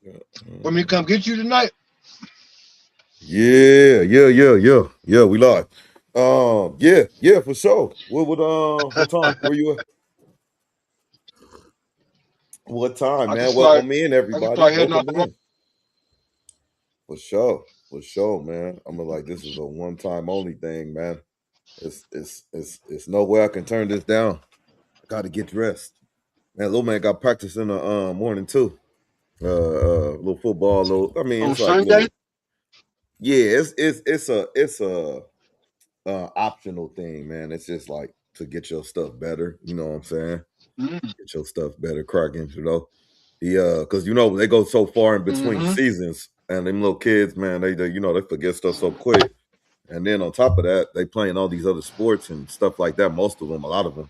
Want me to come get you tonight? Yeah, we live. Yeah, for sure. What time? Where you at? What time, I can man? start. Welcome in, I can everybody. start heading out Welcome tomorrow. in. For sure, man. I'm like, this is a one time only thing, man. It's no way I can turn this down. I got to get dressed, man. Little man got practice in the morning too. Little football, little. I mean, On it's like Sunday. little. Yeah, it's a optional thing, man. It's just like to get your stuff better. You know what I'm saying? Mm-hmm. Get your stuff better, cracking. Because they go so far in between Mm-hmm. seasons, and them little kids, man, they forget stuff so quick. And then on top of that, they playing all these other sports and stuff like that. Most of them, a lot of them,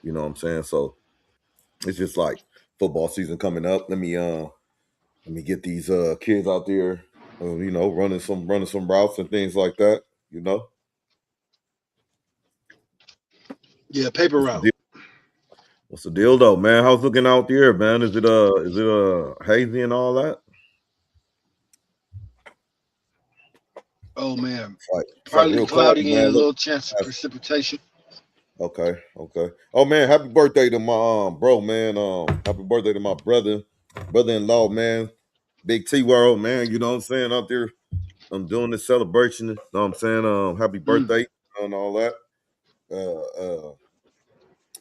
you know what I'm saying. So it's just like football season coming up. Let me get these kids out there, running some routes and things like that. You know, Yeah, paper what's the route. deal? What's the deal though, man? How's it looking out there, man? Is it hazy and all that? Oh man, It's like partly real cloudy, cloudy and man. a Look, little chance of precipitation. okay. Oh man, happy birthday to my bro, man. Happy birthday to my brother-in-law, man. Big T World, man. You know what I'm saying? Out there, I'm doing this celebration. You know what I'm saying? Happy Mm. birthday and all that.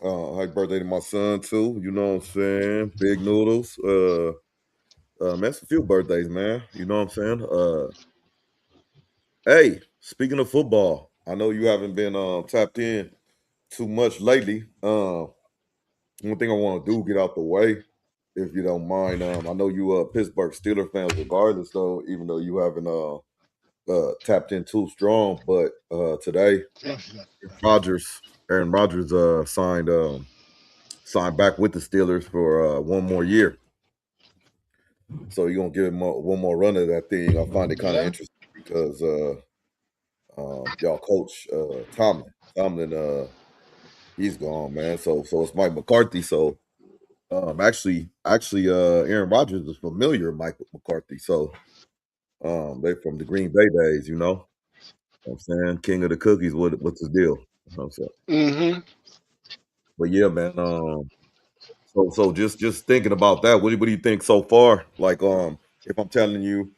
Happy birthday to my son too. You know what I'm saying? Big noodles. Man, it's a few birthdays, man. You know what I'm saying? Hey, speaking of football, I know you haven't been tapped in too much lately. One thing I want to do, get out the way, if you don't mind. I know you Pittsburgh Steelers fans, regardless, though, even though you haven't tapped in too strong. But today, Definitely. Rodgers, Aaron Rodgers, signed back with the Steelers for one more year. So you're gonna give him one more run of that thing. I find it kind of Yeah. interesting because y'all coach Tomlin, he's gone, man. So it's Mike McCarthy. So Aaron Rodgers is familiar with Mike McCarthy. So they from the Green Bay days, you know. What I'm saying, King of the Cookies. What's his deal? You know what I'm saying? Mm-hmm. But yeah, man. So just thinking about that, what do you think so far? Like, if I'm telling you,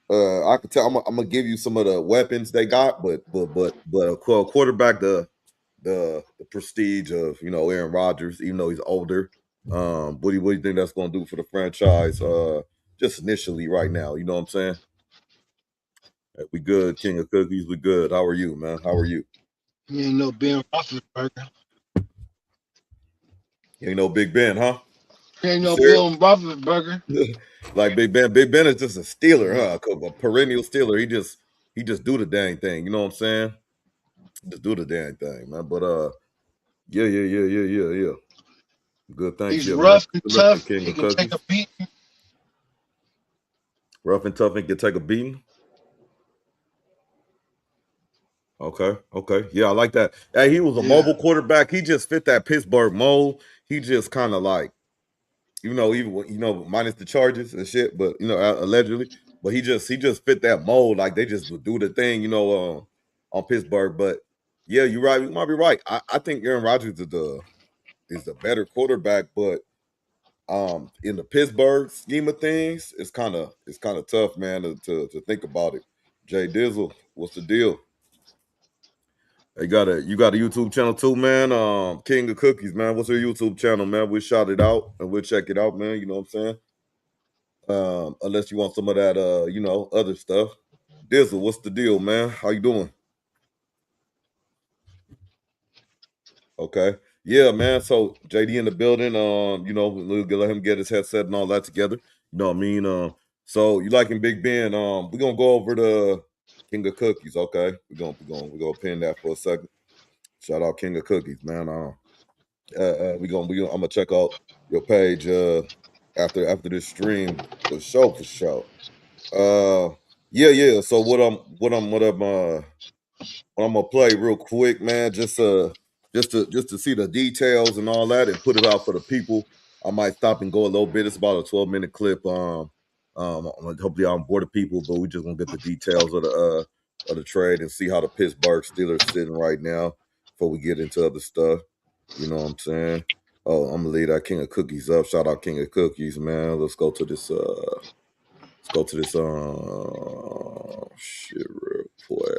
I could tell I'm gonna give you some of the weapons they got, but a quarterback, the prestige of Aaron Rodgers, even though he's older. What do you think that's gonna do for the franchise? Just initially, right now, you know what I'm saying? We good, King of Cookies. We good. How are you, man? How are you? You ain't no Ben Roethlisberger. You know, Big Ben, huh? You ain't You no serious? Bill Roethlisberger. Like Big Ben. Big Ben is just a Steeler, huh? A perennial Steeler. He just do the dang thing. You know what I'm saying? Just do the dang thing, man. But yeah. Good, thanks, He's yeah, man. rough and Good looking, tough. King He of can take a Cookies. beat. Rough and tough and can take a beating. Okay. Yeah, I like that. Hey, he was a Yeah. mobile quarterback. He just fit that Pittsburgh mold. He just kind of like, even minus the charges and shit, but allegedly, but he just fit that mold. Like they just would do the thing, on Pittsburgh. But yeah, you're right. You might be right. I think Aaron Rodgers is the better quarterback, but in the Pittsburgh scheme of things, it's kind of tough, man, to think about it. Jay Dizzle, what's the deal? You got a YouTube channel too, man. King of Cookies, man. What's your YouTube channel, man? We'll shout it out and we'll check it out, man. You know what I'm saying? Unless you want some of that, other stuff. Dizzle, what's the deal, man? How you doing? Okay. Yeah, man. So JD in the building. We'll let him get his headset and all that together. You know what I mean? So you liking Big Ben? We're gonna go over the King of Cookies. Okay, we're gonna pin that for a second. Shout out King of Cookies, man. I'm gonna check out your page after this stream for sure. Uh, yeah. So what I'm gonna play real quick, man. Just to see the details and all that, and put it out for the people. I might stop and go a little bit. It's about a 12-minute clip. Hopefully I'm bored of people, but we're just gonna get the details of the trade and see how the Pittsburgh Steelers sitting right now before we get into other stuff. You know what I'm saying? Oh, I'm gonna leave that King of Cookies up. Shout out King of Cookies, man. Let's go to this. Shit real quick.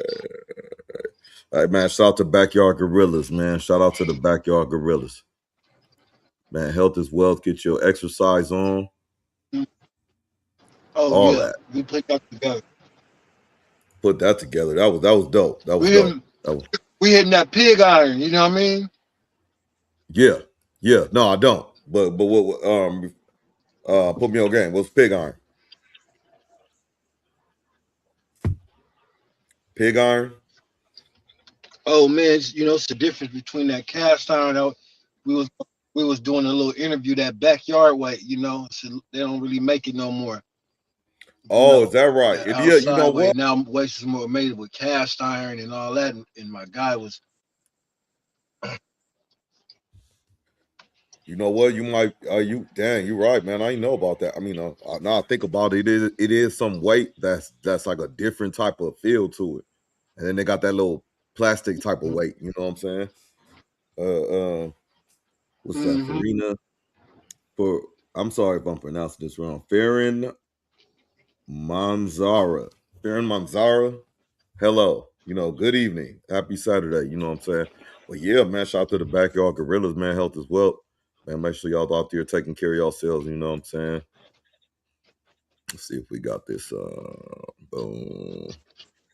All right, man. Shout out to Backyard Gorillas, man. Shout out to the Backyard Gorillas. Man, health is wealth. Get your exercise on. Oh All yeah, that. we put that together. Put that together. That was dope. That was We dope. hitting, That was, we hitting that pig iron. You know what I mean? yeah. No, I don't. But what put me on game. What's pig iron? Pig iron? Oh man, it's the difference between that cast iron. We was doing a little interview that backyard weight. So they don't really make it no more. Oh, is that right? That Yeah, you know outside weight. what? Now weights is more made with cast iron and all that. And my guy was. You know what? You might you're right, man. I didn't know about that. I mean, now I think about it, it is some weight that's like a different type of feel to it. And then they got that little plastic type of weight, you know what I'm saying? What's that? Farina I'm sorry if I'm pronouncing this wrong. Farron Manzara. Hello. Good evening. Happy Saturday. You know what I'm saying? Well, yeah, man. Shout out to the Backyard Gorillas, man. Health is wealth. Man, make sure y'all out there taking care of yourselves. You know what I'm saying? Let's see if we got this. Boom.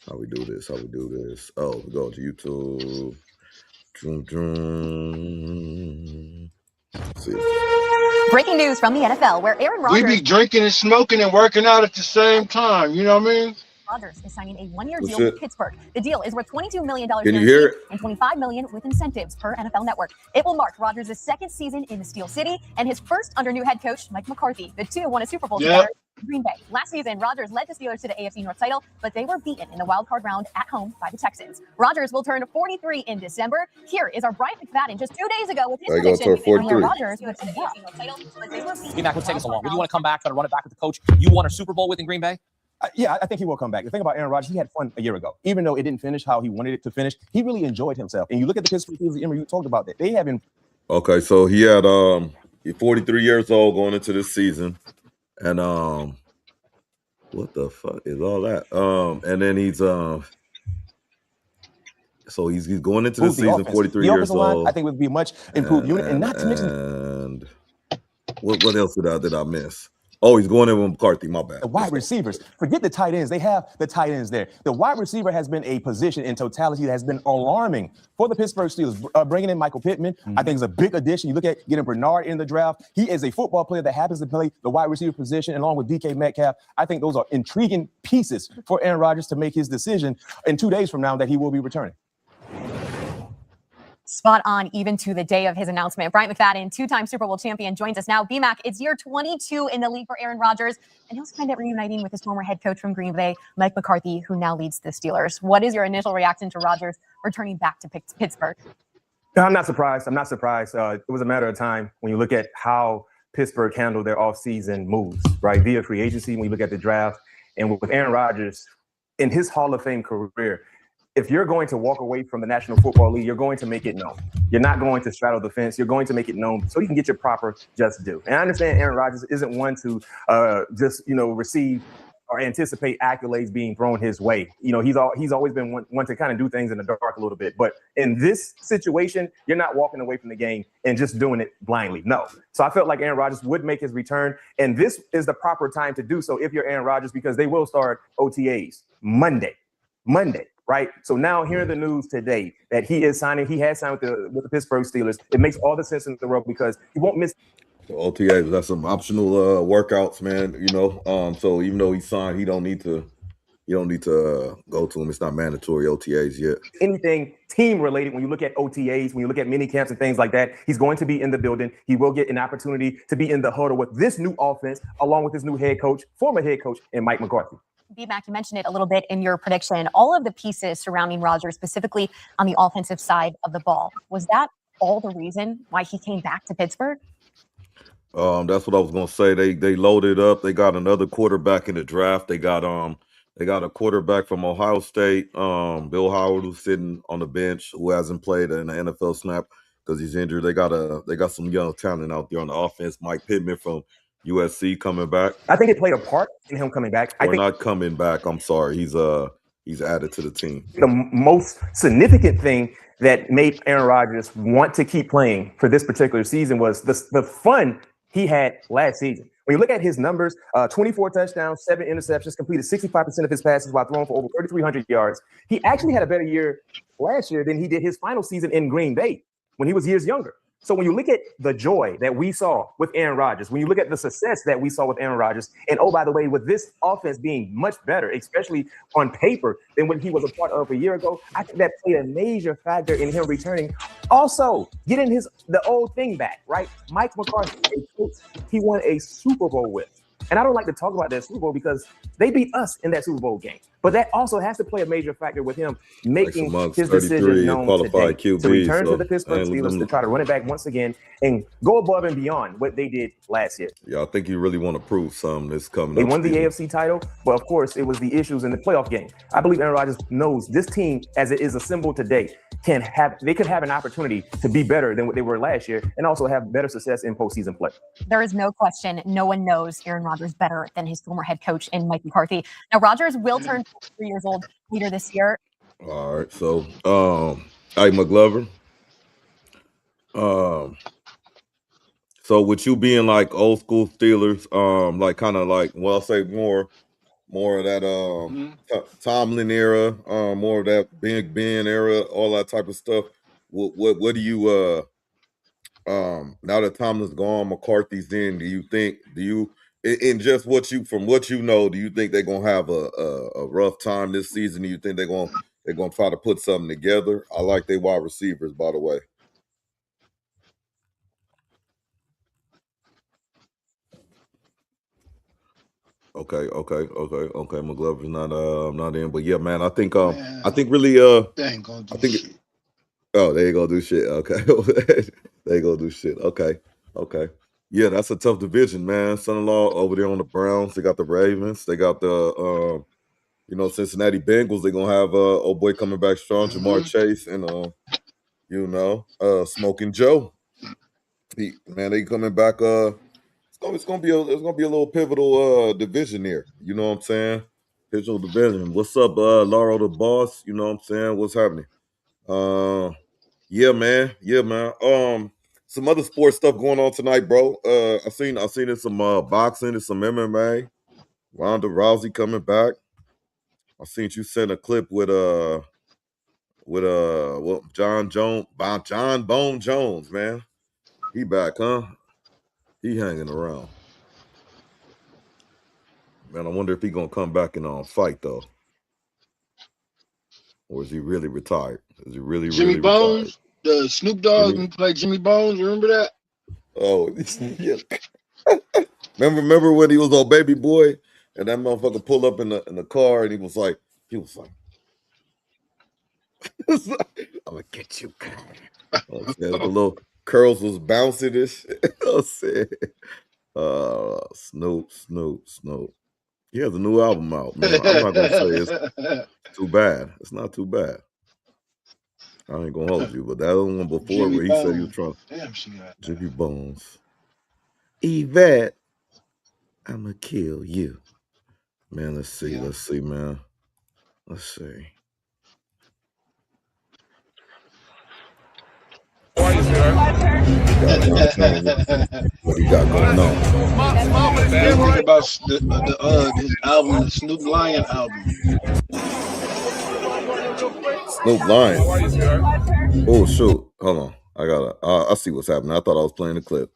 How we do this? Oh, we go to YouTube. Let's see. Breaking news from the NFL, where Aaron Rodgers... We be drinking and smoking and working out at the same time. You know what I mean? Rodgers is signing a one-year deal with Pittsburgh. The deal is worth $22 million guaranteed and $25 million with incentives per NFL Network. It will mark Rodgers' second season in the Steel City and his first under new head coach Mike McCarthy. The two won a Super Bowl together in Green Bay. Last season, Rodgers led the Steelers to the AFC North title, but they were beaten in the wild card round at home by the Texans. Rodgers will turn 43 in December. Here is our Brian McFadden just 2 days ago with his prediction on where Rodgers would end up. BMAC, what's taking so long? Would you want to come back, try to run it back with the coach you won a Super Bowl with in Green Bay? Yeah, I think he will come back. The thing about Aaron Rodgers, he had fun a year ago. Even though it didn't finish how he wanted it to finish, he really enjoyed himself. And you look at the Pittsburgh Steelers, you talked about that. They have been... Okay, so he had he's 43 years old going into this season. And what the fuck is all that? And then he's so he's going into the season 43 years old. I think would be much improved unit, and not to mention. And what else did I miss? Oh, he's going in with McCarthy. My bad. The wide receivers. Forget the tight ends. They have the tight ends there. The wide receiver has been a position in totality that has been alarming for the Pittsburgh Steelers. Bringing in Michael Pittman, I think is a big addition. You look at getting Bernard in the draft. He is a football player that happens to play the wide receiver position along with DK Metcalf. I think those are intriguing pieces for Aaron Rodgers to make his decision in 2 days from now that he will be returning. Spot on, even to the day of his announcement. Brian McFadden, two-time Super Bowl champion, joins us now. BMAC, it's year 22 in the league for Aaron Rodgers, and he'll spend it reuniting with his former head coach from Green Bay, Mike McCarthy, who now leads the Steelers. What is your initial reaction to Rodgers returning back to Pittsburgh? I'm not surprised. It was a matter of time when you look at how Pittsburgh handled their offseason moves, right? Via free agency, when you look at the draft, and with Aaron Rodgers in his Hall of Fame career, if you're going to walk away from the National Football League, you're going to make it known. You're not going to straddle the fence. You're going to make it known so you can get your proper just due. And I understand Aaron Rodgers isn't one to receive or anticipate accolades being thrown his way. He's always been one to kind of do things in the dark a little bit. But in this situation, you're not walking away from the game and just doing it blindly. No. So I felt like Aaron Rodgers would make his return. And this is the proper time to do so if you're Aaron Rodgers, because they will start OTAs Monday. Right. So now hearing the news today that he has signed with the Pittsburgh Steelers, it makes all the sense in the world because he won't miss. So OTAs, that's some optional workouts, man. So even though he signed, he don't need to go to them. It's not mandatory OTAs yet. Anything team related, when you look at OTAs, when you look at mini camps and things like that, he's going to be in the building. He will get an opportunity to be in the huddle with this new offense, along with his new former head coach, and Mike McCarthy. BMAC, you mentioned it a little bit in your prediction. All of the pieces surrounding Rodgers, specifically on the offensive side of the ball, was that all the reason why he came back to Pittsburgh? That's what I was gonna say. They loaded up. They got another quarterback in the draft. They got a quarterback from Ohio State. Bill Howard, who's sitting on the bench, who hasn't played in an NFL snap because he's injured. They got some young talent out there on the offense. Mike Pittman from USC coming back. I think it played a part in him coming back. I think not coming back. I'm sorry. He's added to the team. The most significant thing that made Aaron Rodgers want to keep playing for this particular season was the fun he had last season. When you look at his numbers, 24 touchdowns, 7 interceptions, completed 65% of his passes while throwing for over 3,300 yards. He actually had a better year last year than he did his final season in Green Bay when he was years younger. So when you look at the joy that we saw with Aaron Rodgers, when you look at the success that we saw with Aaron Rodgers, and oh, by the way, with this offense being much better, especially on paper, than when he was a part of a year ago, I think that played a major factor in him returning. Also, getting the old thing back, right? Mike McCarthy, a coach he won a Super Bowl with. And I don't like to talk about that Super Bowl because they beat us in that Super Bowl game. But that also has to play a major factor with him making his decision known today to return to the Pittsburgh Steelers to try to run it back once again and go above and beyond what they did last year. Yeah, I think you really want to prove something that's coming. They won the AFC title, but of course, it was the issues in the playoff game. I believe Aaron Rodgers knows this team, as it is assembled today, they could have an opportunity to be better than what they were last year and also have better success in postseason play. There is no question. No one knows Aaron Rodgers better than his former head coach in Mike McCarthy. Now, Rodgers will turn 3 years old later this year. All right. So, hey, McGlover. So with you being like old school Steelers, like kind of like, well, I'll say more of that Tomlin era, more of that Big Ben era, all that type of stuff. What do you now that Tomlin's gone, McCarthy's in, do you in just from what you know, do you think they're gonna have a rough time this season? Do you think they're gonna try to put something together? I like their wide receivers, by the way. Okay. McGlover's not in, but yeah, man. I think really they ain't gonna do shit. Oh, they ain't gonna do shit. Okay, they ain't gonna do shit. Okay. Yeah, that's a tough division, man. Son-in-law over there on the Browns. They got the Ravens. They got the Cincinnati Bengals. They're gonna have old boy coming back strong, Jamar Chase, and Smoking Joe. They coming back. It's gonna be a little pivotal division here. You know what I'm saying? Pivotal division. What's up, Lauro the boss? You know what I'm saying? What's happening? Yeah, man. Some other sports stuff going on tonight, bro. I seen it some boxing and some MMA. Ronda Rousey coming back. I seen you send a clip with John Bone Jones, man. He back, huh? He hanging around. Man, I wonder if he gonna come back and fight though. Or is he really retired? Is he really Jimmy Bones, retired? The Snoop Dogg who played Jimmy Bones, remember that? Oh, yeah. Remember when he was on Baby Boy and that motherfucker pulled up in the car and he was like, I'm gonna get you. The little curls was bouncing and shit. Snoop. He has a new album out, man. I'm not gonna say it's too bad. It's not too bad. I ain't gonna hold you, but that other one before Jimmy where he said he was trying. Damn, she got Jimmy Bones. Yvette, I'ma kill you. Man, let's see, man. Let's see. What he got going on? Think about his album, the Snoop Lion album. Snoop Lion. Oh shoot! Hold on. I see what's happening. I thought I was playing the clip.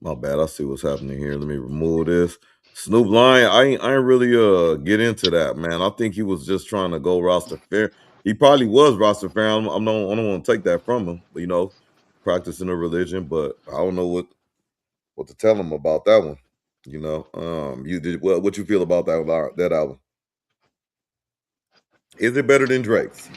My bad. I see what's happening here. Let me remove this. Snoop Lion. I ain't really get into that, man. I think he was just trying to go roster fair. He probably was roster fair. I don't want to take that from him. But practicing a religion, but I don't know what to tell him about that one. What you feel about that album? Is it better than Drake's?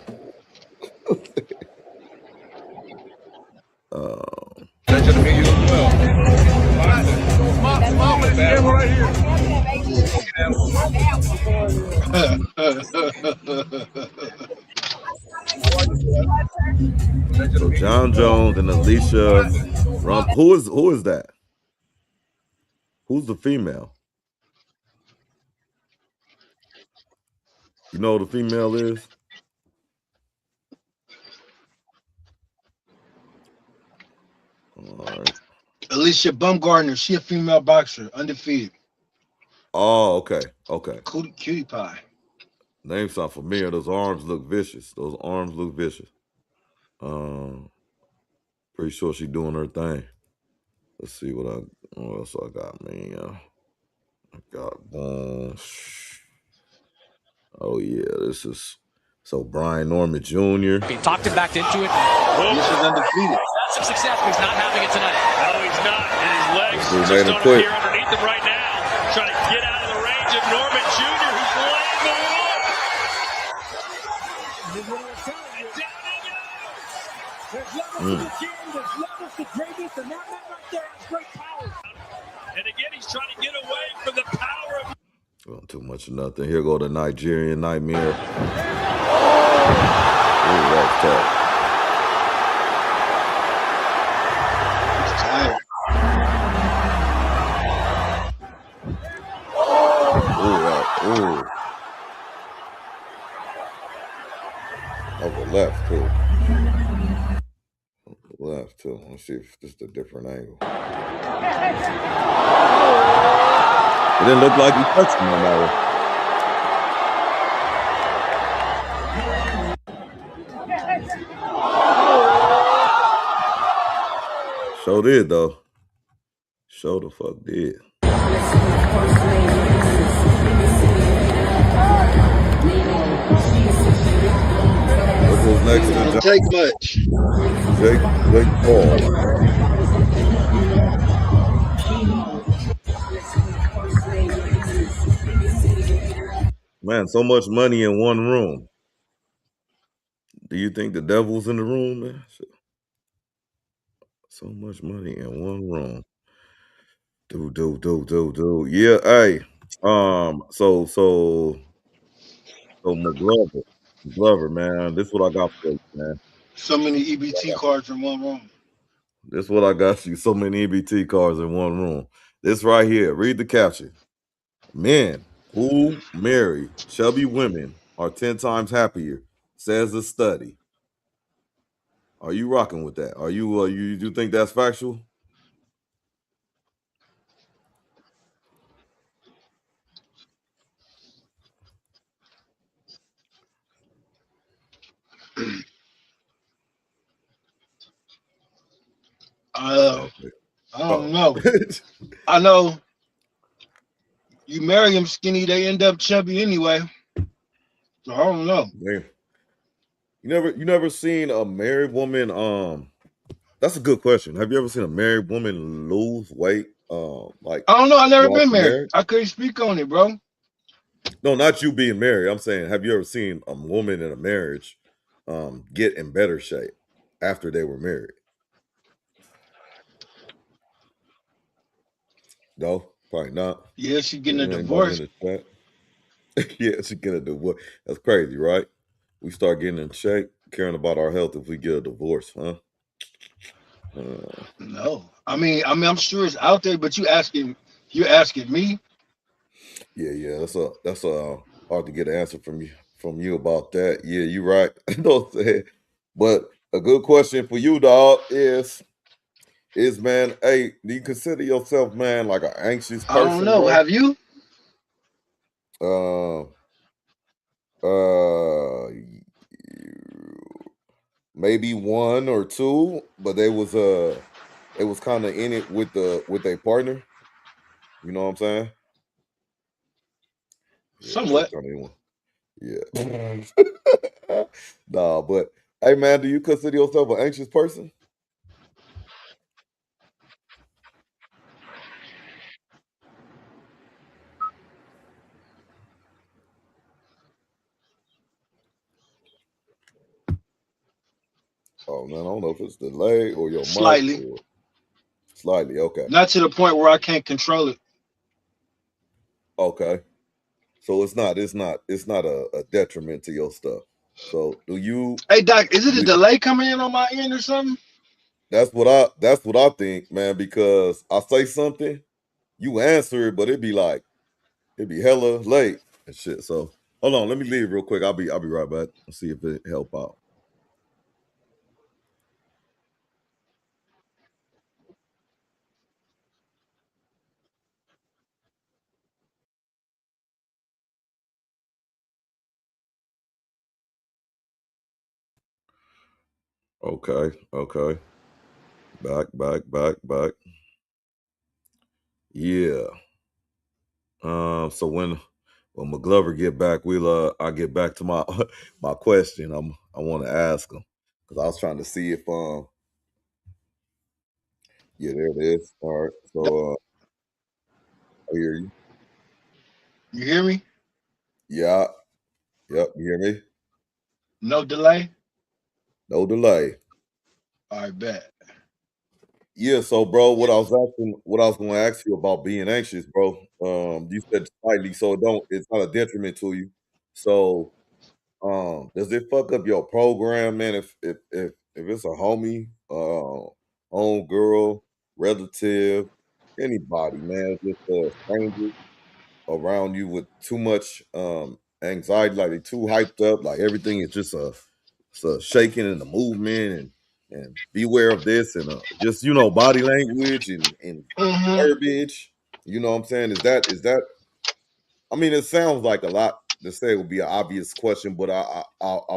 So John Jones and Alicia who is that? Who's the female? You know who the female is? All right. Alicia Bumgarner. She a female boxer, undefeated. Oh, okay. Cutie pie. Name sound familiar. Those arms look vicious. Pretty sure she doing her thing. Let's see what else I got, man. I got oh yeah, this is so Brian Norman Jr. He talked him back into it. This is undefeated. Some success, but he's not having it tonight. No, he's not. And his legs He just made him don't quit. appear underneath him right now. Trying to get out of the range of Norman Jr., who's laying the wood. And down he goes. There's levels to the game. There's levels to greatness. And that man right there has great power. And again, he's trying to get away from the power of... Well, too much of nothing. Here go the Nigerian Nightmare. Ooh, that's tough. He's tired. Ooh. Over left too. Let's see if this is a different angle. It didn't look like he touched him on that one. Sure did though. Sure the fuck did. Look who's next to Don't take much. Jake Paul. Man, so much money in one room. Do you think the devil's in the room, man? So much money in one room. Do. Yeah, hey. So McGlover, man. This is what I got for you, man. So many EBT cards in one room. This is what I got you. So many EBT cards in one room. This right here. Read the caption. Men who marry chubby women are 10 times happier, says a study. Are you rocking with that? Are you you think that's factual? I don't know. I know you marry them skinny, they end up chubby anyway. So I don't know. Man. You never seen a married woman? That's a good question. Have you ever seen a married woman lose weight? Like I don't know. I never been married. marriage? I couldn't speak on it, bro. No, not you being married. I'm saying, have you ever seen a woman in a marriage get in better shape after they were married? No, probably not. Yeah, she getting a Anybody divorce. in the chat? Yeah, she getting a divorce. That's crazy, right? We start getting in shape, caring about our health if we get a divorce, huh? No, I mean, I'm sure it's out there, but you're asking me. Yeah. That's hard to get an answer from you about that. Yeah, you're right. Don't say. But a good question for you, dog, is man, hey, do you consider yourself, man, like an anxious person? I don't know. Bro? Have you? Maybe one or two, but they was kind of in it with a partner. You know what I'm saying? Somewhat. Yeah. Nah, but hey, man, do you consider yourself an anxious person? Oh man, I don't know if it's the leg or your Slightly. mic. Slightly, okay. Not to the point where I can't control it. Okay. So it's not a detriment to your stuff. So do you? Hey Doc, is it a We, delay coming in on my end or something? that's what I think, man. Because I say something, you answer it, but it'd be hella late and shit. So hold on, let me leave real quick. I'll be right back and see if it help out. Okay. Back. Yeah. So when McGlover get back, I'll get back to my my question. I want to ask him because I was trying to see if yeah, there it is. All right. So I hear you. You hear me? Yeah. Yep. You hear me? No delay? No delay. All right, bet. Yeah. So, bro, what I was going to ask you about being anxious, bro. You said slightly, so it's not a detriment to you. So, does it fuck up your program, man? If it's a homie, home girl, relative, anybody, man, just a stranger around you with too much anxiety, like they too hyped up, like everything is just a shaking and a movement and beware of this and just body language and Mm-hmm. verbiage. You know what I'm saying? Is that I mean, it sounds like a lot to say would be an obvious question, but I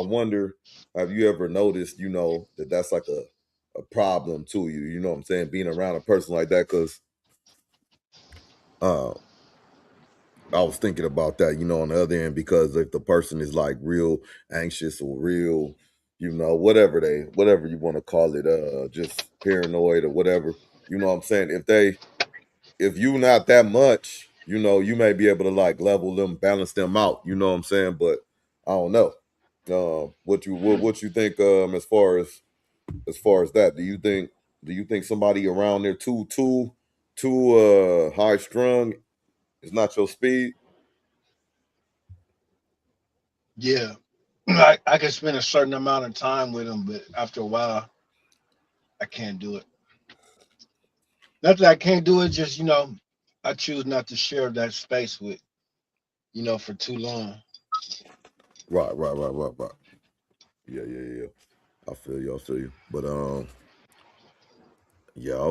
wonder, have you ever noticed, that that's like a problem to you? You know what I'm saying? Being around a person like that, because uh, I was thinking about that, on the other end, because if the person is like real anxious or real, whatever you want to call it, just paranoid or whatever, you know what I'm saying? If you not that much, you may be able to like level them, balance them out. You know what I'm saying? But I don't know. What you think? As far as that, do you think somebody around there too high strung is not your speed? Yeah. I can spend a certain amount of time with them, but after a while, I can't do it. Not that I can't do it, just I choose not to share that space with, for too long. Right. Yeah. I feel you. But yeah, I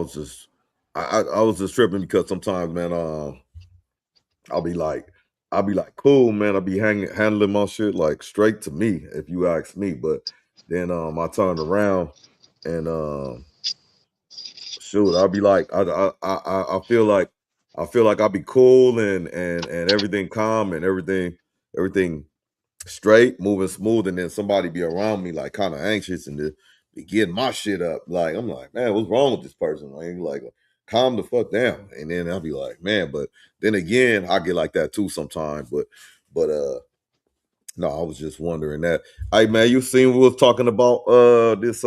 was just tripping because sometimes, man, I'll be like, cool, man. I'll be handling my shit like straight to me, if you ask me. But then I turned around and shoot, I'll be like, I feel like I'll be cool and everything calm and everything straight, moving smooth, and then somebody be around me like kind of anxious and be getting my shit up. Like I'm like, man, what's wrong with this person? Like calm the fuck down. And then I'll be like, man, but then again, I get like that too sometimes. But no, I was just wondering that. Hey man, you seen we was talking about this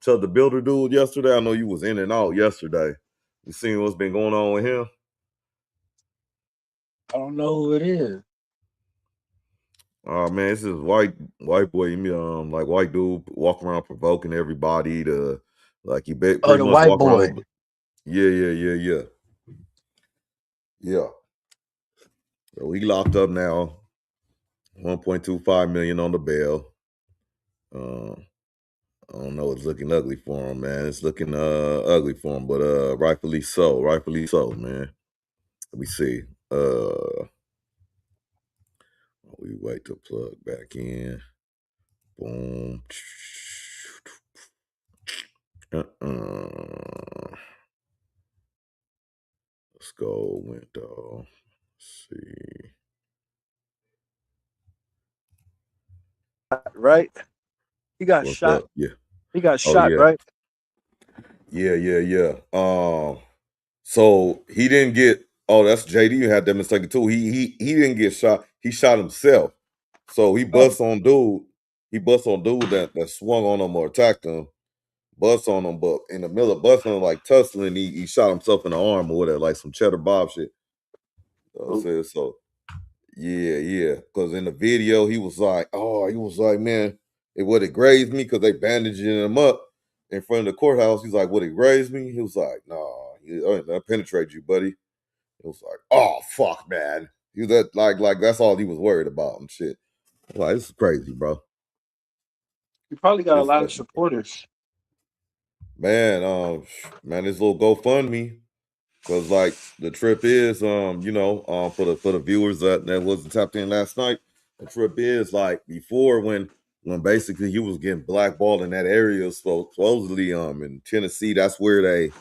Tell the Builder dude yesterday. I know you was in and out yesterday. You seen what's been going on with him? I don't know who it is. Oh man, this is white boy, like white dude walking around provoking everybody to like Oh, pretty the much white walk around boy. with yeah. So he locked up now, 1.25 million on the bail. Uh, I don't know, it's looking ugly for him, man. It's looking ugly for him, but rightfully so, man. Let me see. We wait to plug back in. Boom. Let's go window. Let's see. Right? He got What's shot. up? Yeah. He got Oh shot, yeah. right? Yeah. So he didn't get. Oh, that's JD. You had that mistake too. He didn't get shot. He shot himself. So he Oh, busts on dude. He busts on dude that swung on him or attacked him. Busts on him, but in the middle of busting him, like tussling, he shot himself in the arm or whatever, like some cheddar bob shit. I said so. Yeah. Because in the video, he was like, man, it would have grazed me because they bandaging him up in front of the courthouse. He's like, would it graze me? He was like, nah, I penetrate you, buddy. It was like, oh fuck, man. He was that like that's all he was worried about and shit. Like, this is crazy, bro. You probably got a It's lot of fucking supporters. man, this little GoFundMe, because like the trip is, for the viewers that wasn't tapped in last night, the trip is like before when basically he was getting blackballed in that area, so supposedly in Tennessee, that's where they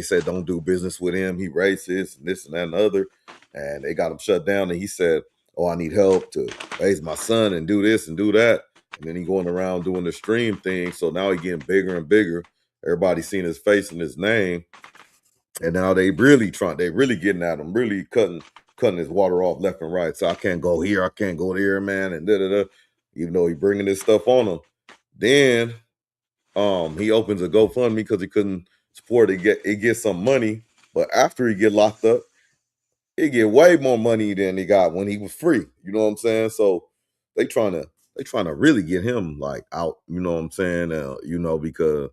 said don't do business with him. He racist and this and that and the other, and they got him shut down. And he said, "Oh, I need help to raise my son and do this and do that." And then he going around doing the stream thing. So now he getting bigger and bigger. Everybody seeing his face and his name, and now they really getting at him, really cutting his water off left and right. So I can't go here, I can't go there, man, and even though he bringing this stuff on him. Then he opens a GoFundMe because he couldn't support it. It gets some money, but after he get locked up, he get way more money than he got when he was free. You know what I'm saying? So they trying to really get him like out. You know what I'm saying? Because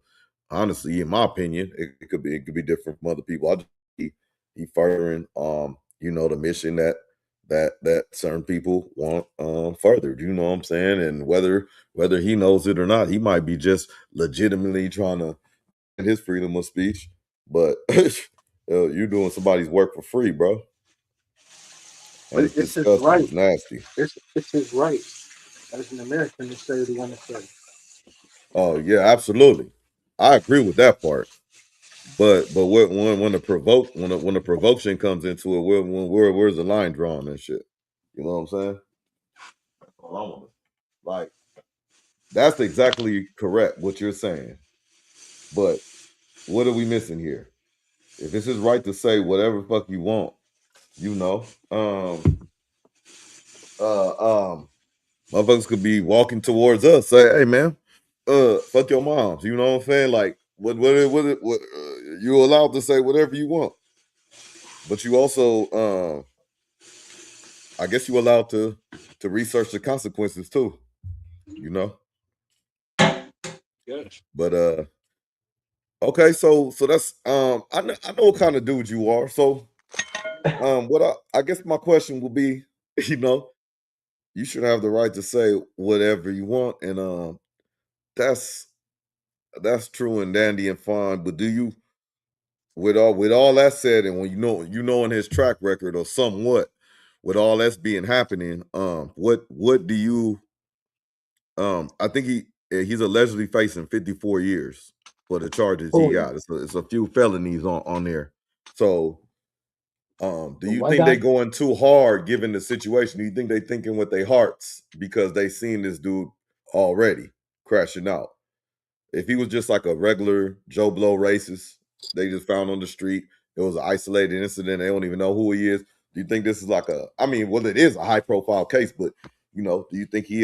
honestly, in my opinion, it could be different from other people. I just he furthering the mission that certain people want furthered. You know what I'm saying? And whether he knows it or not, he might be just legitimately trying to get his freedom of speech. But you're doing somebody's work for free, bro. And But it's his disgusting. right. It's nasty. It's his right as an American to say what he want to say. Oh yeah, absolutely. I agree with that part. But when the provocation comes into it, where's the line drawn and shit? You know what I'm saying? Like, that's exactly correct what you're saying. But what are we missing here? If it's his right to say whatever fuck you want, motherfuckers could be walking towards us, say, "Hey man, fuck your moms." You know what I'm saying? Like, what you're allowed to say whatever you want, but you also, I guess you're allowed to research the consequences too. You know. Yes. But okay, so that's I know what kind of dude you are. So what I guess my question will be, you should have the right to say whatever you want, and that's true and dandy and fine. But do you, with all that said, and when in his track record or somewhat, with all that's being happening, what do you I think he's allegedly facing 54 years for the charges he got. It's a few felonies on there. So do you one think they guy? going too hard given the situation? Do you think they thinking with their hearts because they seen this dude already crashing out? If he was just like a regular Joe Blow racist, they just found on the street, it was an isolated incident, they don't even know who he is. Do you think this is like it is a high profile case, but do you think he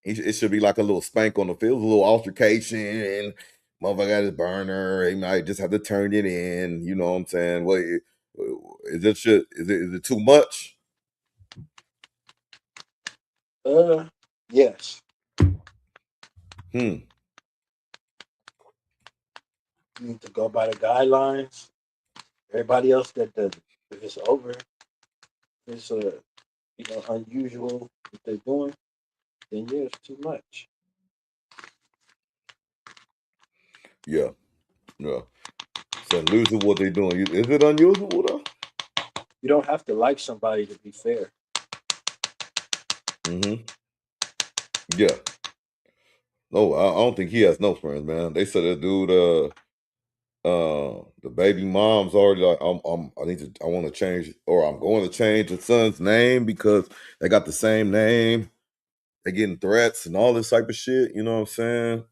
it should be like a little spank on the field, a little altercation, motherfucker got his burner, he might just have to turn it in, you know what I'm saying? What is it too much? Yes. You You need to go by the guidelines. Everybody else that does it. If it's over, it's unusual what they're doing, then yeah, it's too much. Yeah. It's unusual what they're doing. Is it unusual though? You don't have to like somebody to be fair. Yeah. No, I don't think he has no friends, man. They said that dude, the baby mom's already like, I want to change, or I'm going to change the son's name because they got the same name. They getting threats and all this type of shit. You know what I'm saying?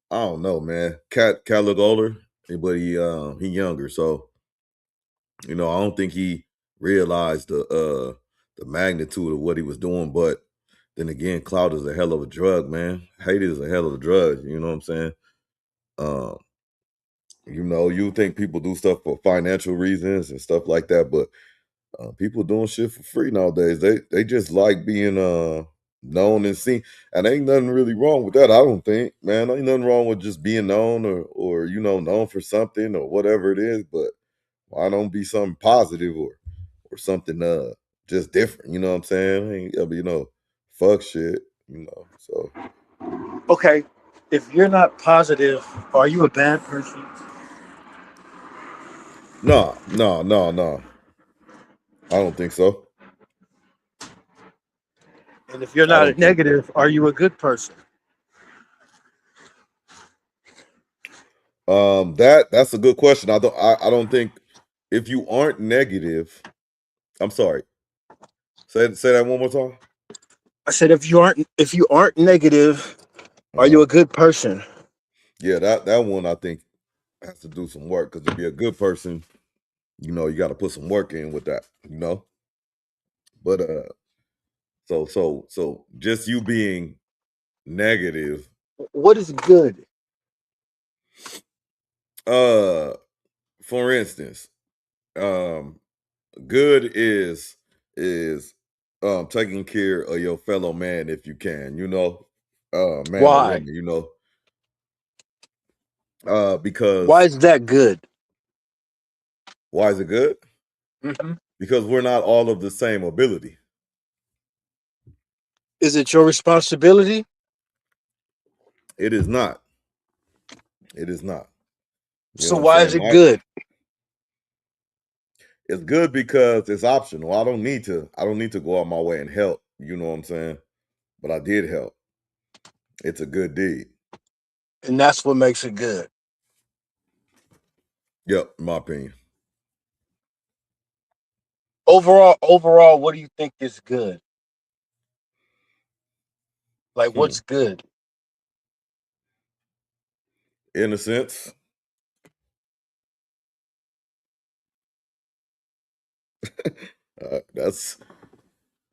I don't know, man. Cat look older, but he younger, so I don't think he realized the magnitude of what he was doing. But then again, clout is a hell of a drug, man. Hate is a hell of a drug. You know what I'm saying? You know, you think people do stuff for financial reasons and stuff like that, but people doing shit for free nowadays. They just like being known and seen, and ain't nothing really wrong with that. I don't think, man. Ain't nothing wrong with just being known or you know known for something or whatever it is. But why don't be something positive or something just different? You know what I'm saying? Ain't gotta be, you know, fuck shit. You know, so Okay, if you're not positive, are you a bad person? no. I don't think so. And if you're I not a don't think so. negative, are you a good person? That's a good question. I don't think if you aren't negative. I'm sorry. Say that one more time. I said if you aren't negative, are you Uh, a good person? yeah, that one I think has to do some work because to be a good person, you know, you got to put some work in with that, you know. But so just you being negative, What is good? uh, for instance, um, good is taking care of your fellow man if you can, you know, man or Why? woman, you know, Why because is that good? why is it good? hmm Because we're not all of the same ability. Is it your responsibility? It is not. It is not. You know So what I'm why is saying? it good? It's good because it's optional. I don't need to. I don't need to go out my way and help. You know what I'm saying? But I did help. It's a good deed. And that's what makes it good. Yep, in my opinion. Overall, what do you think is good? Like, Hmm. what's good? In a sense,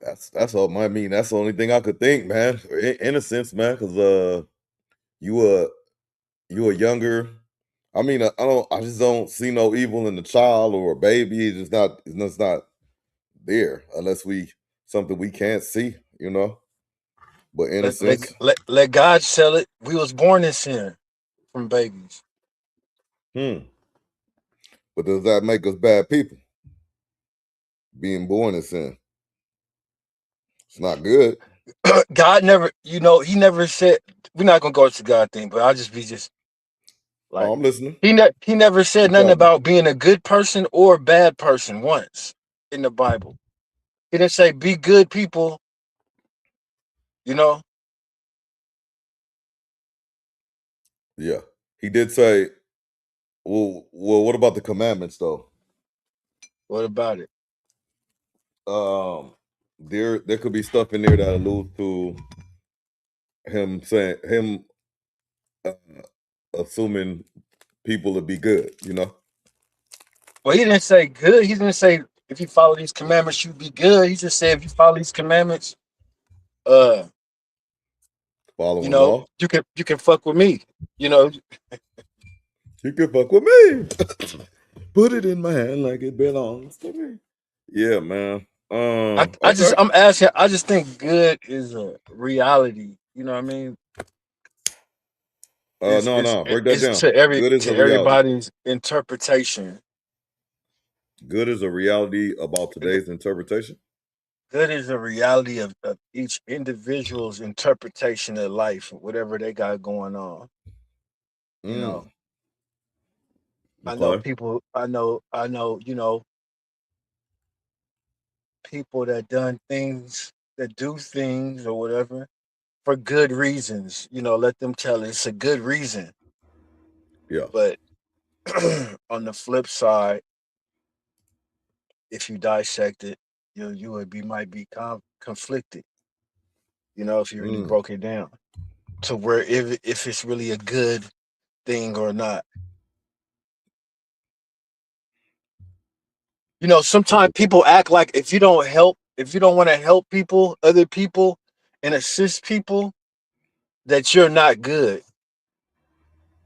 that's that's all. I mean, that's the only thing I could think, man. In a sense, man, because you were you a younger. I mean, I don't. I just don't see no evil in a child or a baby. It's just not. It's just not there unless we something we can't see. You know. But in a Let let sense, let, let God sell it. We was born in sin from babies. hmm. But does that make us bad people? Being born in sin, it's not good. God never, he never said. We're not gonna go to God thing, but I'll just be just Oh, like I'm listening. he never said Keep nothing talking. about being a good person or a bad person once in the Bible. He didn't say be good people. You know Yeah, he did say. Well, what about the commandments though? what about it? Um, there could be stuff in there that alludes to him saying him uh, assuming people to be good. You know, Well, he didn't say good. He didn't say if you follow these commandments, you be good. He just said if you follow these commandments, uh, following law. you can fuck with me. You know, You can fuck with me. Put it in my hand like it belongs to me. Yeah, man. Okay. I'm asking. I just think good is a reality. You know what I mean? No. Break that Is down. Good is a to reality. everybody's interpretation. Good is a reality about And today's interpretation. good is a reality of each individual's interpretation of life, whatever they got going on. You know, Mm, I know okay. people. I know. People that done things that do things or whatever for good reasons. Let them tell it. It's a good reason. Yeah. But on the flip side, if you dissect it, you would be might be conflicted. If you really Mm, broke it down to where if it's really a good thing or not. Sometimes people act like if you don't want to help people, other people, and assist people, that you're not good.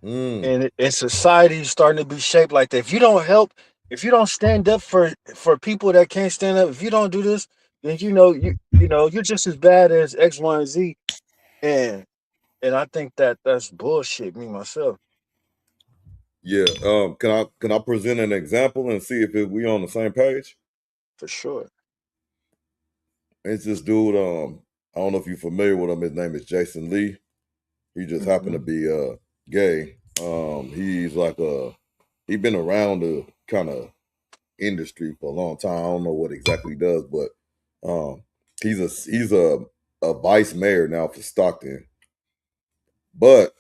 And society is starting to be shaped like that. If you don't help, if you don't stand up for people that can't stand up, if you don't do this, then you're just as bad as X, Y, and Z. And I think that that's bullshit. Me myself, Yeah. Can I present an example and see if we on the same page? for sure. It's this dude. I don't know if you're familiar with him. His name is Jason Lee. He just happened to be gay. He's like he been around the kind of industry for a long time. I don't know what exactly he does, but he's a vice mayor now for Stockton. But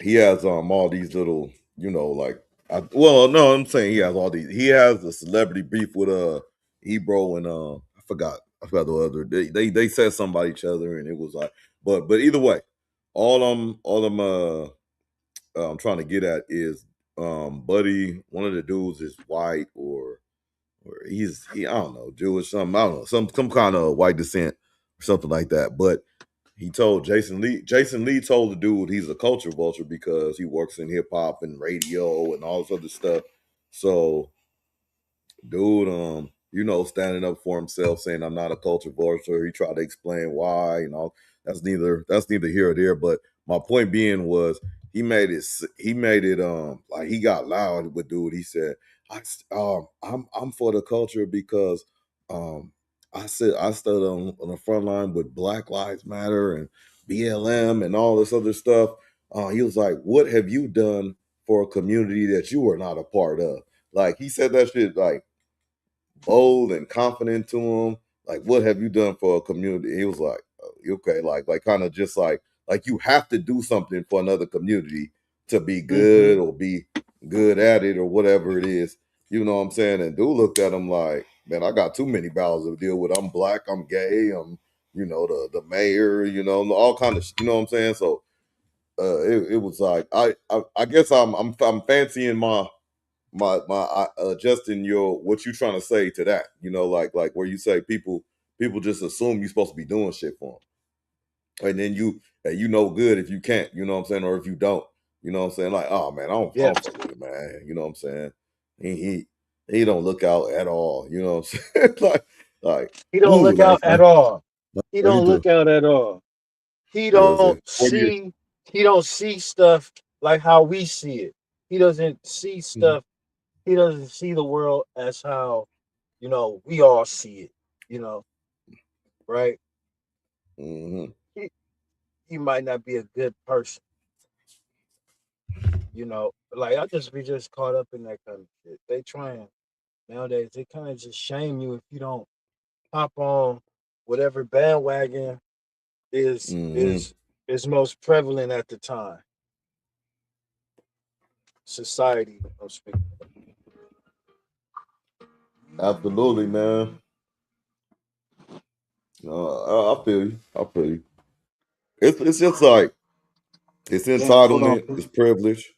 he has all these little, like I'm saying he has all these. He has a celebrity beef with Ebro and I forgot the other. They said something about each other and it was like, but either way, all I'm trying to get at is Buddy, one of the dudes is white or he I don't know, Jewish, something, I don't know, some kind of white descent or something like that. But he told Jason Lee told the dude he's a culture vulture because he works in hip hop and radio and all this other stuff. So dude, standing up for himself, saying I'm not a culture vulture. He tried to explain why, that's neither here or there. But my point being was he made it like he got loud with dude. He said, I'm for the culture because I stood on the front line with Black Lives Matter and BLM and all this other stuff. He was like, what have you done for a community that you are not a part of? Like he said that shit like bold and confident to him. Like, what have you done for a community? He was like, okay, like kind of just like you have to do something for another community to be good or be good at it or whatever it is. You know what I'm saying? And dude looked at him like, man, I got too many battles to deal with. I'm black, I'm gay, I'm, the mayor, all kind of, you know what I'm saying? So it was like I guess I'm fancying my adjusting what you trying to say to that, like where you say people just assume you're supposed to be doing shit for them, and then you know good if you can't, you know what I'm saying, or if you don't, you know what I'm saying, like, oh man, I don't fuck with it, man, you know what I'm saying, he don't look out at all, you know what I'm saying, like He don't ooh, look out like at all. He he don't do. look out at all. He Yeah, that's don't it. 4 years. see. He don't see stuff like how we see it. He doesn't see stuff. He doesn't see the world as how we all see it. Right? Mm-hmm. He might not be a good person. Like I just be just caught up in that kind of shit. They trying nowadays. They kind of just shame you if you don't hop on whatever bandwagon is Mm-hmm. is is most prevalent at the time. Society, I'm speaking. Absolutely, man. I feel you. I feel you. It's just like it's Yeah, hold on. entitlement, it's privilege.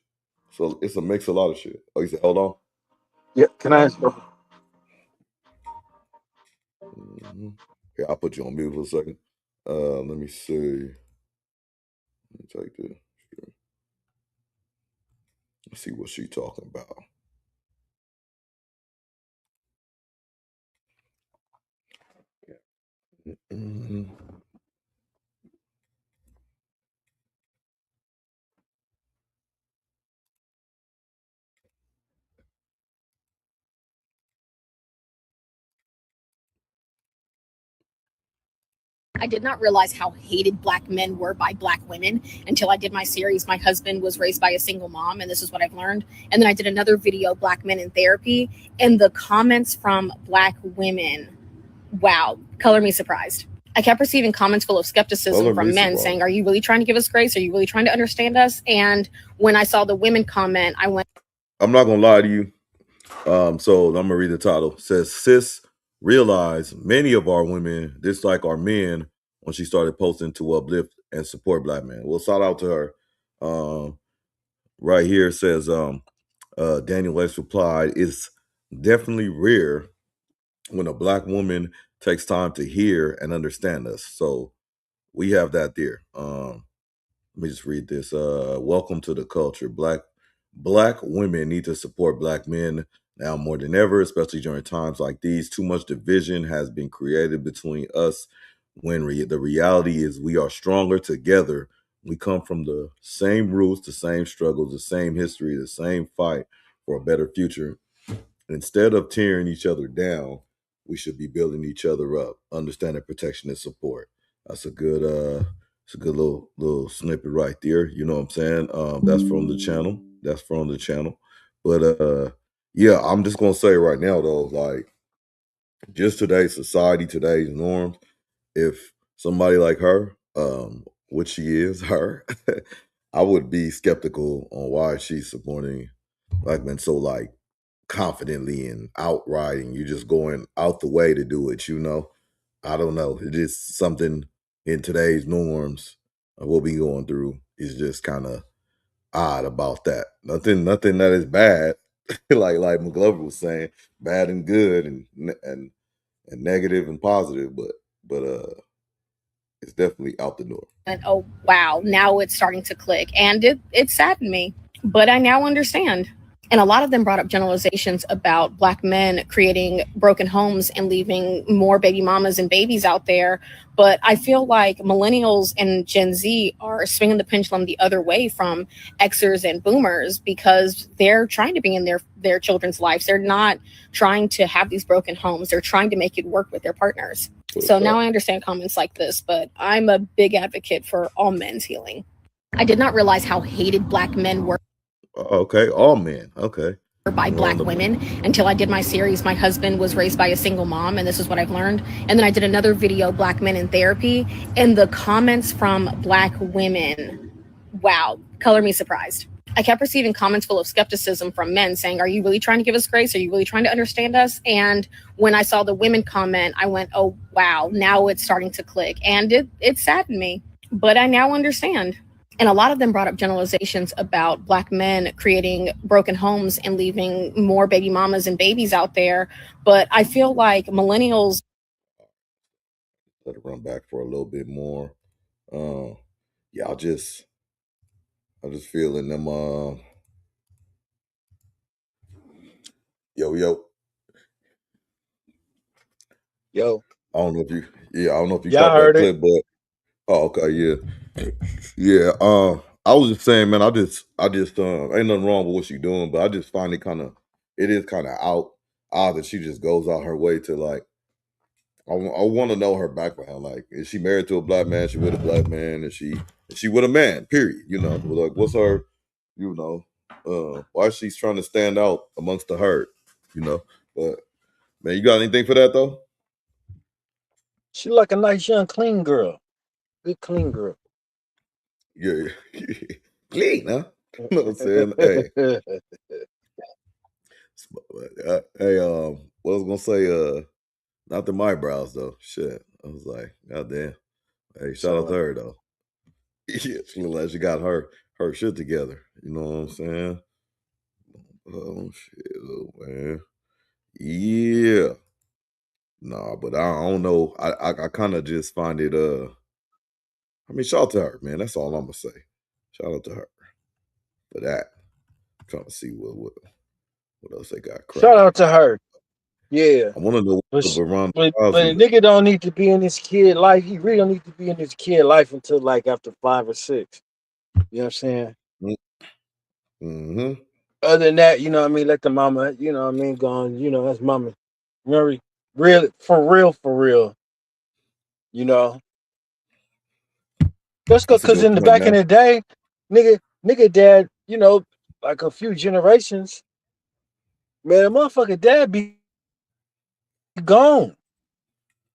So it's a mix of a lot of shit. Oh, you said, hold on. Yeah, can I ask? Mm-hmm. Here, I'll put you on mute for a second. Let me see. Let me take this. Let's see what she talking about. Mm-hmm. I did not realize how hated black men were by black women until I did my series. My husband was raised by a single mom, and this is what I've learned. And then I did another video, Black Men in Therapy, and the comments from black women, wow, color me surprised. I kept receiving comments full of skepticism from men saying, are you really trying to give us grace? Are you really trying to understand us? And when I saw the women comment, I went, I'm not gonna lie to you. So I'm gonna read the title. It says, sis realized many of our women dislike our men when she started posting to uplift and support black men. Well, shout out to her. Right here it says, Daniel X replied, it's definitely rare when a black woman takes time to hear and understand us. So we have that there. me just read this. Welcome to the culture. Black women need to support black men now more than ever, especially during times like these. Too much division has been created between us when the reality is we are stronger together. We come from the same roots, the same struggles, the same history, the same fight for a better future. Instead of tearing each other down, we should be building each other up, understanding protection and support. That's a good little snippet right there. You know what I'm saying? That's from the channel. That's from the channel. But yeah, I'm just gonna say right now though, like just today's society, today's norms, if somebody like her, which she is, her, I would be skeptical on why she's supporting black men so like confidently and outright, and you're just going out the way to do it, you know? I don't know. It is something in today's norms of what we going through is just kind of odd about that. Nothing that is bad, like McGlover was saying, bad and good and negative and positive, but it's definitely out the door. And oh wow, now it's starting to click, and it saddened me, but I now understand. And a lot of them brought up generalizations about black men creating broken homes and leaving more baby mamas and babies out there. But I feel like millennials and Gen Z are swinging the pendulum the other way from Xers and boomers, because they're trying to be in their children's lives. They're not trying to have these broken homes. They're trying to make it work with their partners. So now I understand comments like this, but I'm a big advocate for all men's healing. I did not realize how hated black men were. Okay, all men. Okay. By black women until I did my series. My husband was raised by a single mom, and this is what I've learned. And then I did another video, Black Men in Therapy, and the comments from black women, wow, color me surprised. I kept receiving comments full of skepticism from men saying, are you really trying to give us grace? Are you really trying to understand us? And when I saw the women comment, I went, oh, wow, now it's starting to click. And it saddened me, but I now understand. And a lot of them brought up generalizations about black men creating broken homes and leaving more baby mamas and babies out there. But I feel like millennials. Let it run back for a little bit more. Yeah, I'm just feeling them. Yo. I don't know if you Yeah, I caught that heard it. clip, but oh, okay, yeah. I was just saying, man, I just ain't nothing wrong with what she's doing, but I just find it is kind of odd that she just goes out her way to like. I want to know her background. Like, is she married to a black man? She with a black man? Is she with a man? Period. You know, like what's her? You know, why she's trying to stand out amongst the herd? You know, but man, you got anything for that though? She like a nice young clean girl. Good clean girl. Yeah, clean, huh? You know what I'm saying? Hey, hey, what I was gonna say? Not the my brows though. Shit, I was like, goddamn. Hey, shout out to her though. Yeah, she look like she got her shit together. You know what I'm saying? Oh shit, man. Yeah. Nah, but I don't know. I kind of just find it. I mean, shout out to her, man. That's all I'm gonna say. Shout out to her for that. I'm trying to see what else they got. Shout out to her. Yeah. I want to know But, what Ronda but Rousey. a nigga don't need to be in his kid life. He really don't need to be in his kid life until like after 5 or 6. You know what I'm saying? Mm-hmm. Other than that, you know what I mean, let the mama, you know what I mean, go on, you know, that's mama. Very real, for real. You know. Just That's a because good in the point, back in man. the day, nigga dad, you know, like a few generations, man, a motherfucker dad be gone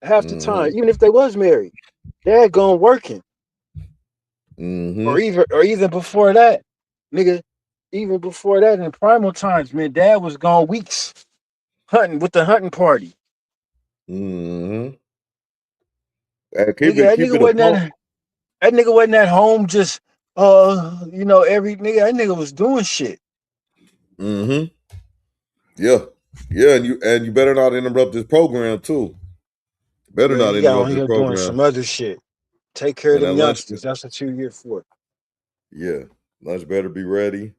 half the time, Mm-hmm. even if they was married. Dad gone working. Mm-hmm. Or even before that, nigga, even before that in primal times, man, dad was gone weeks hunting with the hunting party. Mm-hmm. Nigga, Keep it a buck. that nigga wasn't at home just you know, every nigga, that nigga was doing shit. Mm-hmm. Yeah. Yeah, and you better not interrupt this program too. Better Man, not you got interrupt on this here doing program. some other shit. Take care of And them that lunch. youngsters. That's what you're here for. Yeah, lunch better be ready.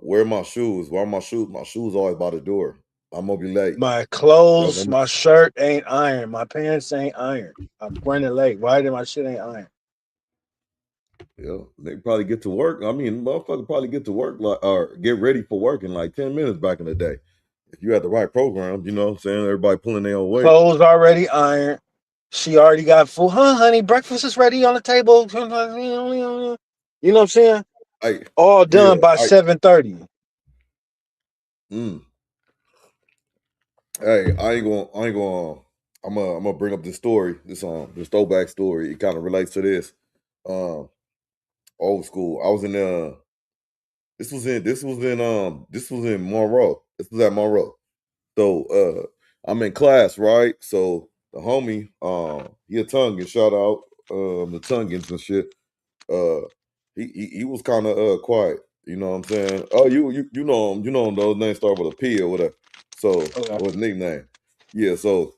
Where my shoes? Where are my shoes? My shoes always by the door. I'm gonna be late. My Yo, clothes, them- my shirt ain't iron. My pants ain't iron. I'm running late. Why did my shit ain't iron? yeah, they probably get to work. I mean, motherfucker probably get to work like or get ready for work in like 10 minutes back in the day. If you had the right program, you know what I'm saying? Everybody pulling their own weight. Clothes already ironed. She already got food. Huh, honey? Breakfast is ready on the table. You know what I'm saying? Hey, All yeah, done by 7:30. mm, hey, I ain't gonna I'm gonna bring up this story, this throwback story. It kind of relates to this. Um old school. I was in this was in Monroe. This was at Monroe. So I'm in class, right? So the homie, he a Tongan, shout out the Tongans and shit. Uh he was kind of quiet, you know what I'm saying? Oh, you know him, those names start with a P or whatever. So Okay. or his nickname. Yeah, so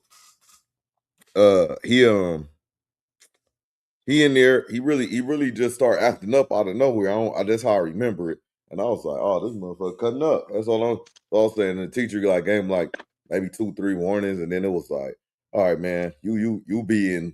he in there, he really just started acting up out of nowhere. That's how I remember it. And I was like, oh, this motherfucker cutting up. That's all I'm saying. And the teacher like gave him like maybe 2-3 warnings, and then it was like, all right, man, you being,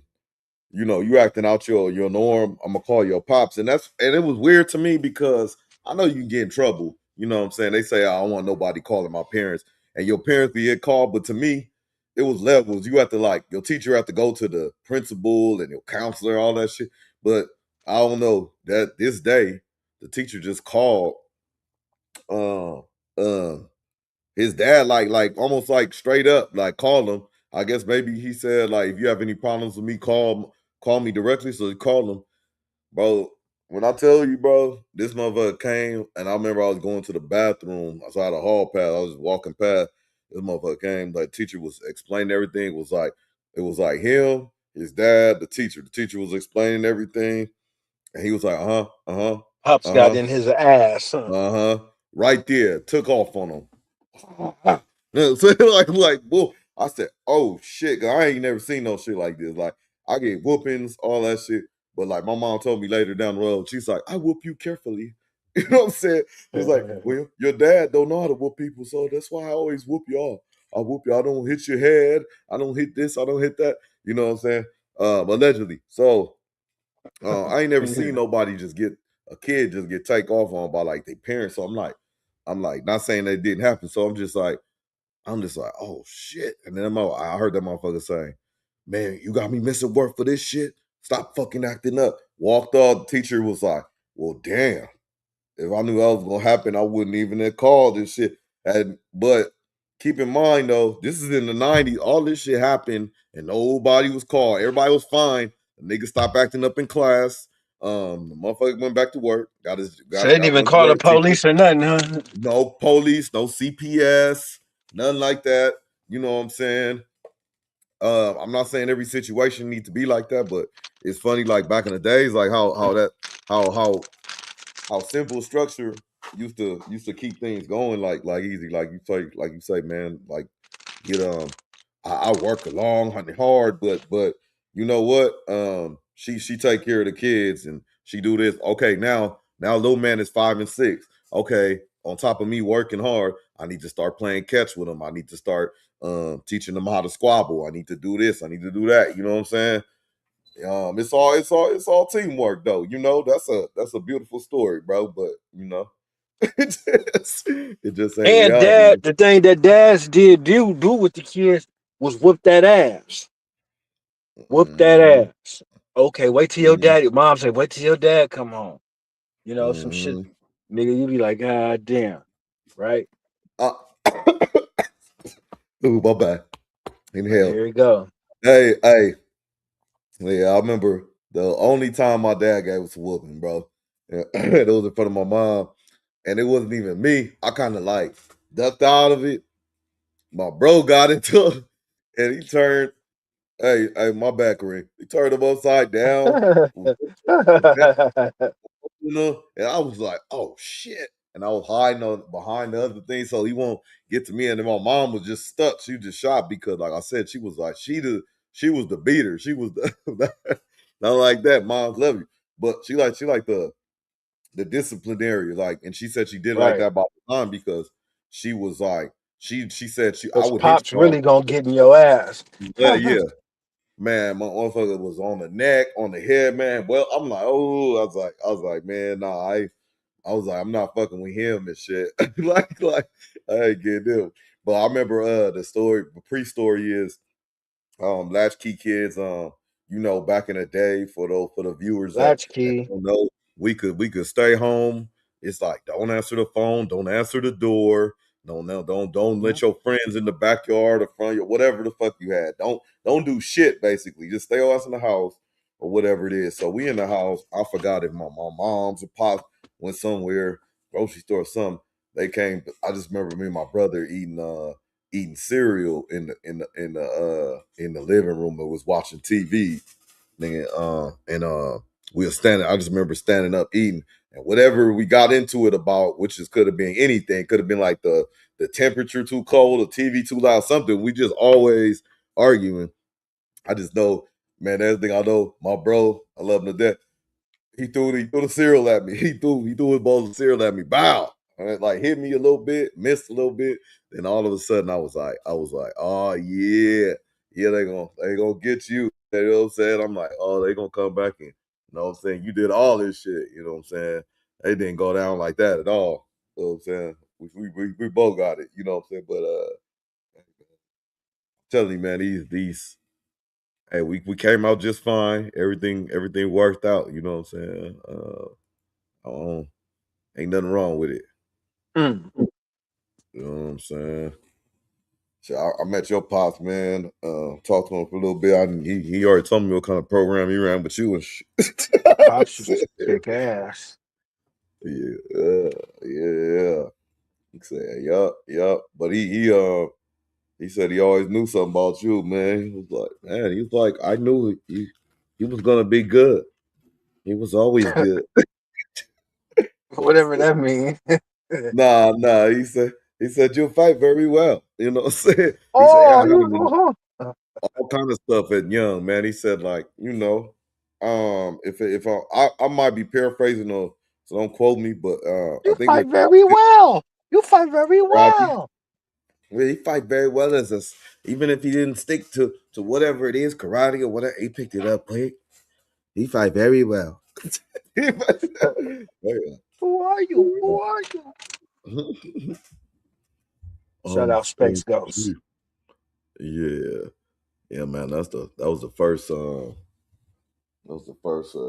you know, you acting out your norm. I'm gonna call your pops. And it was weird to me because I know you can get in trouble. You know what I'm saying? They say I don't want nobody calling my parents, and your parents be get called, but to me, it was levels. You have to like your teacher have to go to the principal and your counselor, all that shit. But I don't know that this day the teacher just called uh uh his dad like almost like straight up like called him. I guess maybe he said like if you have any problems with me, call me directly. So he called him. Bro, when I tell you, bro, this motherfucker came and I remember I was going to the bathroom. So I had a hall pass. I was walking past. This motherfucker came, like teacher was explaining everything. It was like him, his dad, the teacher. The teacher was explaining everything. And he was like, uh-huh, uh-huh, Pops got uh-huh, in his ass. Huh? uh-huh. Right there. Took off on him. So like, whoa. I said, oh shit, 'cause I ain't never seen no shit like this. Like, I get whoopings, all that shit. But like my mom told me later down the road, she's like, I whoop you carefully. You know what I'm saying? It's like, well, your dad don't know how to whoop people, so that's why I always whoop y'all. I whoop you. I don't hit your head. I don't hit this. I don't hit that. You know what I'm saying? Allegedly. So I ain't never seen nobody just get a kid just get take off on by like their parents. So I'm like, not saying that didn't happen. So I'm just like, oh shit. And then I heard that motherfucker saying, man, you got me missing work for this shit. Stop fucking acting up. Walked off. The teacher was like, well, damn. If I knew that was gonna happen, I wouldn't even have called this shit. But keep in mind though, this is in the 90s. All this shit happened and nobody was called. Everybody was fine. The nigga stopped acting up in class. The motherfucker went back to work. So they didn't even Went to call the work. Teacher, police or nothing, huh? no police, no CPS, nothing like that. You know what I'm saying? I'm not saying every situation needs to be like that, but it's funny, like back in the days, like how simple structure used to keep things going like easy, like you say, man, like get I work long and hard, but you know what? She take care of the kids and she do this. Okay, now little man is 5 and 6. Okay, on top of me working hard, I need to start playing catch with him. I need to start teaching them how to squabble. I need to do this. I need to do that. You know what I'm saying? It's all teamwork though. You know, that's a beautiful story, bro. But you know, it just ain't And reality. dad, the thing that dads did do with the kids was whoop that ass. Whoop that Mm-hmm, ass. Okay, wait till your mm-hmm, daddy. Mom said, wait till your dad come home. You know, some shit. mm-hmm. Nigga, you be like, God damn. Right? Uh, ooh, my bad. Like, Inhale. here we go. Hey. Yeah, I remember the only time my dad gave us a whooping, bro. Yeah, it was in front of my mom, and it wasn't even me. I kind of like ducked out of it. My bro got into it, and he turned. Hey, my back ring. He turned him upside down. And I was like, "Oh shit!" And I was hiding behind the other thing, so he won't get to me. And then my mom was just stuck. She was just shocked because, like I said, she was like, she was the beater. She was the not like that. Moms love you, but she like the the disciplinary, like, and she said she did like Right. that about the time because she was like, she said I Because would hit Pop's you all. really gonna get in your ass. Yeah. Man, my motherfucker was on the neck, on the head, man. Well, I'm like, oh, I was like, man, nah, I was like, I'm not fucking with him and shit. like, I ain't getting him. But I remember the pre-story is latchkey kids, back in the day for the viewers that Latchkey. don't know, we could stay home. It's like, don't answer the phone, don't answer the door, don't let your friends in the backyard or front yard, whatever the fuck you had. Don't do shit, basically. Just stay ass in the house or whatever it is. So we in the house. I forgot if my mom's or pops went somewhere, grocery store or something. They came. I just remember me and my brother eating cereal in the living room and was watching TV. And we were standing. I just remember standing up eating, and whatever we got into it about, which could have been anything, could have been like the temperature too cold, the TV too loud, something. We just always arguing. I just know, man, everything I know, my bro, I love him to death. He threw the cereal at me. He threw his balls of cereal at me. Bow. And it like hit me a little bit, missed a little bit. Then all of a sudden I was like, oh yeah, they gonna get you. You know what I'm saying? I'm like, oh, they gonna come back and, you know what I'm saying? You did all this shit. You know what I'm saying? They didn't go down like that at all. You know what I'm saying? We both got it. You know what I'm saying? But I'm telling you, man, these. Hey, we came out just fine. Everything worked out. You know what I'm saying? Ain't nothing wrong with it. Mm. You know what I'm saying? So I met your pops, man. Talked to him for a little bit. He already told me what kind of program he ran with you and shit. Pops used to kick ass. Yeah. He said, yup. But he said he always knew something about you, man. He was like, I knew he was gonna be good. He was always good. Whatever that means. Nah. He said you'll fight very well. You know what I'm saying? He said, yeah, I Oh, got him in you all kind of stuff at young, man. He said, like, if I might be paraphrasing, or so don't quote me, but I think fight very well. You fight very Robbie, well. he fight very well as us. Even if he didn't stick to whatever it is, karate or whatever, he picked it up quick. He fight very well. Who are you? Shout out Space Ghost. Yeah, man. That was the first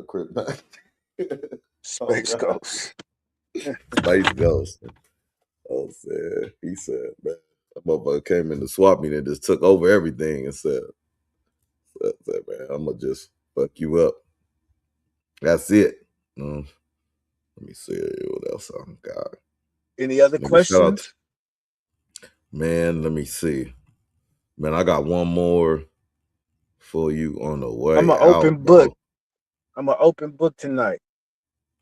Crip back. Space Ghost. Space Ghost. Oh, man. He said, man, that motherfucker came in to swap me and just took over everything and said, man, I'm gonna just fuck you up. That's it. Let me see what else I got. Any other questions? Man, let me see. Man, I got one more for you on the way. I'm an open book. I'm an open book tonight.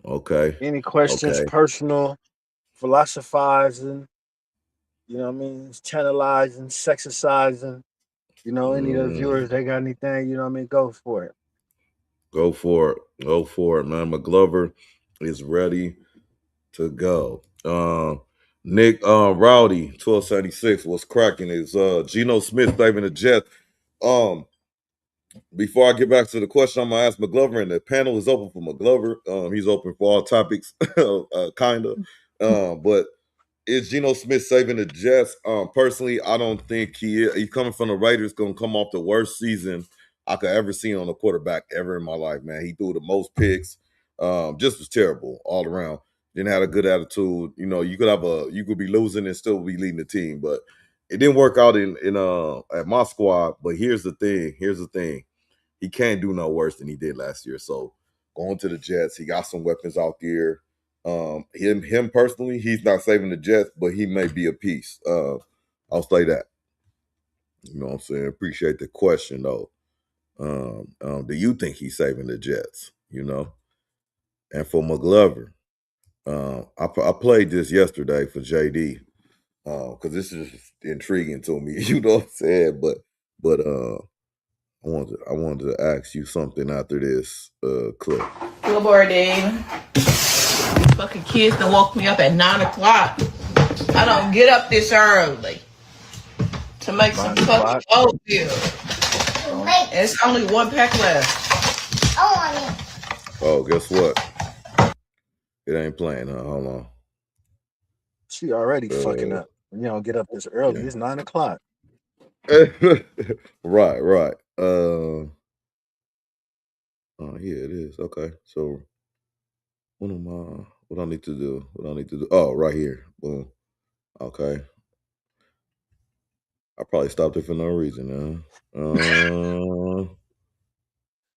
Okay. Any questions, personal, philosophizing, you know what I mean? Channelizing, sexercising. You know, any of the viewers, they got anything, you know what I mean? Go for it. Go for it, man. McGlover is ready to go. Nick Rowdy, 1276 was cracking his Geno Smith saving the Jets. Before I get back to the question, I'm gonna ask McGlover, and the panel is open for McGlover. He's open for all topics, kind of. But is Geno Smith saving the Jets? Personally, I don't think he is. He's coming from the Raiders, gonna come off the worst season I could ever see on a quarterback ever in my life, man. He threw the most picks. Just was terrible all around. Didn't have a good attitude. You know, you could be losing and still be leading the team, but it didn't work out in at my squad. But here's the thing. He can't do no worse than he did last year. So going to the Jets, he got some weapons out there. Him personally, he's not saving the Jets, but he may be a piece. I'll say that. You know what I'm saying? Appreciate the question though. Do you think he's saving the Jets? You know? And for McGlover, I played this yesterday for JD because this is intriguing to me. You know what I'm saying? But I wanted to ask you something after this clip. Billboard, Dave. Fucking kids done woke me up at 9 o'clock. I don't get up this early to make some fucking oatmeal. And it's only 1 pack left. Oh, guess what? It ain't playing, huh? Hold on. She already fucking up. You don't get up this early. Yeah. It's 9 o'clock. Right. Oh, yeah, it is. Okay. So what I need to do? Oh, right here. Boom. Okay. I probably stopped it for no reason, huh?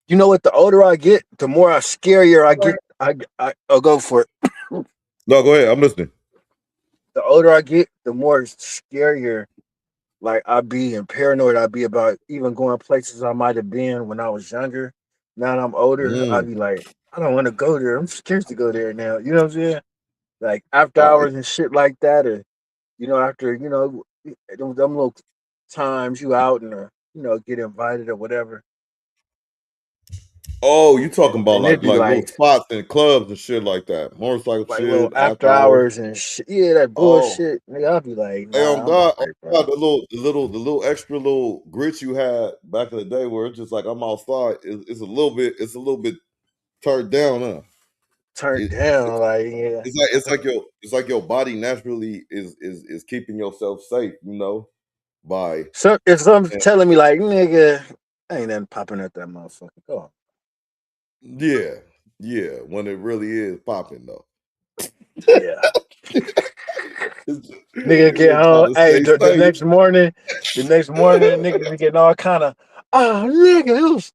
You know what? The older I get, the more scarier I get. I'll go for it. No, go ahead. I'm listening. The older I get, the more scarier like I be and paranoid I be about even going places I might have been when I was younger. Now that I'm older, I be like, I don't want to go there. I'm scared to go there now. You know what I'm saying? Like after All right. hours and shit like that, or after them little times you out and get invited or whatever. Oh, you talking about And it'd be like little like spots and clubs and shit like that. Motorcycle little shit, after after hours. hours and shit. Yeah, that Oh, bullshit. Nigga, I'll be like, hey, nah, I'm all right, bro. the little extra little grits you had back in the day where it's just like I'm outside. It's a little bit turned down, huh? Turned It, down, like, yeah. it's like your body naturally is keeping yourself safe, by So if something's telling me like, nigga, ain't nothing popping at that motherfucker. Go on. yeah, when it really is popping though. Yeah. Nigga get Nigga trying home. to Hey, stay the safe. next morning, niggas be getting all kind of, nigga, it was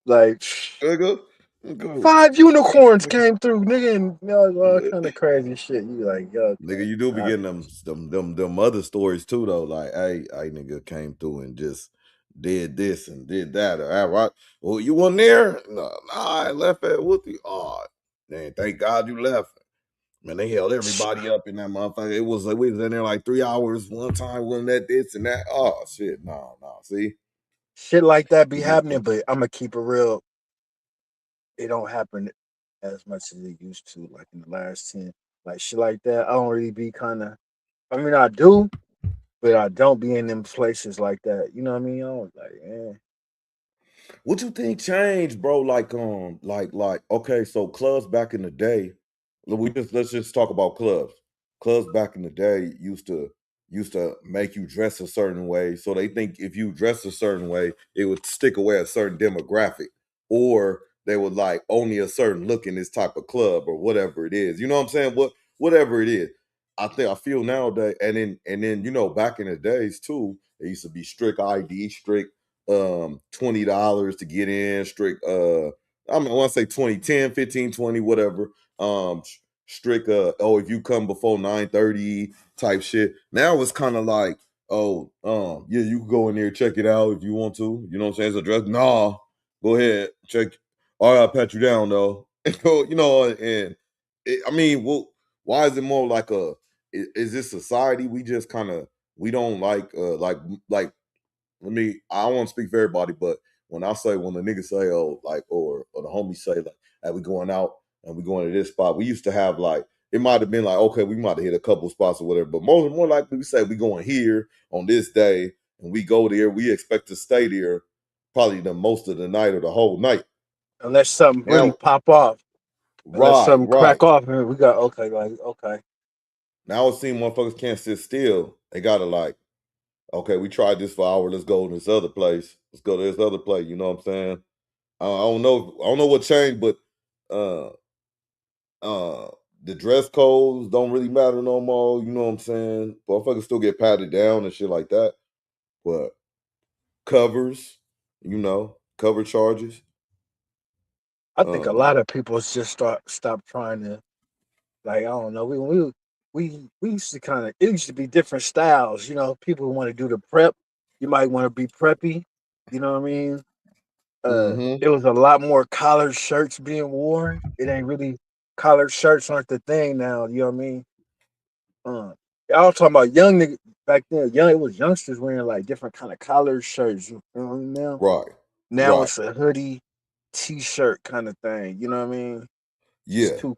like Nigga. 5 unicorns came through, nigga, and all kind of crazy shit. You like, yo, Nigga, you do be getting them other stories too though. Like, hey, nigga came through and just did this and did that. Or, well, you wasn't there? No, I left at Woodley. Oh, man, thank God you left. Man, they held everybody up in that motherfucker. It was like we was in there like 3 hours one time, wasn't that this and that. Oh shit, no. See? shit like that be happening, but I'm gonna keep it real. It don't happen as much as it used to, like in the last 10. Like shit like that, I don't really be kind of. I mean, I do, but I don't be in them places like that. You know what I mean? I don't like, What you think changed, bro? Like okay, so clubs back in the day, let's just talk about clubs. Clubs back in the day used to make you dress a certain way. So they think if you dress a certain way, it would stick away a certain demographic. Or they would like only a certain look in this type of club or whatever it is. You know what I'm saying? Whatever it is. I feel nowadays, and then back in the days too, it used to be strict ID, strict $20 to get in, strict I want to say 20, 10, 15, 20, whatever. Strict if you come before 9:30 type shit. Now it's kind of like, yeah, you can go in there, check it out if you want to. You know what I'm saying? It's a dress. Nah, go ahead, check. All right, I'll pat you down though. And I mean, well, why is it more like is this society we just kind of we don't like I don't want to speak for everybody, but when the niggas say, or the homies say, like, hey, we going out and we going to this spot, we used to have, like, it might have been like, okay, we might have hit a couple spots or whatever, but more likely we say we going here on this day and we go there, we expect to stay there probably the most of the night or the whole night. unless something really Now, pop off, unless right. something crack off, and we got okay. Now it seems motherfuckers can't sit still. They gotta okay, we tried this for an hour. Let's go to this other place. Let's go to this other place. You know what I'm saying? I don't know. I don't know what changed, but uh, the dress codes don't really matter no more. You know what I'm saying? Motherfuckers still get patted down and shit like that. But covers, cover charges. I think a lot of people just stop trying to, like, I don't know. We used to kind of, it used to be different styles. People want to do the prep. You might want to be preppy. You know what I mean? It was a lot more collared shirts being worn. It ain't really collared shirts aren't the thing now. You know what I mean? I was talking about young niggas back then. It was youngsters wearing like different kind of collared shirts. You know what I mean? Now Right. it's a hoodie, t-shirt kind of thing. You know what I mean? It's Yeah. too.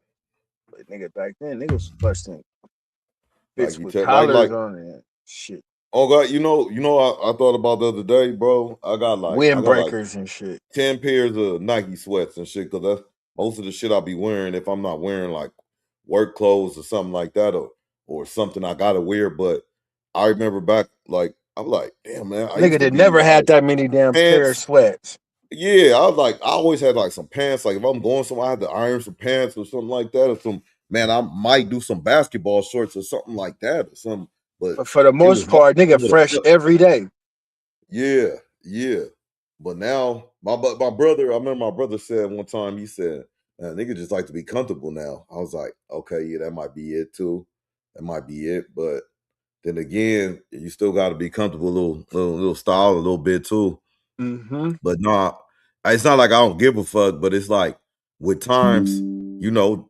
But nigga, back then, niggas was busting Like bitch you with check, collars on it and shit. oh God, I thought about the other day, bro. I got like Windbreakers and shit. 10 pairs of Nike sweats and shit, because that's most of the shit I'll be wearing if I'm not wearing like work clothes or something like that, or something I gotta wear. But I remember back, like, I'm like, damn man, I used Nigga to that be never had like that many damn pair of pants. sweats. Yeah, I always had like some pants. Like if I'm going somewhere, I had to iron some pants or something like that, or some man, I might do some basketball shorts or something like that, or something. But But for the it was most part, nigga fresh every day. yeah, yeah. But now my brother, I remember my brother said one time, he said, nigga just like to be comfortable now. I was like, okay, yeah, that might be it too. That might be it. But then again, you still gotta be comfortable a little style a little bit too. Mm-hmm. But no, it's not like I don't give a fuck, but it's like with times,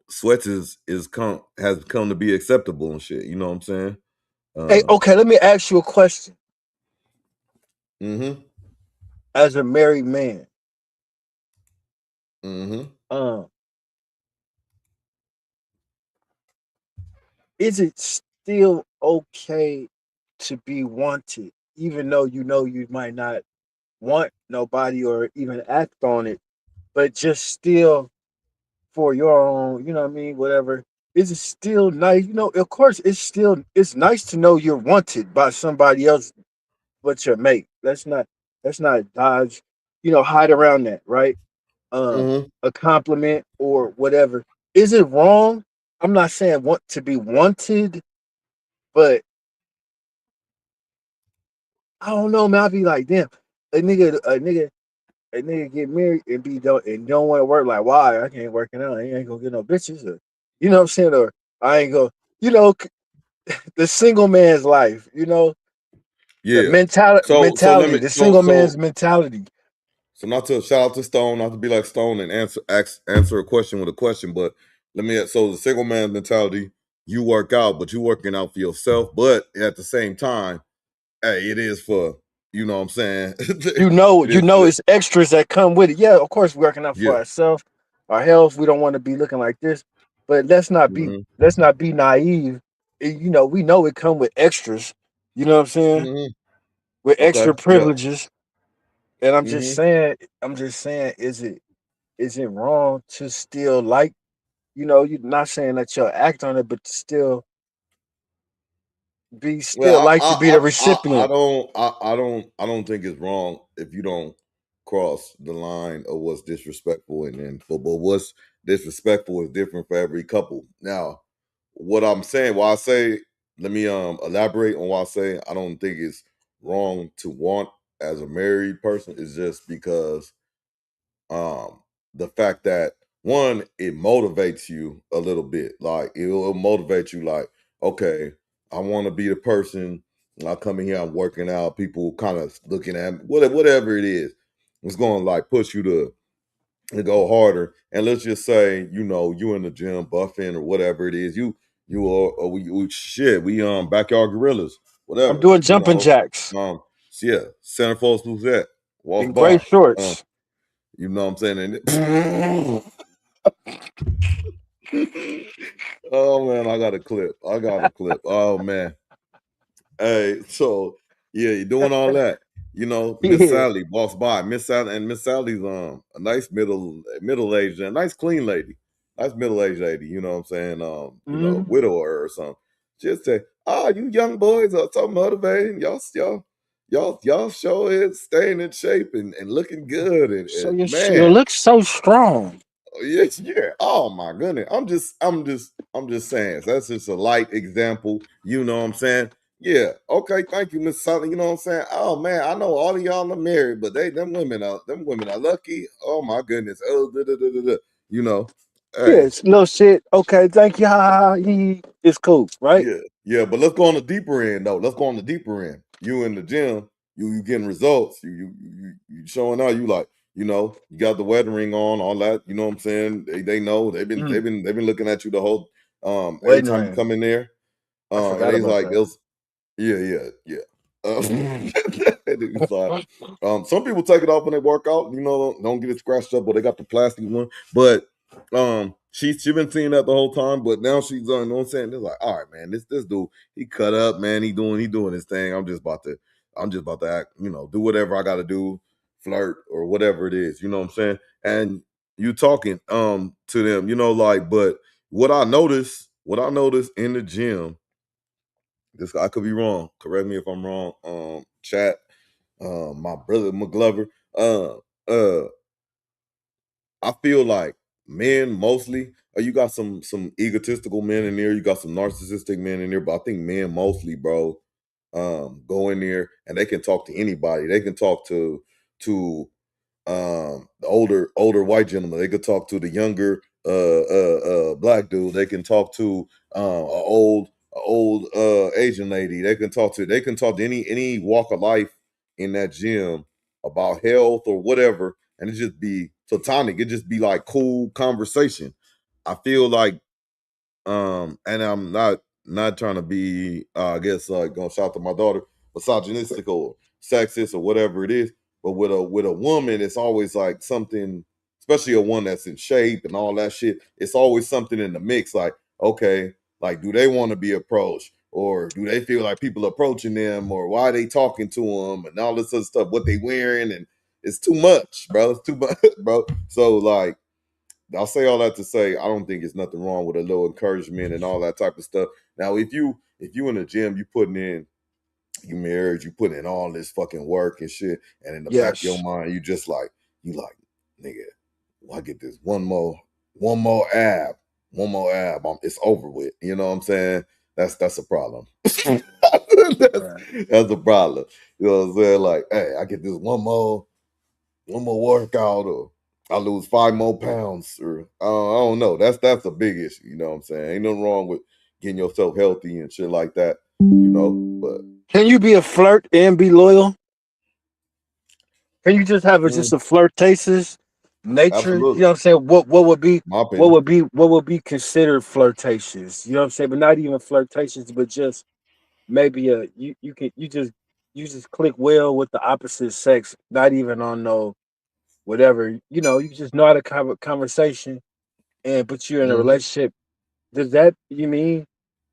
sweats has come to be acceptable and shit. You know what I'm saying? Hey, okay, let me ask you a question. Mm-hmm. As a married man, Mm-hmm. is it still okay to be wanted, even though you know you might not want nobody or even act on it, but just still for your own, you know what I mean, whatever. Is it still nice? You know, of course it's nice to know you're wanted by somebody else but your mate. Let's not dodge, hide around that, right? Mm-hmm. A compliment or whatever. Is it wrong? I'm not saying want to be wanted, but I don't know, man. I be like, damn, a nigga get married and don't want to work. Like, why? I can't working out. I ain't gonna get no bitches. Or, you know what I'm saying? Or I ain't go. You know, the single man's life. You know, the Yeah. So let mentality. me The single man's so mentality. so not to shout out to Stone, not to be like Stone and answer a question with a question, but so the single man mentality, you work out, but you working out for yourself, but at the same time, hey, it is for what I'm saying. You know, It is it's extras that come with it. Yeah, of course, we're working out for yeah. ourselves, our health. We don't want to be looking like this, but Mm-hmm. let's not be naive. You know, we know it come with extras. You know what I'm saying? Mm-hmm. With Okay. extra Yeah. privileges. And Mm-hmm. I'm just saying, is it wrong to still like, you're not saying that you'll act on it, but to still Well, like to be the I recipient. don't think it's wrong if you don't cross the line of what's disrespectful, and then but what's disrespectful is different for every couple. Now, what I'm saying, why I say, let me elaborate on why I say I don't think it's wrong to want as a married person is just because the fact that one, it motivates you a little bit. Like it'll motivate you like, okay, I want to be the person. I come in here, I'm working out, people kind of looking at me, whatever it is. It's going to like push you to go harder. And let's just say, you in the gym buffing or whatever it is. You are we backyard gorillas, I'm whatever, doing jumping jacks so yeah, center force who's that? Walk in gray by. shorts. You know what I'm saying? And oh man, I got a clip. Oh man. Hey, so yeah, you're doing all that. Miss Yeah. Sally walks by. Miss Sally's a nice middle aged, a nice clean lady. Nice middle aged lady, you know what I'm saying? Mm-hmm. Widower or something. Just say, you young boys are so motivating. Y'all sure is staying in shape and looking good So and you man. look so strong. Yes, yeah. Oh my goodness. I'm just saying. So that's just a light example. You know what I'm saying? Yeah. Okay. Thank you, Miss Sully. You know what I'm saying? Oh man, I know all of y'all are married, but them women are lucky. Oh my goodness. Oh, da, da, da, da, da. You know. Hey. Yes, no shit. Okay, thank you. Ha, ha, ha, it's cool, right? Yeah, yeah, but let's go on the deeper end though. Let's go on the deeper end. You in the gym, you getting results. You showing out. You like, you got the wedding ring on, all that. You know what I'm saying? They know they've been looking at you the whole every Wedding time you ring. come in there. I And forgot he's about like, that. yeah. It's like, some people take it off when they work out. Don't get it scratched up, or they got the plastic one. But She's been seeing that the whole time, but now she's you know what I'm saying? It's like, all right, man, this dude, he cut up, man. He doing his thing. I'm just about to act, do whatever I gotta do, flirt or whatever it is, you know what I'm saying? And you talking to them, but what I noticed in the gym, this I could be wrong. Correct me if I'm wrong. Chat, my brother McGlover. I feel like men mostly, you got some egotistical men in there, you got some narcissistic men in there, but I think men mostly, bro, go in there and they can talk to anybody. They can talk to the older white gentleman. They could talk to the younger black dude. They can talk to a old Asian lady. They can talk to any walk of life in that gym about health or whatever, and it just be platonic. It just be like cool conversation. I feel like and I'm not trying to be I guess gonna shout to my daughter, misogynistic or sexist or whatever it is, but with a woman, it's always like something, especially a one that's in shape and all that shit. It's always something in the mix, like, okay, like, do they want to be approached, or do they feel like people approaching them, or why are they talking to them, and all this other stuff, what they wearing, and it's too much, bro. It's too much, bro. So like, I'll say all that to say I don't think it's nothing wrong with a little encouragement and all that type of stuff. Now, if you in the gym, you married, you putting in all this fucking work and shit, and in the back of your Yes. mind, you like, nigga, I get this one more ab, it's over with. You know what I'm saying? That's a problem. That's a problem. You know what I'm saying? Like, hey, I get this one more workout, or I lose 5 more pounds, or I don't know. That's a big issue. You know what I'm saying? Ain't nothing wrong with getting yourself healthy and shit like that. But Can you be a flirt and be loyal? Can you just have just a flirtatious nature? You absolutely, know what I'm saying? What would be my opinion. what would be considered flirtatious? You know what I'm saying? But not even flirtatious, but just maybe you just click well with the opposite sex, not even on no whatever. You just know how to have a conversation, and but you're in a Mhm. relationship. Does that you mean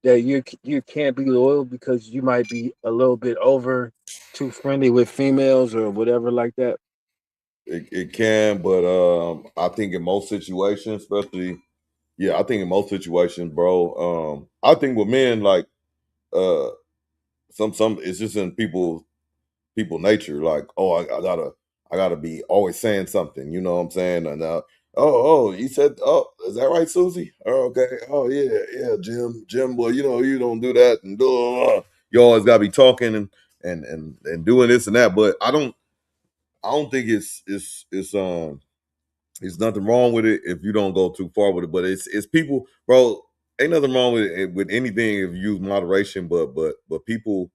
that you can't be loyal because you might be a little bit over too friendly with females or whatever like that? It can, but I think in most situations, especially, yeah, I think in most situations, bro. I think with men, like, uh, some it's just in people nature, like, oh, I gotta be always saying something, you know what I'm saying? And you said, oh, is that right, Susie? Oh, okay. Oh, yeah, Jim, boy, you don't do that, and you always gotta be talking and doing this and that. But I don't think it's nothing wrong with it if you don't go too far with it. But it's people, bro. Ain't nothing wrong with it, with anything if you use moderation. But people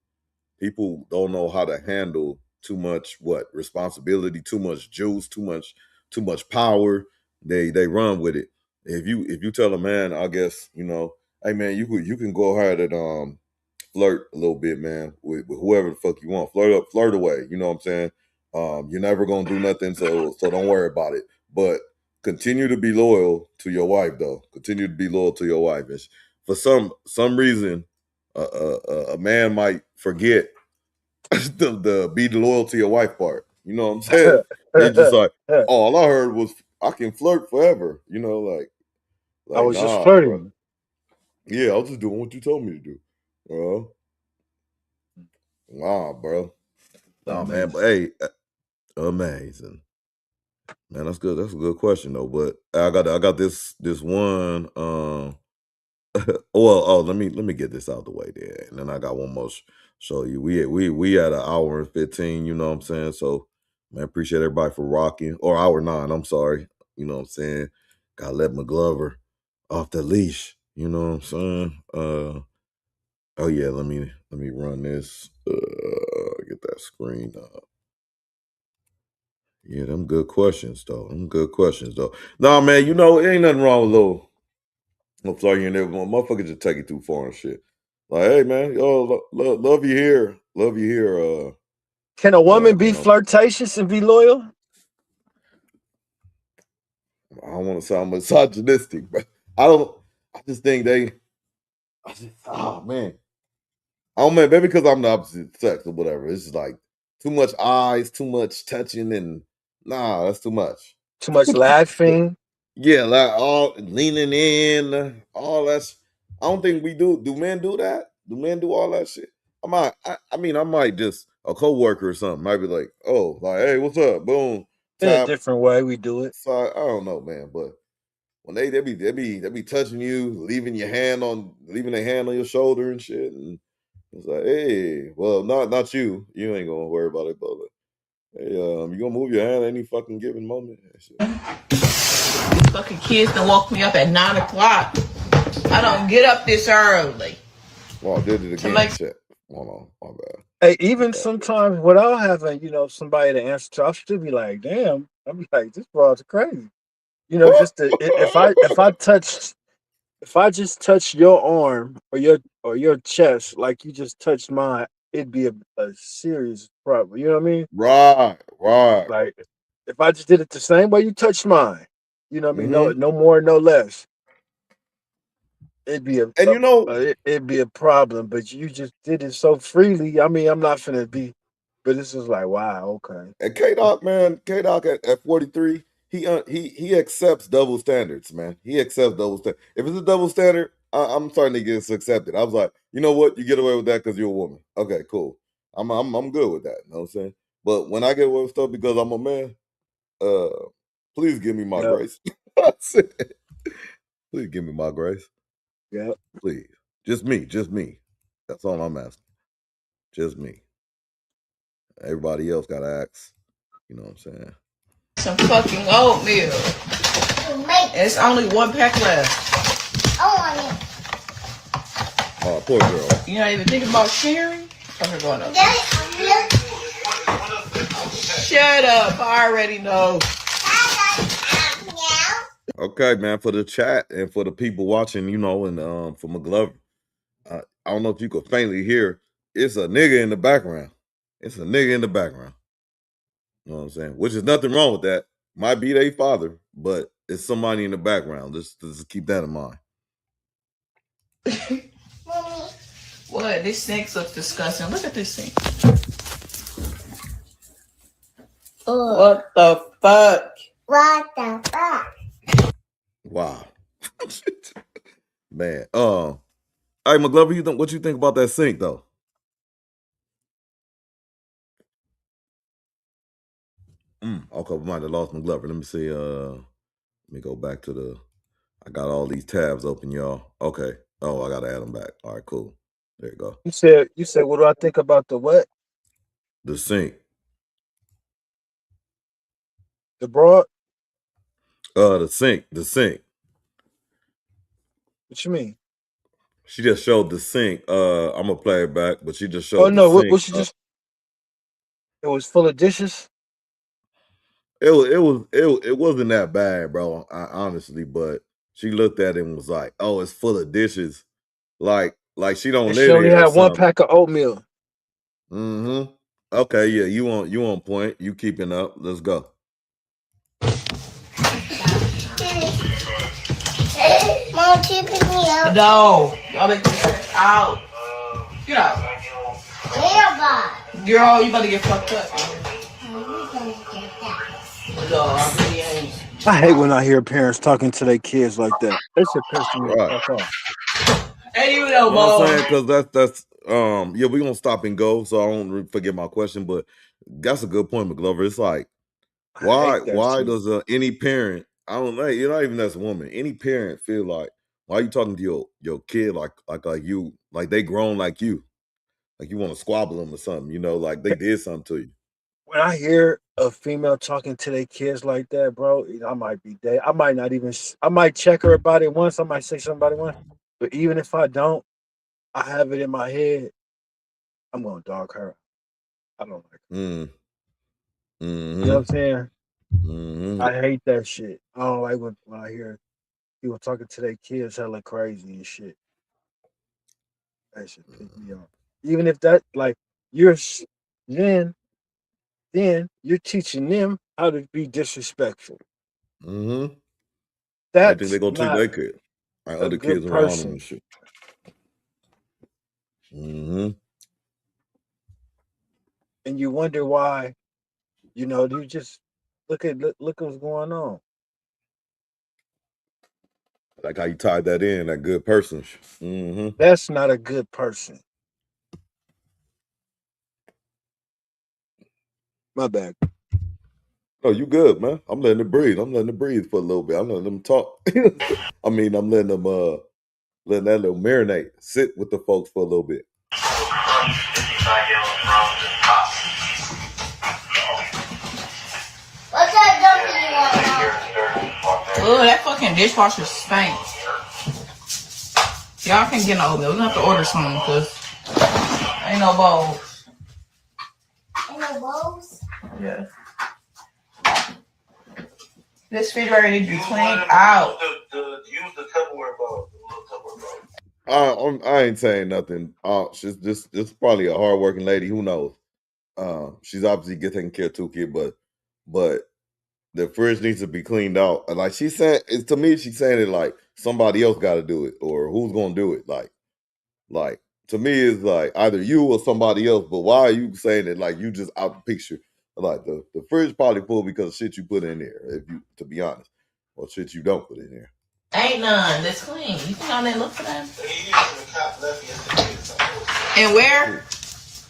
don't know how to handle too much responsibility, too much juice, too much power. They run with it. If you tell a man, I guess, hey man, you can go ahead and flirt a little bit, man, with whoever the fuck you want. Flirt away. You know what I'm saying? You're never gonna do nothing, so don't worry about it. But continue to be loyal to your wife, though. Continue to be loyal to your wife. And for some reason, a man might forget the be loyal to your wife part. You know what I'm saying? It's just like, oh, all I heard was I can flirt forever. I Like, was just nah, bro. flirting. Yeah, I was just doing what you told me to do. Nah, bro. Oh man, but hey, amazing, man. That's good. That's a good question though. But I got this one. Let me get this out the way there, and then I got one more show you. We at 1 hour and 15. You know what I'm saying? So, man, appreciate everybody for rocking. Or 1 hour 9. I'm sorry. You know what I'm saying? Gotta let McGlover off the leash. You know what I'm saying? Oh yeah. Let me run this. Get that screen up. Yeah, them good questions though. Nah, man, it ain't nothing wrong with little flirting and everyone. Motherfuckers just take it too far and shit. Like, hey man, love you here. Love you here. Can a woman be flirtatious and be loyal? I don't want to sound misogynistic, but I just think oh man. I don't maybe because I'm the opposite sex or whatever. It's just like too much eyes, too much touching, and nah, that's too much. Too much laughing. Yeah, like all leaning in, all that. I don't think we do. Do men do that? Do men do all that shit? I mean, I might just a coworker or something might be like, oh, like, hey, what's up? Boom, In a tap. different way we do it. So I don't know, man, but when they be touching you, leaving their hand on your shoulder and shit, and it's like, hey, well, not you. You ain't gonna worry about it, but like, hey, you gonna move your hand any fucking given moment? These fucking kids done woke me up at 9 o'clock. I don't get up this early. Well, I did it again. Shit. Hold on, my bad. Hey, even sometimes without having, somebody to answer to, I'll still be like, damn. I'll be like, this broad's crazy. Just if I just touch your arm or your chest like you just touched mine, it'd be a serious problem. You know what I mean? Right. Like if I just did it the same way you touched mine, you know what I mean? Mhm. No more, no less. It'd be it'd be a problem, but you just did it so freely. I mean, I'm not finna be, but this is like, wow, okay. And K-Doc, man, at 43, he accepts double standards, man. He accepts double standards. If it's a double standard, I'm starting to get accepted. I was like, you know what? You get away with that because you're a woman. Okay, cool. I'm good with that. You know what I'm saying? But when I get away with stuff because I'm a man, please give me my grace. Please give me my grace. Yeah. Please. Just me. That's all I'm asking. Just me. Everybody else got to ask. You know what I'm saying? Some fucking oatmeal. It's only one pack left. Oh, poor girl. You're not even thinking about sharing? Okay, going up. Shut up. I already know. Okay, man, for the chat and for the people watching, and for McGlover, I don't know if you could faintly hear, it's a nigga in the background. It's a nigga in the background. You know what I'm saying? Which is nothing wrong with that. Might be their father, but it's somebody in the background. Just keep that in mind. What? This sink looks disgusting. Look at this sink. What the fuck? Wow. Man. Hey, McGlover, what you think about that sink though? Okay, we might have lost McGlover. Let me see. Let me go back to I got all these tabs open, y'all. Okay. Oh, I gotta add them back. All right, cool. There you go. You said, what do I think about the what? The sink. The broad? The sink. What you mean? She just showed the sink. I'm gonna play it back, but she just showed. Oh no, the sink. what she just? It was full of dishes. It wasn't that bad, bro. Honestly, but she looked at it and was like, "Oh, it's full of dishes." Like she don't And live she only here or had one something. pack of oatmeal. Mm-hmm. Okay, yeah, you on point. You keeping up. Let's go. Mom, can you pick me up? No. Y'all make this out. Get out. Girl, you about to get fucked up. No, I really ain't. I hate when I hear parents talking to their kids like that. That should piss me the fuck off. Hey, you know, You know what I'm Mom. saying? Because that's yeah, we're gonna stop and go, so I don't forget my question, but that's a good point, McGlover. It's like why does any parent, I don't know, you're not even as a woman, any parent feel like, why are you talking to your kid like you, like they grown like you want to squabble them or something, like they did something to you. When I hear a female talking to their kids like that, bro, I might be dead. I might not even. I might check her about it once. I might say something about it once. But even if I don't, I have it in my head. I'm gonna dog her. I don't like her. Mm-hmm. You know what I'm saying? Mm-hmm. I hate that shit. I don't like when I hear people talking to their kids hella crazy and shit. That shit piss me off. Even if that, like, you're then you're teaching them how to be disrespectful. Mm-hmm. They think That's they're gonna treat not their kid like a other good kids around them person. and shit. Mm-hmm. And you wonder why, you just look what's going on. Like how you tied that in, that good person. Mm-hmm. That's not a good person. My bad. No, you good, man. I'm letting it breathe. I'm letting it breathe for a little bit. I'm letting them talk. I mean, I'm letting them letting that little marinate, sit with the folks for a little bit. What's that dumping you want? Oh, that fucking dishwasher stinks. Y'all can't get no oatmeal. We're gonna have to order something because ain't no bowls. Ain't no bowls? Yeah. This refrigerator needs to be cleaned out. Use the Tupperware bowl. The little Tupperware bowl. I ain't saying nothing. She's just probably a hardworking lady. Who knows? She's obviously taking care of two kids, but the fridge needs to be cleaned out. And like she's saying, to me, she's saying it like somebody else got to do it, or who's gonna do it. Like to me, it's like either you or somebody else. But why are you saying it like you just out the picture? Like the fridge probably full because of shit you put in there. If you, to be honest, or shit you don't put in there. Ain't none that's clean. You think I didn't look for them? They using the top left yesterday. And where?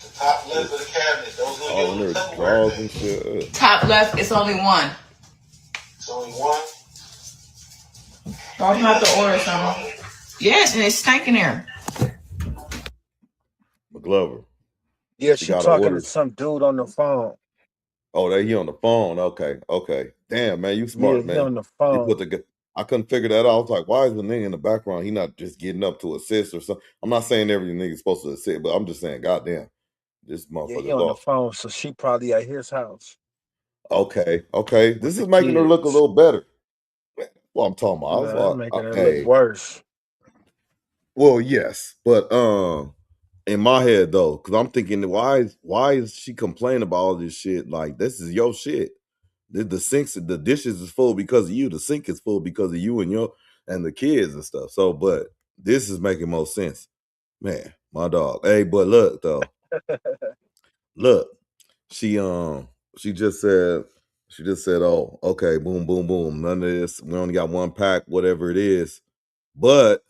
The top left of the cabinet. Those are All in your their Tupperware drawers and things. shit. Top left, it's only one. It's only one. So I'm gonna have to order something. Yes, and it's stinking there. McGlover. Yeah, She she got to talking order. to some dude on the phone. Oh, he on the phone. Okay. Damn, man, you Yeah, smart, he man. on the You phone. put the. I couldn't figure that out. I was like, why is the nigga in the background? He not just getting up to assist or something. I'm not saying every nigga's supposed to assist, but I'm just saying, goddamn, this Yeah, he motherfucker's on the off. phone, so she probably at his house Okay. with This the is making her look a kids. little better. Well, I'm talking about. I was No, like, making her look hey, worse. well, yes, but in my head though, because I'm thinking, why is she complaining about all this shit? Like, this is your shit. The sinks, the dishes is full because of you. The sink is full because of you and the kids and stuff. So, but this is making more sense, man. My dog. Hey, but look though, look, she just said, oh, okay, boom, boom, boom. None of this. We only got one pack, whatever it is. But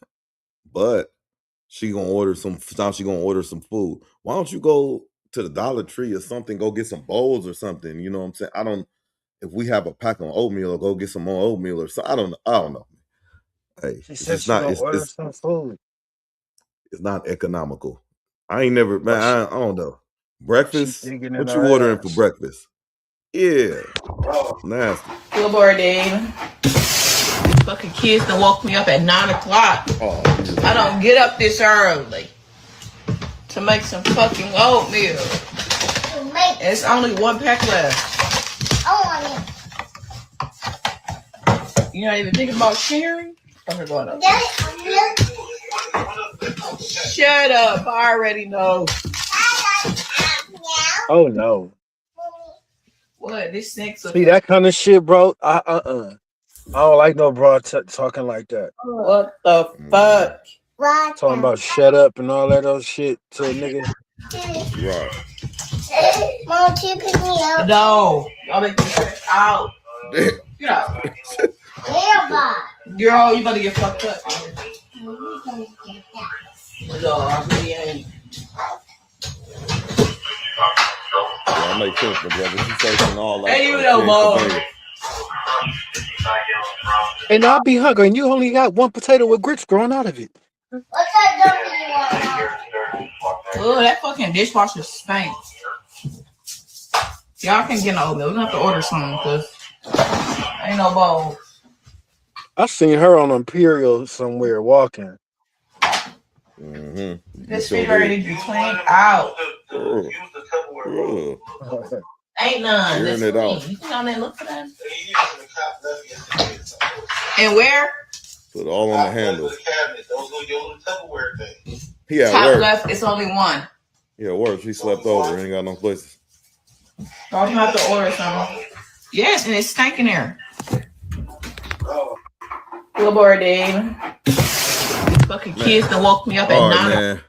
she gonna order some. Now she gonna order some food. Why don't you go to the Dollar Tree or something? Go get some bowls or something. You know what I'm saying? I don't. If we have a pack of oatmeal, go get some more oatmeal or something. I don't know. Hey, She it's said just she not. gonna order some food. It's not economical. I ain't never, man. Or she, I don't know. or she Breakfast. digging in What you her ordering for ass. breakfast? Yeah, nasty. Good boy, Dave. Fucking kids done woke me up at 9 o'clock. Oh, I don't get up this early to make some fucking oatmeal. It's only one pack left. You're not even thinking about sharing? Going up. Shut up. I already know. Oh no. What? This next See that kind of shit, bro? I don't like no bro talking like that. What the fuck? Talking about shut up and all that other shit to a nigga. right. Mom, can you pick me up? No. Y'all make me stretch out. Get out. Girl, you better get fucked up. No, I really ain't. That makes sense, my brother. She's taking all that. Hey, you know, Mom. And I'll be hungry, and you only got one potato with grits growing out of it. What's that dumping you want? Oh, that fucking dishwasher stinks. Y'all can't get no oatmeal. We're gonna have to order something because ain't no bowls. I seen her on Imperial somewhere walking. Mm-hmm. This refrigerator needs to be cleaned out. Use the Tupperware bowl. Ain't none. Clearing it out. You think I didn't look for them? They using the top left yesterday. And where? Put it all on the handle. Of the cabinet. Those are your little Tupperware things. He at Top work. left, it's only one. Yeah, work. She slept over. Ain't got no places. So I'm gonna have to order something. Yes, and it's stinking there. Good boy, Dave. These fucking kids that woke me up at All right, 9. man.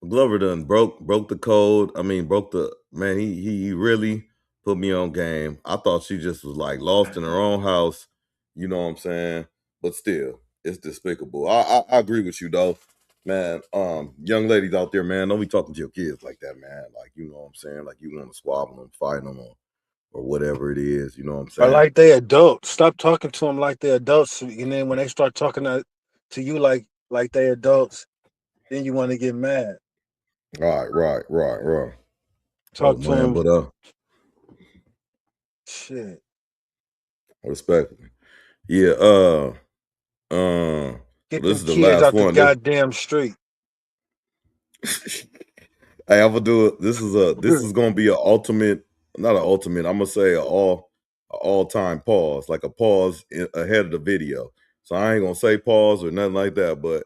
Glover done broke the code. I mean, broke the man. He really put me on game. I thought she just was like lost in her own house. You know what I'm saying? But still, it's despicable. I agree with you though, man. Young ladies out there, man, don't be talking to your kids like that, man. Like, you know what I'm saying? Like you want to squabble them, fight them, or whatever it is. You know what I'm Or saying? like they adults. Stop talking to them like they're adults, and then when they start talking to you like they adults, then you want to get mad. Right. Talk Oh to man, them. but Shit. respectfully, yeah. Get This them is the kids last out the one. goddamn street. Hey, I'm gonna do it. This is gonna be not an ultimate. I'm gonna say a all-time pause, like a pause ahead of the video. So I ain't gonna say pause or nothing like that, but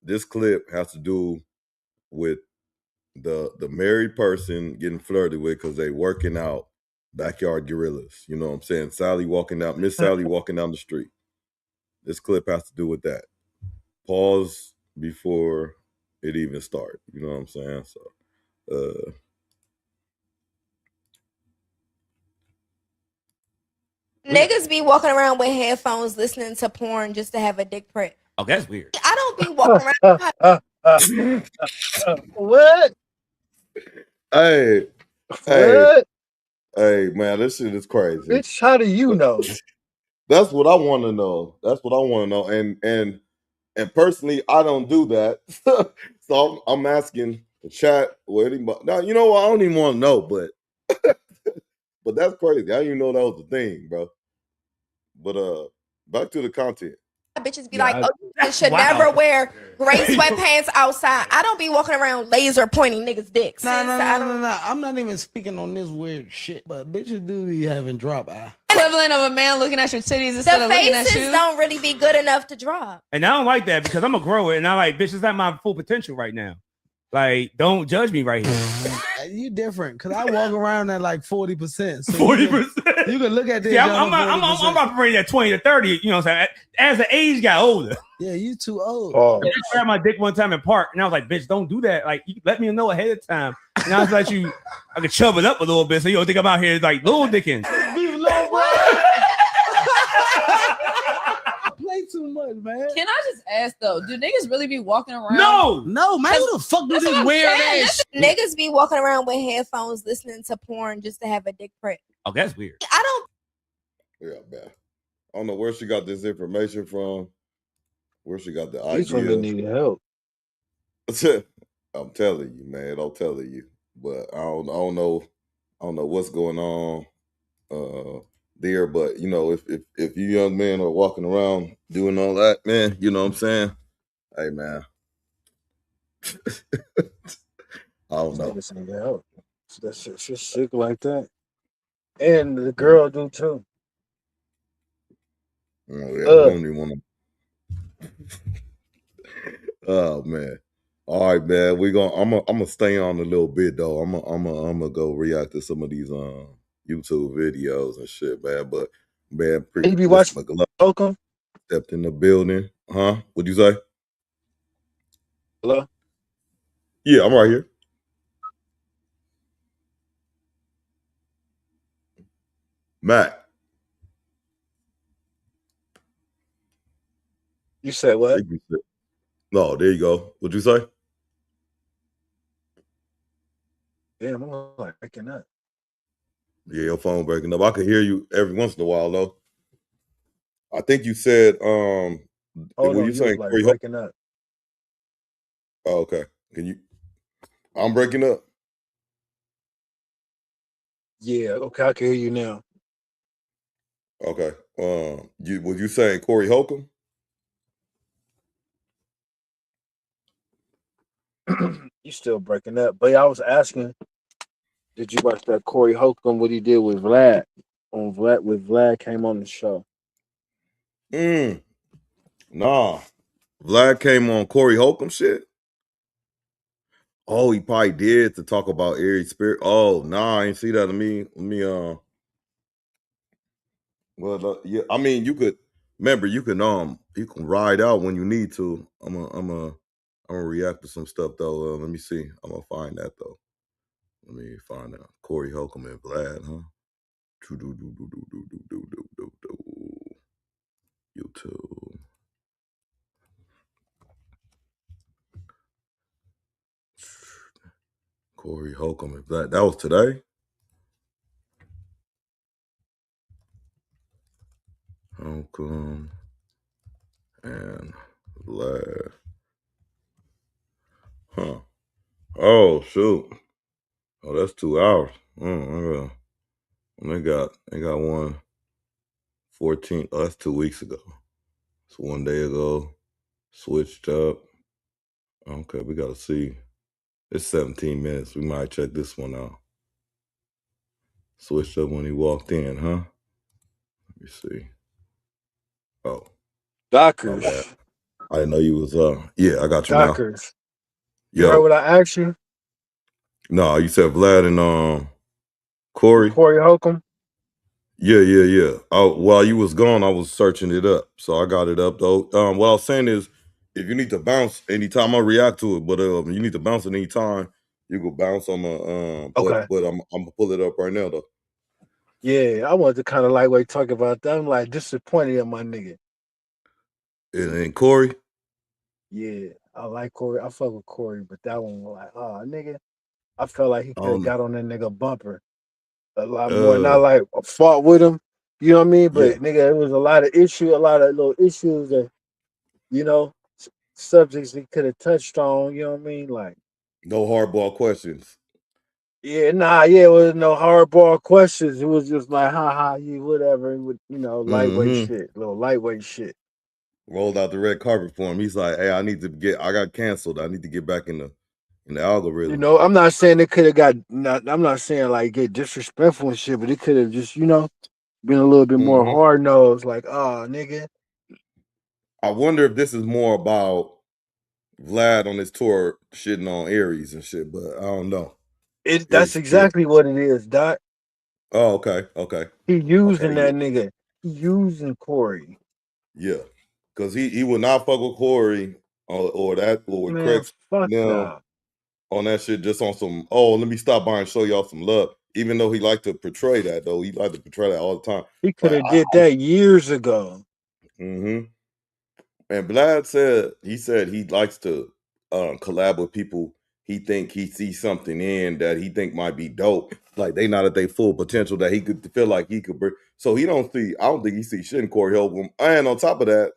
this clip has to do with the married person getting flirted with because they working out backyard gorillas. You know what I'm saying? Miss Sally walking down the street. This clip has to do with that. Pause before it even starts. You know what I'm saying? So Niggas be walking around with headphones listening to porn just to have a dick prick. Oh, that's weird. I don't be walking around. What? Hey, What? hey, man, this shit is crazy. Bitch, how do you know? That's what I want to know. And personally, I don't do that. So I'm asking the chat or anybody. Now, you know what? I don't even want to know, but but that's crazy. I didn't even know that was the thing, bro. But back to the content. Bitches be like, you should never wear gray sweatpants outside. I don't be walking around laser pointing niggas' dicks. No. I'm not even speaking on this weird shit, but bitches do be having drop eye. Equivalent of a man looking at your titties instead The of looking at faces you. don't really be good enough to drop. And I don't like that because I'm a grower and I like, bitch, it's not my full potential right now. Like, don't judge me right here. You different because I walk around at like 40%. So 40%. You can look at this. Yeah, I'm operating at 20 to 30. You know what I'm saying? As the age got older. Yeah, you too old. I grabbed my dick one time in park, and I was like, "Bitch, don't do that. Like, you let me know ahead of time." And I was like, I could chub it up a little bit, so you don't think I'm out here like little dicking. Play too much, man. Can I just ask though? Do niggas really be walking around? No, man. Who the fuck do this weird ass? Niggas be walking around with headphones listening to porn just to have a dick prick. Oh, that's weird. I don't. Yeah, man. I don't know where she got this information from. Where she got the These women idea. need help. I'm telling you, man. I'm telling you. But I don't know what's going on there. But you know, if you young men are walking around doing all that, man, you know what I'm saying? Hey, man. I don't know. Niggas need help. That shit's sick like that. And the girl do too. Oh, yeah, I don't even want to. Oh man. All right, man. I'm gonna stay on a little bit though. I'm gonna go react to some of these YouTube videos and shit, man. But man, You be watching McGlover? Stepped in the building. Huh? What'd you say? Hello? Yeah, I'm right here. Matt. You said what? No, there you go. What'd you say? Damn, I'm like breaking up. Yeah, your phone breaking up. I could hear you every once in a while though. I think you said Hold on, you saying like breaking up. Oh, okay. I'm breaking up. Yeah, okay, I can hear you now. Okay. Was you saying Corey Holcomb? You still breaking up. But I was asking, did you watch that Corey Holcomb, what he did with Vlad? Vlad came on the show. Nah. Vlad came on Corey Holcomb shit. Oh, he probably did to talk about Aries Spirit. Oh, nah, I ain't see that. Let me yeah, I mean, you could Remember, you can ride out when you need to. I'm gonna react to some stuff though. Let me see. I'm gonna find that though. Let me find out. Corey Holcomb and Vlad, huh? YouTube. Corey Holcomb and Vlad. That was today? Holcomb and Vlad. Huh. Oh, shoot. Oh, that's 2 hours. Oh, they got one 14. Oh, that's 2 weeks ago. It's 1 day ago. Switched up. Okay, we got to see. It's 17 minutes. We might check this one out. Switched up when he walked in, huh? Let me see. Oh. Dockers. I didn't know you was yeah, I got you Dockers. now. You heard what I asked you? No, you said Vlad and Corey. Corey Holcomb. Yeah. Oh, while you was gone, I was searching it up. So I got it up though. What I was saying is if you need to bounce anytime, I react to it, but you need to bounce at any time, you go bounce on the Okay. but I'm gonna pull it up right now though. Yeah, I wanted to kind of lightweight talk about that. I'm like disappointed in my nigga. And Corey? Yeah, I like Corey. I fuck with Corey, but that one was like, oh nigga. I felt like he could have got on that nigga bumper a lot more. Not like fought with him. You know what I mean? But nigga, it was a lot of little issues that, subjects he could have touched on, you know what I mean? Like no hardball questions. Yeah, it was no hardball questions. It was just like, you whatever, with lightweight shit, little lightweight shit. Rolled out the red carpet for him. He's like, hey, I got canceled. I need to get back in the algorithm. I'm not saying it could have I'm not saying like get disrespectful and shit, but it could have just, been a little bit more hard nosed, like, oh nigga. I wonder if this is more about Vlad on his tour shitting on Aries and shit, but I don't know. That's exactly what it is, Doc. Oh, okay. He using that nigga. He using Corey. Yeah, because he would not fuck with Corey or with Craig on that shit just on some, let me stop by and show y'all some love. Even though he liked to portray that, though. He liked to portray that all the time. He could have did that years ago. And Vlad said he likes to collab with people he sees something in that he think might be dope. Like they not at their full potential that he could feel like he could bring. So I don't think he sees shit in Corey Holcomb. And on top of that,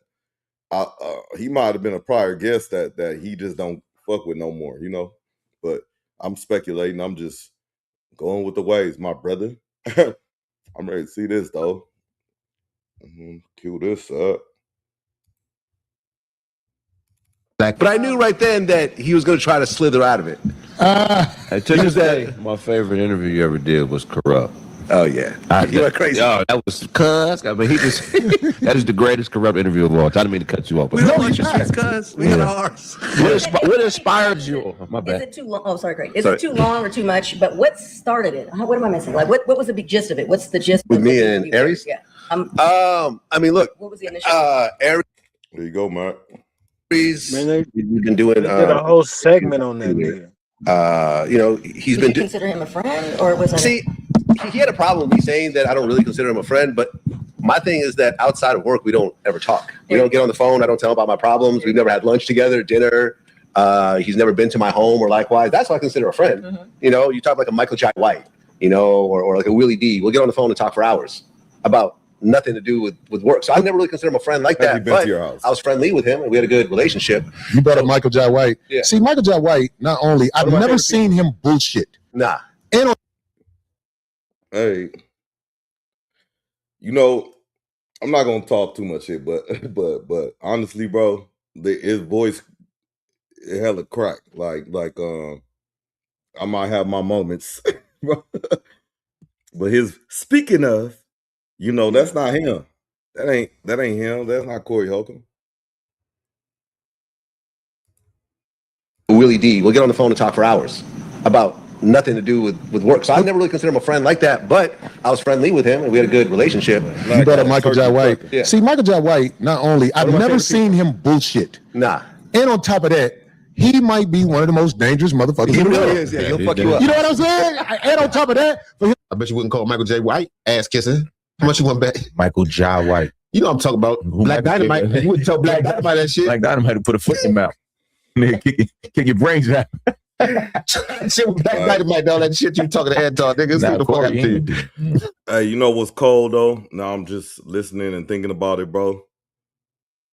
he might have been a prior guest that he just don't fuck with no more, But I'm speculating. I'm just going with the waves, my brother. I'm ready to see this though. Cue this up. But I knew right then that he was going to try to slither out of it. To this day, my favorite interview you ever did was Corrupt. Oh yeah, you went crazy. Yo, that was cuz. I mean, that is the greatest Corrupt interview of all. I didn't mean to cut you off. We don't like cuz. We got ours. What inspired you? My bad. Is it too long? Oh, sorry, Greg. Is it too long or too much? But what started it? What am I missing? Like, what was the big gist of it? What's the gist? With me and Aries? Yeah. I mean, look. What was the initial? Aries. There you go, Mark. Aries. We've been doing. Did a whole segment on that nigga. He's Did been. You consider him a friend, or was it? See, he had a problem with me saying that I don't really consider him a friend, but my thing is that outside of work, we don't ever talk. We don't get on the phone. I don't tell him about my problems. We've never had lunch together, dinner. He's never been to my home or likewise. That's what I consider a friend. You talk like a Michael Jack White, or like a Willie D. We'll get on the phone and talk for hours about nothing to do with work. So I never really consider him a friend like that. But I was friendly with him and we had a good relationship. You brought up Michael Jack White. Yeah. See, Michael Jack White, not only, I've never seen him bullshit. Nah. And hey, I'm not gonna talk too much here, but honestly, bro, his voice it hella crack. Like I might have my moments. But speaking of, that's not him. That ain't him. That's not Corey Holcomb. Willie D. We'll get on the phone and talk for hours about nothing to do with work. So I never really consider him a friend like that, but I was friendly with him and we had a good relationship. You brought up Michael Jai White. Yeah. See, Michael Jai White, not only, I've never seen him bullshit. Nah. And on top of that, he might be one of the most dangerous motherfuckers He in the really world. is, yeah. He'll fuck you up. You know what I'm saying? And on top of that, I bet you wouldn't call Michael J. White ass kissing. How much you want back? Michael Jai White. You know I'm talking about. Black Dynamite. You wouldn't tell Black Dynamite that shit. Black Dynamite to put a foot in your mouth. Nigga, kick your brains out. Shit with Black Dynamite, all that shit you talking to Anton, niggas. Nah, What the fuck happened to you? Hey, you know what's cold though? Now I'm just listening and thinking about it, bro.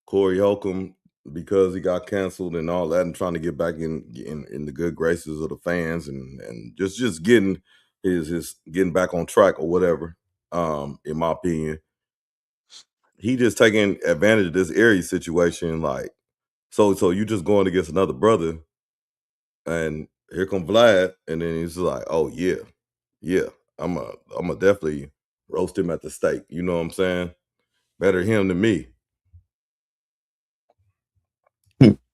Corey Holcomb, because he got canceled and all that, and trying to get back in the good graces of the fans and just getting his getting back on track or whatever. In my opinion, he just taking advantage of this Aries situation. Like, so you just going against another brother, and here come Vlad, and then he's like, oh yeah, I'm a definitely roast him at the stake. You know what I'm saying? Better him than me.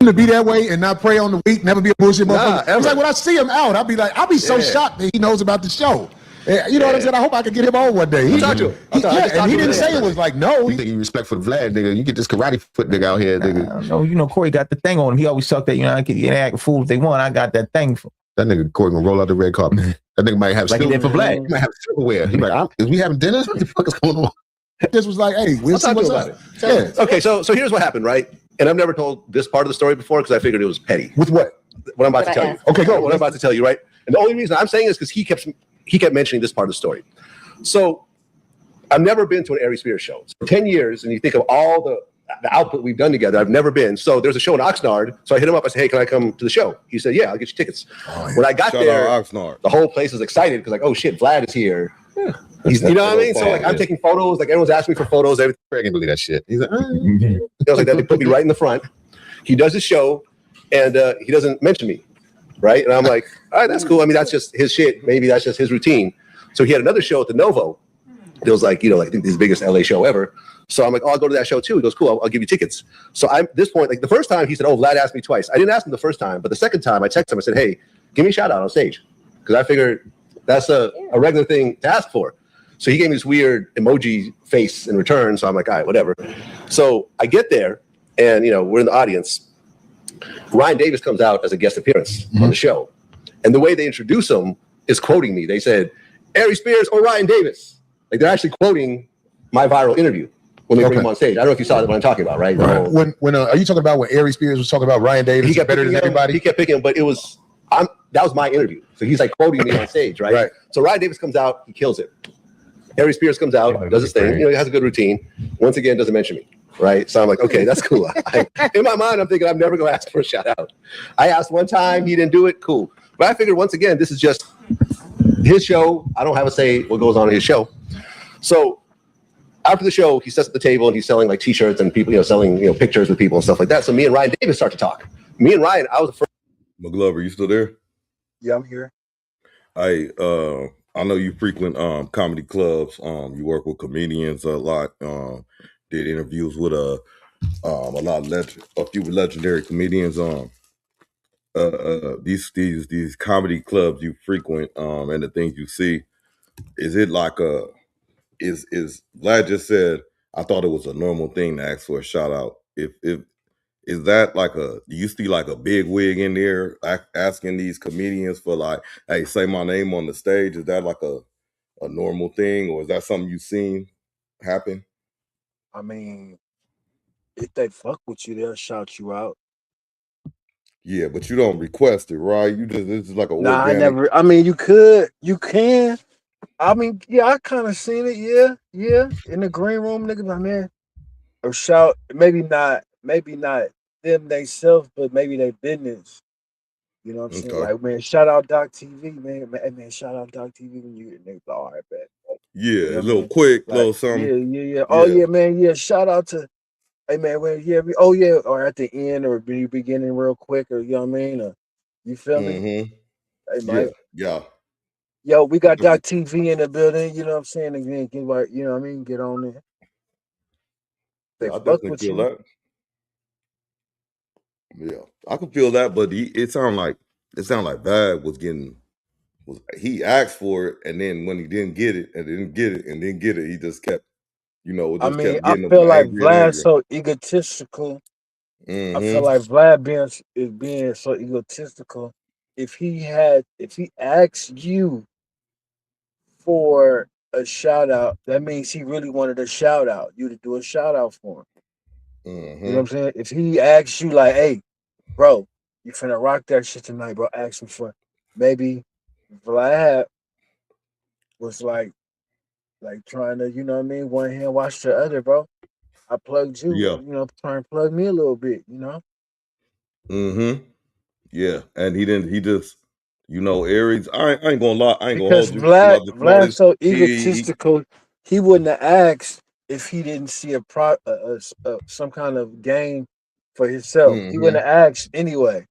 to be that way and not prey on the weak, never be a bullshit motherfucker. Nah, It's like when I see him out, I'll be so shocked that he knows about the show. You know what I'm saying? I hope I can get him on one day. Talk to him. And he didn't say it was like, no. You think you respect for Vlad, nigga? You get this karate foot nigga out here, nigga. No, you know, Corey got the thing on him. He always sucked that, you know, I can act a fool if they want. I got that thing for that nigga Corey gonna roll out the red carpet. That nigga might have like he did for Vlad. He might have silverware. He like, is we having dinner? What the fuck is going on? This was like, hey, we'll see what's up. Yeah. Okay, so here's what happened, right? And I've never told this part of the story before because I figured it was petty. With what? What I'm about to tell you. Okay, go. What I'm about to tell you, right? And the only reason I'm saying this is because he kept mentioning this part of the story. So I've never been to an Ari Spears show. So 10 years, and you think of all the output we've done together, I've never been. So there's a show in Oxnard. So I hit him up. I said, hey, can I come to the show? He said, yeah, I'll get you tickets. When I got there, the whole place was excited because like, oh shit, Vlad is here. Yeah. You know what I mean? So like I'm taking photos, like everyone's asking me for photos, everything. I can't believe that shit. He's like, I was like that. They put me right in the front. He does his show and he doesn't mention me. Right. And I'm like, all right, that's cool. I mean, that's just his shit. Maybe that's just his routine. So he had another show at the Novo. It was like, you know, like I think the biggest LA show ever. So I'm like, oh, I'll go to that show too. He goes, cool, I'll give you tickets. So I'm at this point, like the first time he said, oh, Vlad asked me twice. I didn't ask him the first time, but the second time I texted him, I said, hey, give me a shout out on stage. Because I figured that's a regular thing to ask for. So he gave me this weird emoji face in return. So I'm like, all right, whatever. So I get there and, you know, we're in the audience. Ryan Davis comes out as a guest appearance on the show. And the way they introduce him is quoting me. They said, Ari Spears or Ryan Davis. Like they're actually quoting my viral interview when they bring him on stage. I don't know if you saw what I'm talking about, right? When are you talking about when Ari Spears was talking about Ryan Davis? He kept better than everybody. He kept picking him, but it was that was my interview. So he's like quoting me on stage, right? So Ryan Davis comes out, he kills it. Ari Spears comes out, does his thing. You know, he has a good routine. Once again, doesn't mention me, right? So I'm like, okay, that's cool. In my mind, I'm thinking I'm never gonna ask for a shout out. I asked one time, he didn't do it, cool. But I figured once again, this is just his show. I don't have a say what goes on in his show. So after the show, he sits at the table and he's selling like T-shirts and people, you know, selling, you know, pictures with people and stuff like that. So me and Ryan Davis start to talk. Me and Ryan, I was the first. McGlover, you still there? Yeah, I'm here. I know you frequent comedy clubs. You work with comedians a lot. Did interviews with a few legendary comedians. These comedy clubs you frequent and the things you see. Is it like is Vlad just said, I thought it was a normal thing to ask for a shout out. If is that like do you see like a big wig in there asking these comedians for like, hey, say my name on the stage? Is that like a normal thing, or is that something you've seen happen? I mean, if they fuck with you, they'll shout you out. Yeah, but you don't request it, right? You just, it's like a Nah, organic. I never. I mean, you can. I mean, yeah, I kind of seen it. Yeah. In the green room, nigga, my man, or shout. Maybe not them themselves, but maybe their business. You know what I'm saying? Like, man, shout out Doc TV, man, shout out Doc TV when you niggas all right, man. Yeah, You know a little quick, like, little something. Yeah. Oh yeah, man. Yeah, shout out to, hey man, or at the end or beginning real quick, or you know what I mean? Or, you feel me? Hey, Mike. Yeah. Yo, we got Doc TV in the building. You know what I'm saying? Again, get right. You know what I mean? Get on there. They I fuck definitely with feel you. that. Yeah, I can feel that, but it sounded like Vlad was getting he asked for it, and then when he didn't get it, he just kept, I just mean, kept I getting him feel like angrier and Vlad's angrier. so egotistical. I feel like Vlad being so egotistical. If he asked you for a shout out, that means he really wanted a shout out. You to do a shout out for him. You know what I'm saying? If he asks you like, "Hey, bro, you finna rock that shit tonight, bro," ask me for maybe Vlad was like trying to, you know what I mean, one hand wash the other, bro. I plugged you, Yeah. try and plug me a little bit, Yeah, and he just, Aries. I ain't gonna lie. I ain't gonna Because hold you. I just Vlad's noticed so he egotistical, he wouldn't have asked if he didn't see some kind of gain for himself. He wouldn't have asked anyway.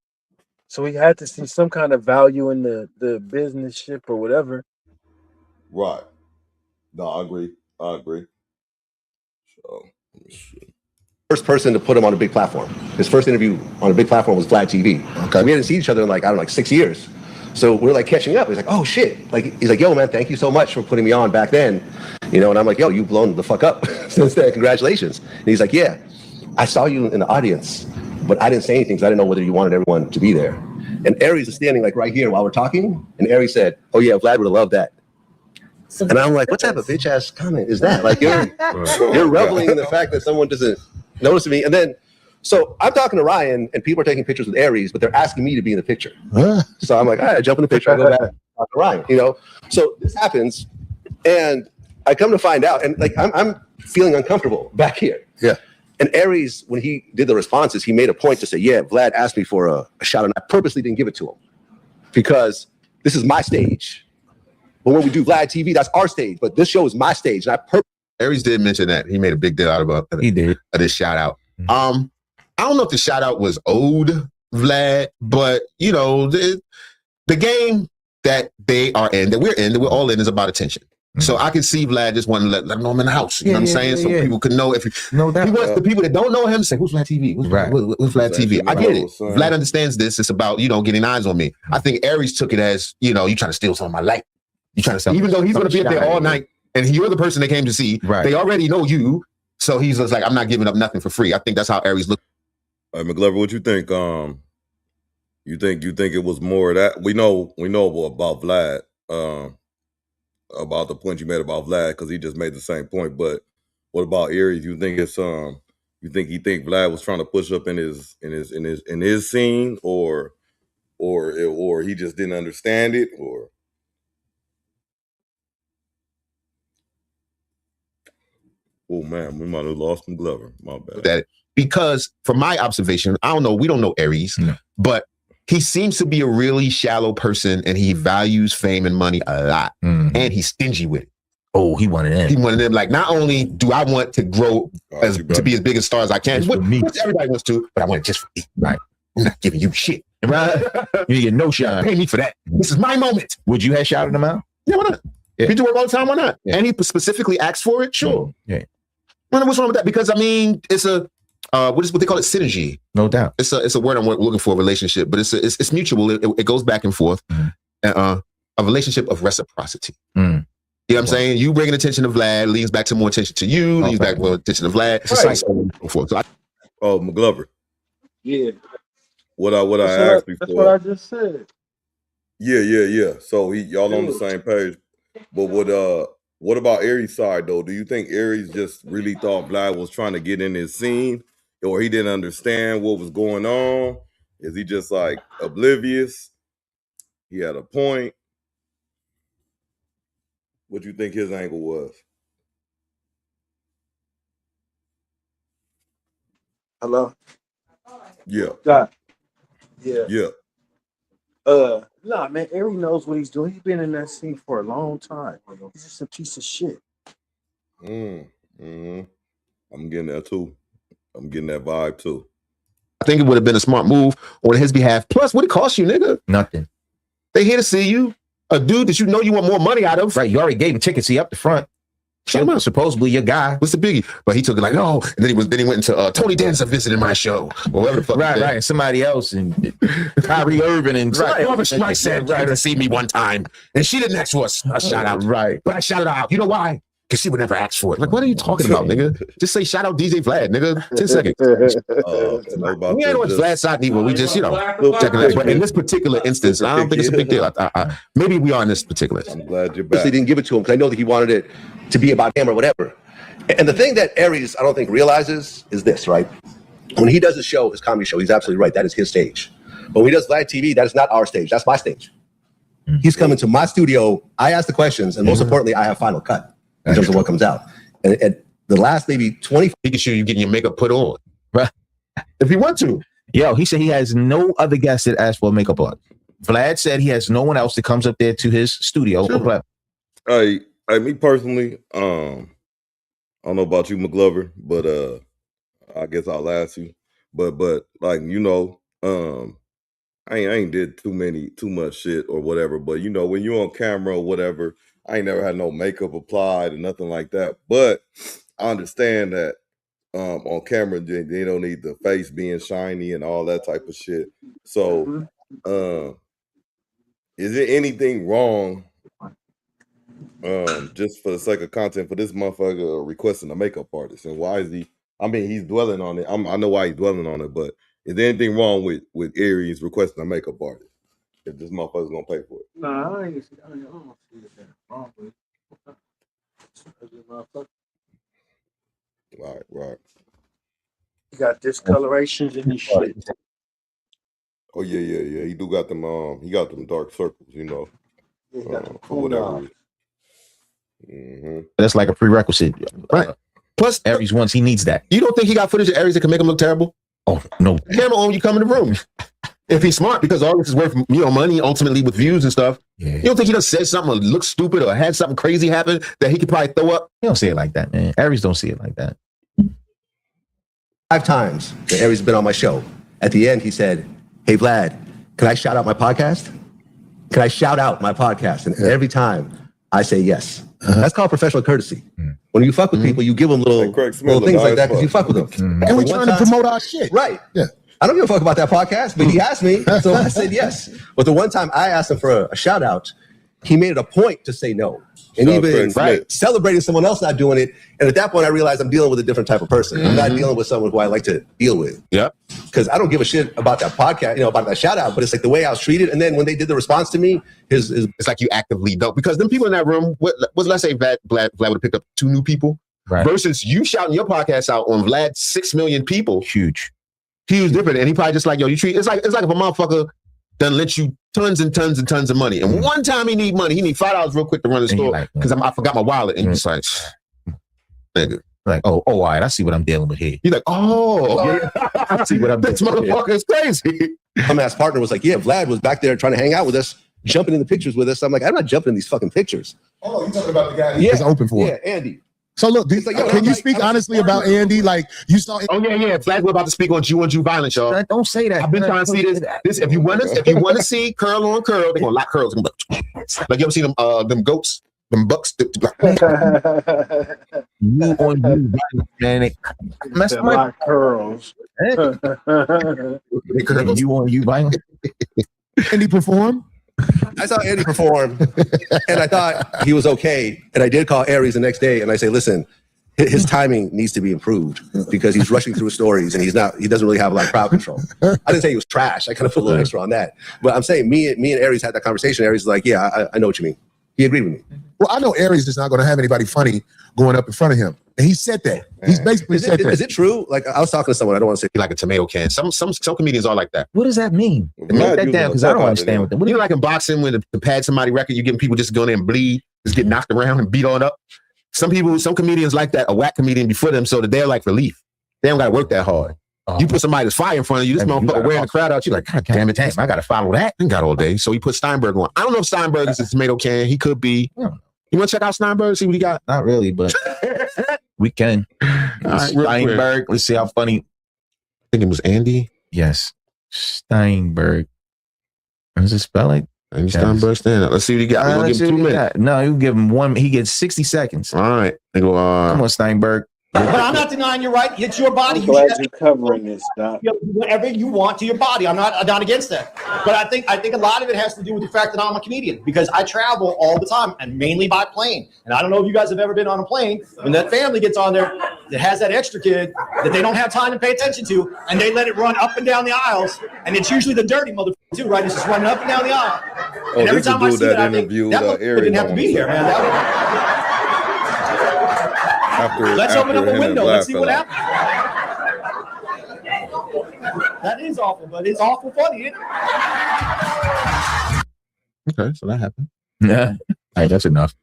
So he had to see some kind of value in the business ship or whatever. right. No, I agree. So let me see. First person to put him on a big platform. His first interview on a big platform was Vlad TV. Okay. We hadn't seen each other in like 6 years. So we're like catching up. He's like, oh shit. He's like, yo man, thank you so much for putting me on back then. And I'm like, yo, you've blown the fuck up since then. Congratulations. And he's like, yeah, I saw you in the audience, but I didn't say anything because I didn't know whether you wanted everyone to be there. And Aries is standing like right here while we're talking. And Aries said, oh yeah, Vlad would have loved that. And I'm like, what type of bitch ass comment is that? Like you're reveling in the fact that someone doesn't notice me. And then, so I'm talking to Ryan and people are taking pictures with Aries, but they're asking me to be in the picture. So I'm like, all right, I jump in the picture, I go back, talk to Ryan, So this happens and I come to find out and I'm feeling uncomfortable back here. Yeah. And Aries, when he did the responses, he made a point to say, yeah, Vlad asked me for a shout out and I purposely didn't give it to him because this is my stage. But when we do Vlad TV, that's our stage. But this show is my stage. And Aries did mention that. He made a big deal out of this shout out. I don't know if the shout out was owed Vlad, but the game that they are in, that we're all in, is about attention. So I can see Vlad just wanting to let them know I'm in the house. You know what I'm saying? So people could know if he wants the people that don't know him to say, who's Vlad TV? Who's Vlad TV? I get it. Vlad understands this. It's about, getting eyes on me. I think Aries took it as, you trying to steal some of my light. You trying to sell, even though he's going to be up there all night and you're the person they came to see. Right. They already know you. So he's just like, I'm not giving up nothing for free. I think that's how Aries look. McGlover, what you think? You think it was more of that? We know about Vlad, about the point you made about Vlad, because he just made the same point. But what about Aries? You think it's you think Vlad was trying to push up in his scene, or he just didn't understand it, or? Oh man, we might have lost McGlover. My bad. That because from my observation, I don't know, we don't know Aries, but he seems to be a really shallow person and he values fame and money a lot. And he's stingy with it. Oh, he wanted them. He wanted them. Like, not only do I want to grow to be as big a star as I can, which everybody wants to, but I want it just for me. Right. I'm not giving you shit. Right? You get no shot. Pay me for that. This is my moment. Would you have shouted him out? Yeah, why not? Yeah. If you do work all the time, why not? Yeah. And he specifically asked for it, sure. Yeah. What's wrong with that? Because I mean, it's a what they call it, synergy. No doubt. It's a word I'm looking for, relationship, but it's mutual. It goes back and forth. A relationship of reciprocity. You know what I'm saying? You bringing attention to Vlad leads back to more attention to you, leads back more attention to Vlad. It's right. So forth. So McGlover. Yeah. What I asked before. That's what I just said. Yeah. So y'all on the same page. But what about Aries' side though? Do you think Aries just really thought Vlad was trying to get in his scene, or he didn't understand what was going on? Is he just like oblivious? He had a point. What do you think his angle was? Hello? Yeah. Yeah. Nah, man, Aries knows what he's doing. He's been in that scene for a long time. He's just a piece of shit. I'm getting that too. I'm getting that vibe too. I think it would have been a smart move on his behalf. Plus, what it cost you, nigga? Nothing. They here to see you. A dude that you know you want more money out of. Right, you already gave him tickets. He up the front. Shut him up. Supposedly your guy. What's the biggie? But he took it like, no. And then he went into Tony Danza visited my show. Or whatever the fuck. Right. And somebody else and Kyrie Irving and somebody said tried to see me one time. And she didn't ask for a shout out. Right. But I shouted out. You know why? Because she would never ask for it. Like, what are you talking about, nigga? Just say shout out DJ Vlad, nigga. 10 seconds. We ain't on Vlad's side either. We just, checking that. But in this particular instance, I don't think it's a big deal. Maybe we are in this particular. I'm glad you're back. They didn't give it to him because I know that he wanted it to be about him or whatever. And the thing that Aries, I don't think, realizes is this, right? When he does his show, his comedy show, he's absolutely right. That is his stage. But when he does Vlad TV, that is not our stage. That's my stage. He's coming to my studio. I ask the questions. And most importantly, I have final cut in terms of what comes out. And at the last maybe 20, he can show you getting your makeup put on. Right. If he want to. Yo, he said he has no other guests that ask for a makeup artist. Vlad said he has no one else that comes up there to his studio. Sure. Me personally, I don't know about you, McGlover, but I guess I'll ask you. But like, I ain't did too much shit or whatever. But when you're on camera or whatever, I ain't never had no makeup applied or nothing like that. But I understand that on camera they don't need the face being shiny and all that type of shit. So is there anything wrong? Just for the sake of content, for this motherfucker requesting a makeup artist, and why is he? I mean, he's dwelling on it. I know why he's dwelling on it, but is there anything wrong with Aries requesting a makeup artist if this motherfucker's gonna pay for it? Nah, I don't see that wrong with it. Right. You got discolorations in his shit. Oh yeah. He do got them. He got them dark circles, for whatever reason. Mm-hmm. That's like a prerequisite. Right. Plus, Aries once he needs that. You don't think he got footage of Aries that can make him look terrible? Oh, no. Camera on, you come in the room. If he's smart, because all this is worth money, ultimately with views and stuff. Yeah. You don't think he done said something or looked stupid or had something crazy happen that he could probably throw up? He don't see it like that, man. Aries don't see it like that. 5 times that Aries has been on my show. At the end, he said, "Hey, Vlad, can I shout out my podcast? Can I shout out my podcast?" And every time I say yes. That's called professional courtesy. When you fuck with people, you give them little things like that because you fuck with them. And we're trying to promote our shit. Right. Yeah. I don't give a fuck about that podcast, but he asked me, so I said yes. But the one time I asked him for a shout out, he made it a point to say no. And even celebrating someone else not doing it. And at that point, I realized I'm dealing with a different type of person. I'm not dealing with someone who I like to deal with. Yeah. Because I don't give a shit about that podcast, about that shout out, but it's like the way I was treated. And then when they did the response to me, it's like you actively don't. Because them people in that room, let's say Vlad would have picked up 2 new people versus you shouting your podcast out on Vlad's 6 million people. Huge. He was different. And he probably just like, yo, you treat, it's like if a motherfucker done lent you tons and tons and tons of money. And one time he need money. He need $5 real quick to run the store because I forgot my wallet. And he's like, nigga. Like, oh, all right, I see what I'm dealing with here. You're like, I see what I'm doing. This motherfucker is crazy. My ass partner was like, yeah, Vlad was back there trying to hang out with us, jumping in the pictures with us. I'm like, I'm not jumping in these fucking pictures. Oh, you talking about the guy that's open for it? Yeah, Andy. So look, can you speak honestly about Andy? Like you saw. Oh yeah. Vlad, we're about to speak on Jew on Jew violence, y'all. Don't say that. I've been trying to see this. If you want to see curl on curl, they're gonna lock curls. Like you ever seen them goats, them bucks? You on you, man. It messed up my curls. You on you, violent. Andy perform. I saw Andy perform, and I thought he was okay. And I did call Aries the next day, and I say, listen, his timing needs to be improved because he's rushing through stories, and he doesn't really have a lot of crowd control. I didn't say he was trash. I kind of put a little extra on that. But I'm saying me and Aries had that conversation. Aries is like, yeah, I know what you mean. He agreed with me. Well, I know Aries is not going to have anybody funny going up in front of him. And he said that. He's basically said that. Is it true? Like, I was talking to someone, I don't want to say like a tomato can. Some comedians are like that. What does that mean? Make that down because I don't understand what that. What do you like in boxing when to pad somebody record, you getting people just going there and bleed, just get knocked around and beat on up? Some comedians like that, a whack comedian before them, so that they're like relief. They don't got to work that hard. You put somebody that's fire in front of you, this motherfucker wearing the crowd out, you're like, God damn it, I got to follow that. He got all day. So he put Steinberg on. I don't know if Steinberg is a tomato can. He could be. You want to check out Steinberg, see what he got? Not really, but we can. Steinberg, let's see how funny. I think it was Andy. Yes. Steinberg. How does it spell it? Andy Steinberg stand up. Let's see what he got. We're gonna give him 2 minutes. No, you give him 1. He gets 60 seconds. All right. They go, come on, Steinberg. But I'm not denying you're right. It's your body. I'm glad you're covering this, Doc. You do whatever you want to your body. I'm not against that. But I think a lot of it has to do with the fact that I'm a comedian because I travel all the time and mainly by plane. And I don't know if you guys have ever been on a plane. When that family gets on there that has that extra kid that they don't have time to pay attention to, and they let it run up and down the aisles, and it's usually the dirty motherfucker too, right? It's just running up and down the aisle. And every time I see it, I think that didn't have to be here, man. Let's open up a window. Let's see what happens. That is awful, but it's awful funny, isn't it? Okay, so that happened. Yeah. Hey, that's enough.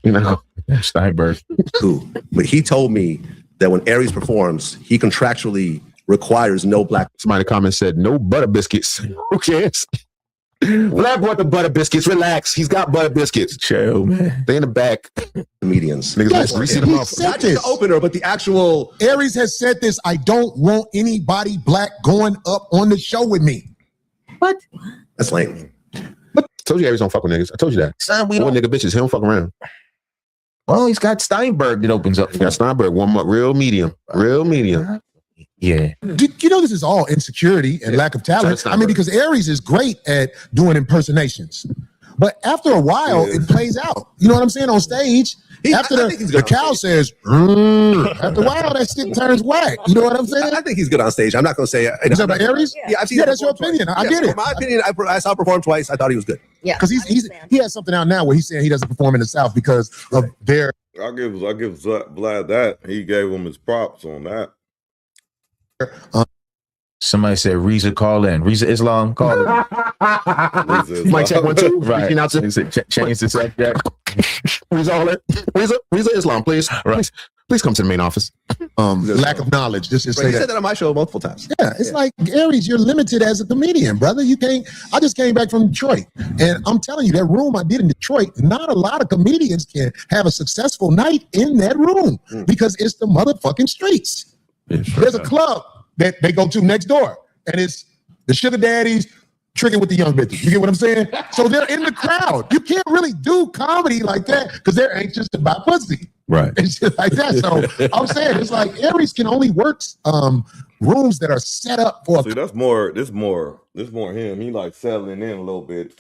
You know, Steinberg. Cool. But he told me that when Aries performs, he contractually requires no black. Somebody in the comments said no butter biscuits. Who cares? Vlad brought the butter biscuits. Relax. He's got butter biscuits. Chill, man. They in the back. Comedians. Niggas Yes, like greasy them he up. said Not just this. the opener, but the actual. Aries has said this. I don't want anybody black going up on the show with me. What? That's lame. I told you Aries don't fuck with niggas. I told you that. Son, we One don't. nigga bitches. He don't fuck around. Well, he's got Steinberg that opens up. He got Steinberg warm up real medium. Real medium. Yeah. You know this is all insecurity and lack of talent. I mean, because Aries is great at doing impersonations. But after a while, it plays out. You know what I'm saying? On stage, after the cow says, after a while, that shit turns whack. You know what I'm saying? I think he's good on stage. I'm not going to say. Is that about Aries? Yeah, I've seen. Yeah, that's your opinion. I get it. In my opinion, I saw him perform twice. I thought he was good. Yeah, because he has something out now where he's saying he doesn't perform in the South because of their. I give Vlad that. He gave him his props on that. Somebody said Reza call in. Reza Islam call in. Mic check 1 2. Right. Change the subject. Reza Islam, please. Right. Please come to the main office. Lack of knowledge. Just He say said that on my show multiple times. Yeah, it's like Aries, you're limited as a comedian, brother. You can't. I just came back from Detroit, and I'm telling you, that room I did in Detroit, not a lot of comedians can have a successful night in that room because it's the motherfucking streets. There's a club that they go to next door, and it's the sugar daddies tricking with the young bitches. You get what I'm saying? So they're in the crowd. You can't really do comedy like that because they're anxious to buy pussy. Right. And shit like that. So I'm saying it's like Aries can only work rooms that are set up for. See, this more him. He like settling in a little bit.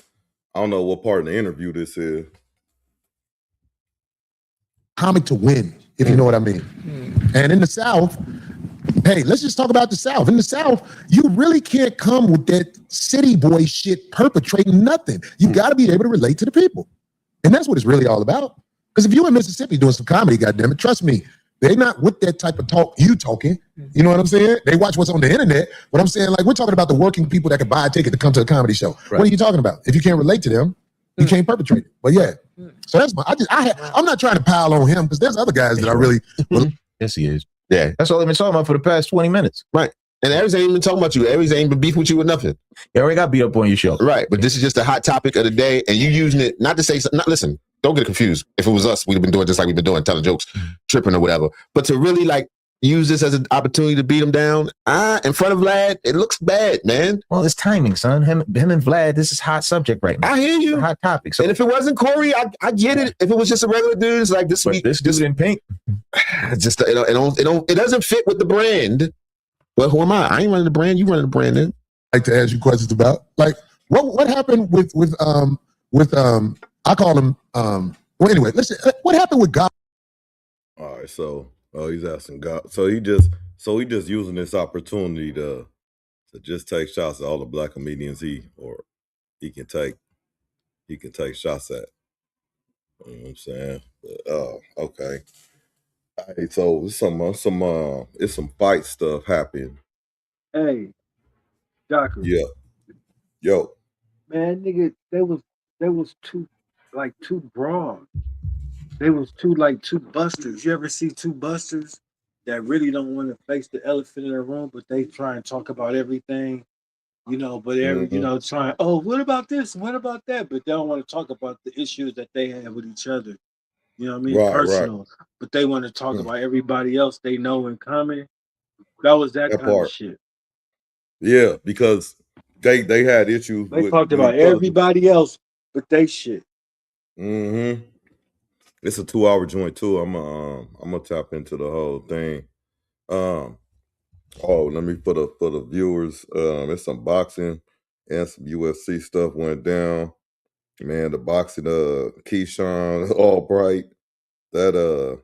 I don't know what part of the interview this is. Comic to win, if you know what I mean. And in the South, hey, let's just talk about the South. In the South, you really can't come with that city boy shit perpetrating nothing. You got to be able to relate to the people. And that's what it's really all about. Because if you in Mississippi doing some comedy, goddammit, trust me, they're not with that type of talk you talking. You know what I'm saying? They watch what's on the internet. But I'm saying, like, we're talking about the working people that can buy a ticket to come to a comedy show. Right. What are you talking about? If you can't relate to them, you can't perpetrate it. But yeah. So that's I'm not trying to pile on him because there's other guys that I really. Yes, he is. Yeah. That's all they've been talking about for the past 20 minutes. Right. And Aries ain't even talking about you. Aries ain't been beef with you with nothing. You already got beat up on your show. Right. But this is just a hot topic of the day. And you using it not to say something. Listen, don't get confused. If it was us, we'd have been doing just like we've been doing, telling jokes, tripping or whatever. But to really like use this as an opportunity to beat him down in front of Vlad, it looks bad, man. Well, it's timing, son. Him and Vlad, this is hot subject right now. I hear you. Hot topic. So. And if it wasn't Corey, I get it. If it was just a regular dude, it's like this dude in pink. Just it doesn't fit with the brand. Well, who am I? I ain't running the brand. You running the brand then. Like to ask you questions about like what happened with I call him well anyway, listen, what happened with God? All right, so he's asking God. So he just using this opportunity to just take shots at all the black comedians he can take shots at. You know what I'm saying? But, okay. All right, so it's some fight stuff happening. Hey, Doctor. Yeah. Yo. Man, nigga, there was two broad. They was two busters. You ever see two busters that really don't want to face the elephant in the room, but they try and talk about everything, you know, but trying, what about this? What about that? But they don't want to talk about the issues that they have with each other. You know what I mean? Right, personal. Right. But they want to talk about everybody else they know in common. That was that kind part. of shit. Yeah, because They had issues They with talked about each other. everybody else but they shit. Mm-hmm. It's a 2-hour joint too. I'm gonna tap into the whole thing. Let me for the viewers. It's some boxing and some UFC stuff went down. Man, the boxing Keyshawn Albright. That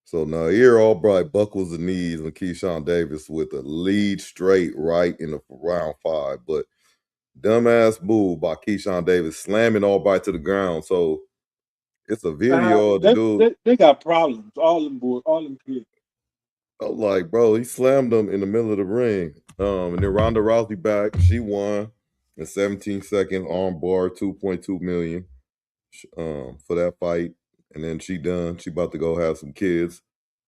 so Nair Albright buckles the knees on Keyshawn Davis with a lead straight right in the round 5. But dumbass move by Keyshawn Davis slamming Albright to the ground. So it's a video of the dude. They got problems. All them kids. I'm like, bro, he slammed him in the middle of the ring. And then Ronda Rousey back. She won in 17 seconds, arm bar, 2.2 million for that fight. And then she done. She about to go have some kids.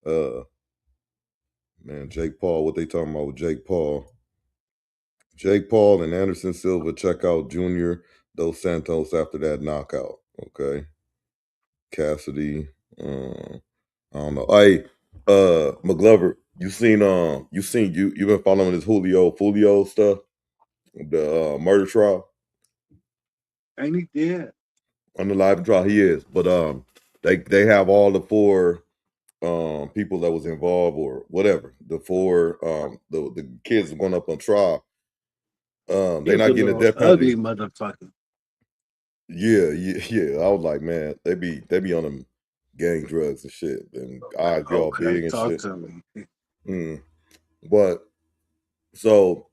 Man, Jake Paul, what they talking about with Jake Paul? Jake Paul and Anderson Silva check out Junior Dos Santos after that knockout. Okay. Cassidy. I don't know. Hey, McGlover, you've been following this Julio stuff, the murder trial. Ain't he dead? On the live trial, he is. But they have all the 4 people that was involved or whatever. The 4 the kids going up on trial. They're not getting a death penalty. Ugly motherfucker. Yeah. I was like, man, they be on them gang drugs and shit, and eyes be all big and talk shit. to me. But so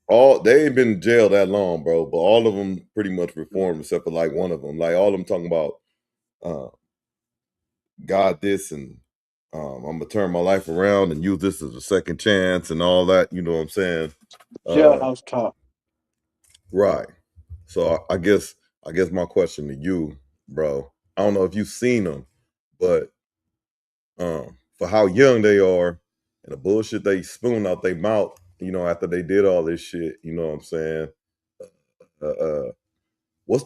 they ain't been in jail that long, bro. But all of them pretty much reformed except for like one of them. Like all of them talking about God this and I'm gonna turn my life around and use this as a second chance and all that. You know what I'm saying? Jailhouse talk. Right. So I guess my question to you, bro, I don't know if you've seen them, but for how young they are and the bullshit they spoon out their mouth, after they did all this shit, you know what I'm saying? What's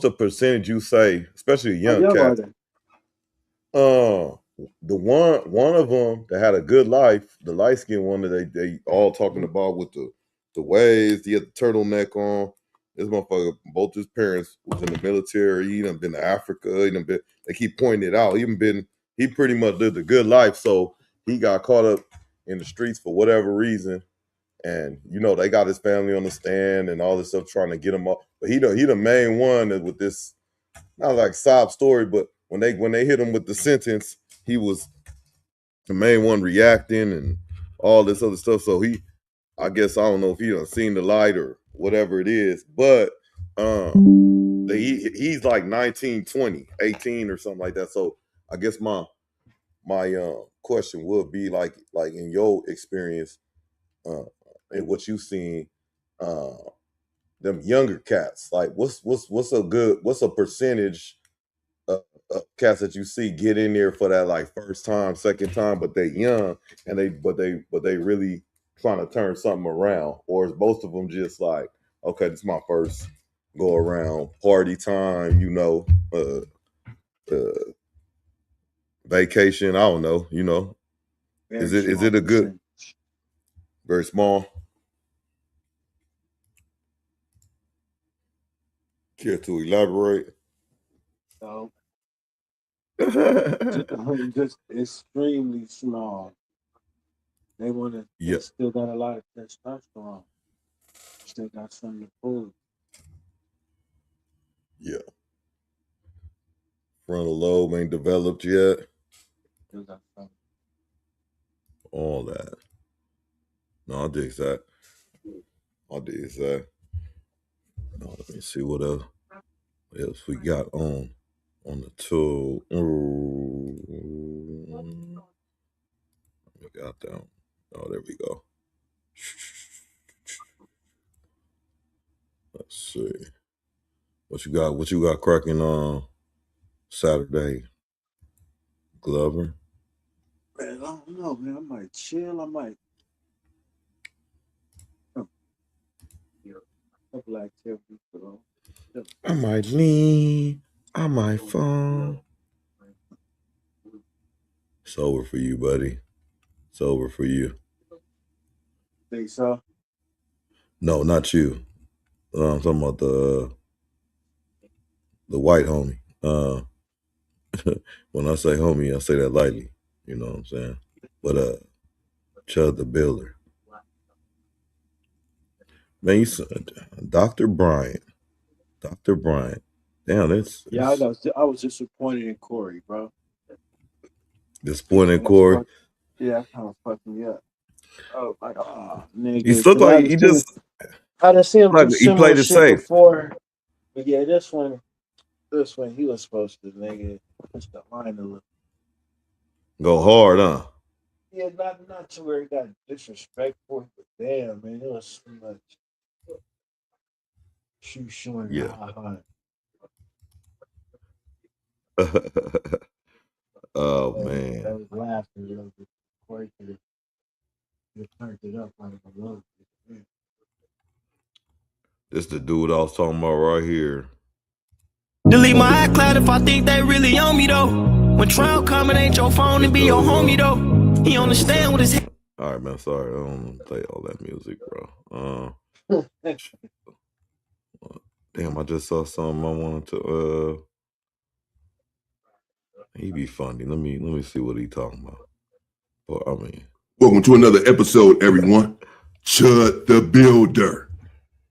the percentage you say, especially a young cat? The one of them that had a good life, the light skinned one that they all talking about with the waves, he had the turtleneck on. This motherfucker, both his parents was in the military. He done been to Africa. They keep pointing it out. He pretty much lived a good life. So he got caught up in the streets for whatever reason. And they got his family on the stand and all this stuff trying to get him up. But he the main one with this, not like sob story, but when they hit him with the sentence, he was the main one reacting and all this other stuff. So I guess I don't know if he done seen the light or whatever it is, but he's like 19, 20, 18 or something like that. So I guess my question would be like in your experience and what you've seen, them younger cats, like what's a percentage of cats that you see get in there for that like first time, second time, but they young and they really trying to turn something around, or is most of them just like, okay, this is my first go around, party time, vacation, I don't know, is it a good, very small? Care to elaborate? So just extremely small. They they still got a lot of testosterone. Still got something to prove. Yeah. Frontal lobe ain't developed yet. Still got something. All that. No, I dig that. Let me see what else we got on the tool. We got down. Oh, there we go. Let's see. What you got cracking on Saturday, Glover? Man, I don't know, man. I might chill. I might. A couple activities, though. I might lean. I might fall. It's over for you, buddy. It's over for you. Think so? No, not you. I'm talking about the white homie. When I say homie, I say that lightly. You know what I'm saying? But Chud the Builder. Man, you said Dr. Bryant. Dr. Bryant. Damn, that's Yeah, I was disappointed in Corey, bro. disappointed in Corey. Yeah, that kind of fucked me up. Oh my god, nigga. He looked like he just I done seen him do he similar played it shit safe. before. But yeah, this one he was supposed to nigga push the line a little. Go hard, huh? Yeah, not to where he got disrespectful, but damn, man, it was so much. Shoe showing Yeah. high. Oh That man. was laughing a little bit. Corey could have turned it up like a little bit. This the dude I was talking about right here. Delete my iCloud if I think they really on me though. When trial coming, ain't your phone and be your homie though. He understand what his head. All right, man. Sorry, I don't play all that music, bro. Damn, I just saw something I wanted to. He be funny. Let me see what he talking about. Well, I mean, welcome to another episode, everyone. Chud the Builder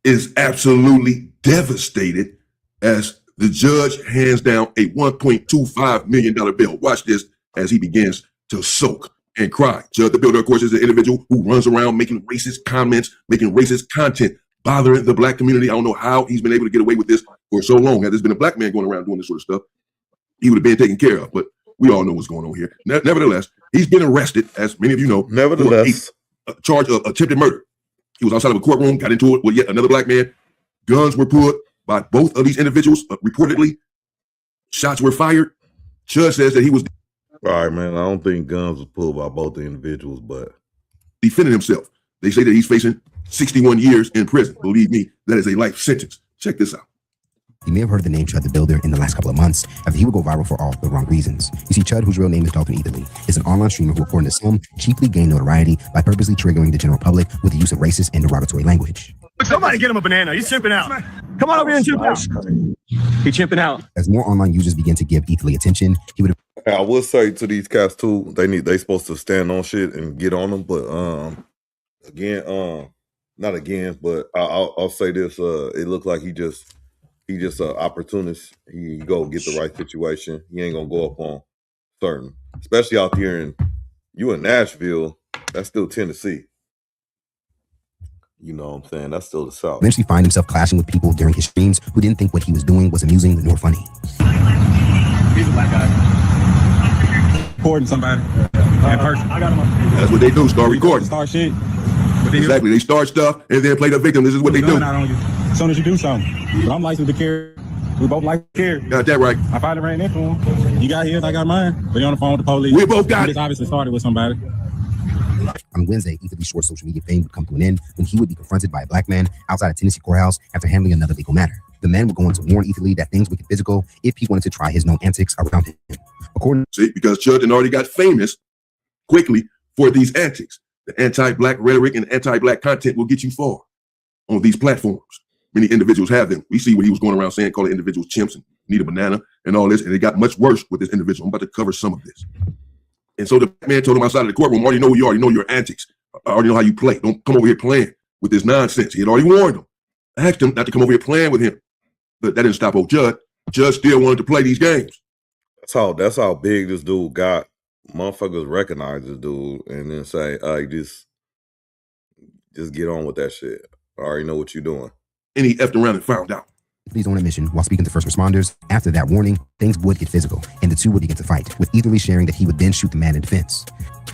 is absolutely devastated as the judge hands down a $1.25 million bill. Watch this as he begins to soak and cry. Chud the Builder, of course, is an individual who runs around making racist comments, making racist content, bothering the black community. I don't know how he's been able to get away with this for so long. Had there's been a black man going around doing this sort of stuff, he would have been taken care of. But we all know what's going on here. Nevertheless, he's been arrested, as many of you know, nevertheless, for a charge of attempted murder. He was outside of a courtroom, got into it with yet another black man. Guns were pulled by both of these individuals. Reportedly, shots were fired. Judge says that he was all right, man. I don't think guns was pulled by both the individuals, but defending himself. They say that he's facing 61 years in prison. Believe me, that is a life sentence. Check this out. You may have heard the name Chud the Builder in the last couple of months after he would go viral for all the wrong reasons. You see, Chud, whose real name is Dalton Etherly, is an online streamer who, according to some, cheaply gained notoriety by purposely triggering the general public with the use of racist and derogatory language. Somebody get him a banana. He's chimping out. Come on over here and chimp out. He's chimping out. As more online users begin to give Etherly attention, he would. I will say to these cats too, they supposed to stand on shit and get on them, but not again, but I'll say this: it looked like he just an opportunist. He go get the right situation. He ain't gonna go up on certain, especially out here in Nashville. That's still Tennessee. You know what I'm saying? That's still the South. Eventually find himself clashing with people during his streams who didn't think what he was doing was amusing nor funny. He's a black guy. Recording somebody. I got him. That's what they do, start recording. Start shit. Exactly. They start stuff and then play the victim. This is what they do. As soon as you do something. But I'm licensed to carry. We both like to carry. Got that right. I finally ran into him. You got his, I got mine. But you're on the phone with the police. We both got it. Obviously started with somebody. On Wednesday, Etherly's short social media fame would come to an end when he would be confronted by a black man outside a Tennessee courthouse after handling another legal matter. The man would go on to warn Etherly that things would get physical if he wanted to try his known antics around him. Because Chud already got famous quickly for these antics. The anti-black rhetoric and anti-black content will get you far on these platforms. Many individuals have them. We see what he was going around saying, calling individuals chimps and need a banana and all this, and it got much worse with this individual. I'm about to cover some of this. And so the man told him outside of the courtroom, I already know who you are. You know your antics. I already know how you play. Don't come over here playing with this nonsense. He had already warned him. I asked him not to come over here playing with him. But that didn't stop old Judge. Judge still wanted to play these games. That's how big this dude got. Motherfuckers recognize this dude and then say, just get on with that shit. I already know what you're doing. And he effed around and found out. Etherly's own admission while speaking to first responders. After that warning, things would get physical, and the two would begin to fight, with Etherly sharing that he would then shoot the man in defense.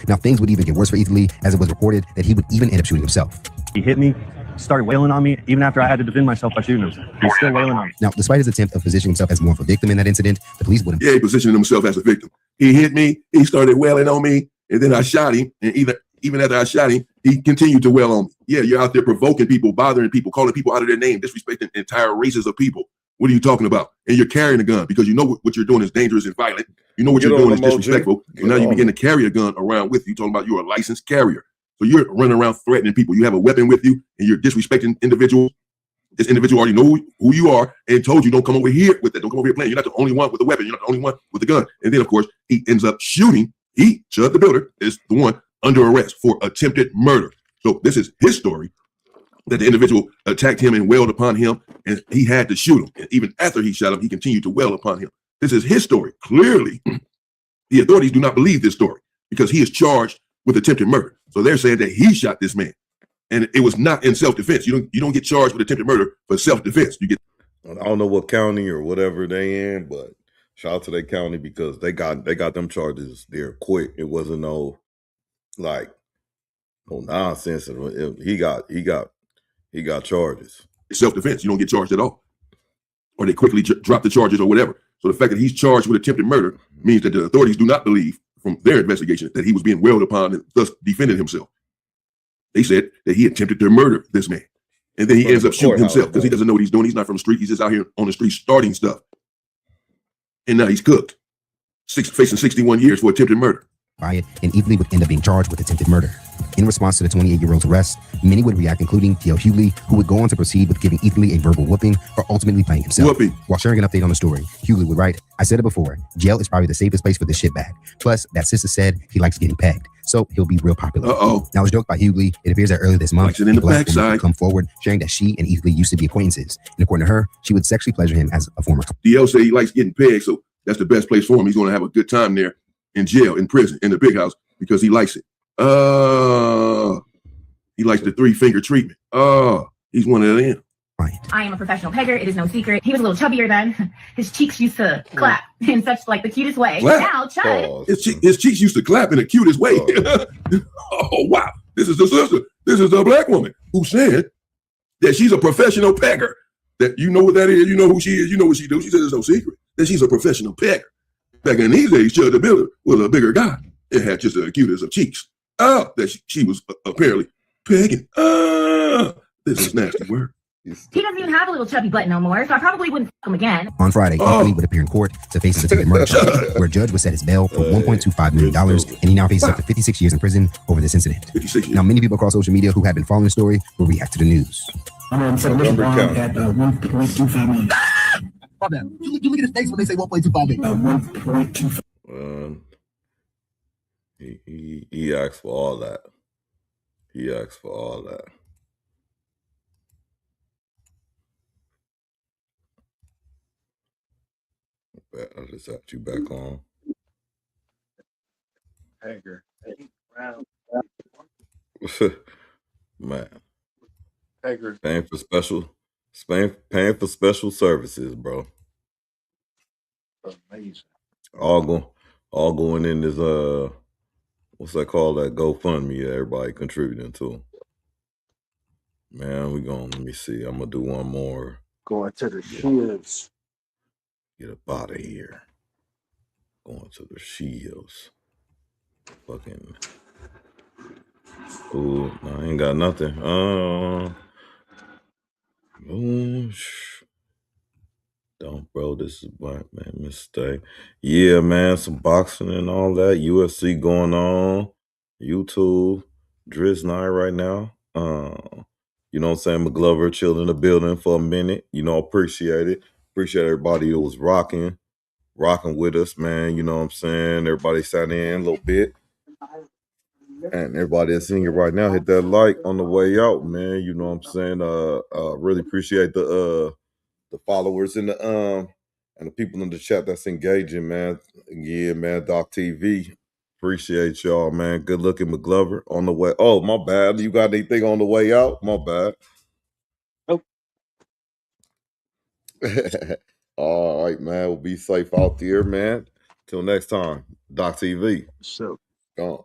Now, things would even get worse for Etherly, as it was reported that he would even end up shooting himself. He hit me, started wailing on me, even after I had to defend myself by shooting him. He's still wailing on me. Now, despite his attempt of positioning himself as more of a victim in that incident, the police would... Yeah, he positioned himself as a victim. He hit me, he started wailing on me, and then I shot him, and even after I shot him, he continued to wail on me. Yeah, you're out there provoking people, bothering people, calling people out of their name, disrespecting entire races of people. What are you talking about? And you're carrying a gun because you know what you're doing is dangerous and violent. You know what you're doing is disrespectful. So now you begin to carry a gun around with you, talking about you're a licensed carrier. So you're running around threatening people. You have a weapon with you and you're disrespecting individuals. This individual already know who you are and told you don't come over here with that. Don't come over here playing. You're not the only one with the weapon. You're not the only one with the gun. And then, of course, he ends up shooting. He, Chud the Builder, is the one under arrest for attempted murder. So this is his story, that the individual attacked him and wailed upon him, and he had to shoot him. And even after he shot him, he continued to wail upon him. This is his story. Clearly, the authorities do not believe this story because he is charged with attempted murder. So they're saying that he shot this man, and it was not in self-defense. You don't get charged with attempted murder for self-defense. You get. I don't know what county or whatever they in, but shout out to that county because they got them charges there quick. It wasn't no nonsense. He got charges. Self-defense. You don't get charged at all, or they quickly drop the charges or whatever. So the fact that he's charged with attempted murder means that the authorities do not believe from their investigation that he was being wailed upon and thus defended himself. They said that he attempted to murder this man. And then he ends up shooting himself because he doesn't know what he's doing. He's not from the street. He's just out here on the street starting stuff. And now he's cooked, facing 61 years for attempted murder. Riot and easily would end up being charged with attempted murder. In response to the 28-year-old's arrest, many would react, including D.L. Hughley, who would go on to proceed with giving Etherly a verbal whooping or ultimately playing himself. While sharing an update on the story, Hughley would write, "I said it before, jail is probably the safest place for this shitbag. Plus, that sister said he likes getting pegged, so he'll be real popular." Now, as joked by Hughley, it appears that earlier this month, in the backside, come forward sharing that she and Etherly used to be acquaintances. And according to her, she would sexually pleasure him as a former. DL said he likes getting pegged, so that's the best place for him. He's going to have a good time there in jail, in prison, in the big house, because he likes it. He likes the 3-finger treatment. He's one of them. I am a professional pegger. It is no secret. He was a little chubbier then. His cheeks used to clap in such like the cutest way. Clap? Now, Chud. His cheeks used to clap in the cutest way. Oh, wow. This is the sister. This is the black woman who said that she's a professional pegger. That you know what that is. You know who she is. You know what she does. She says it's no secret that she's a professional pegger. Back in these days, Chud the Builder was a bigger guy. It had just the cutest of cheeks. That she was apparently pegging. This is nasty word. He doesn't even have a little chubby butt no more, so I probably wouldn't f him again. On Friday, Etherly would appear in court to face his attempted murder charge, where a judge would set his bail for $1.25 million, and he now faces up to 56 years in prison over this incident. Now, many people across social media who have been following the story will react to the news. At 1.25 million. You look at his face when they say 1.25 million. 1.25. He asked for all that. I just have you back on. Man. Paying for special services, bro. Amazing. All going in this what's that called? That GoFundMe that everybody contributing to. Man, let me see. I'm gonna do one more. Going to the Shields. Get up out of here. Going to the Shields. Fucking. Ooh, no, I ain't got nothing. Don't, bro. This is black man mistake. Yeah, man. Some boxing and all that. UFC going on. YouTube. Driz Nye right now. You know what I'm saying? McGlover chilled in the building for a minute. You know, appreciate it. Appreciate everybody who was rocking with us, man. You know what I'm saying? Everybody sat in a little bit. And everybody that's singing right now, hit that like on the way out, man. You know what I'm saying? Really appreciate the followers and the people in the chat that's engaging, man. Yeah, man. Doc TV. Appreciate y'all, man. Good looking McGlover on the way. Oh, my bad. You got anything on the way out? My bad. Nope. All right, man. We'll be safe out there, man. Till next time. Doc TV. So. Gone.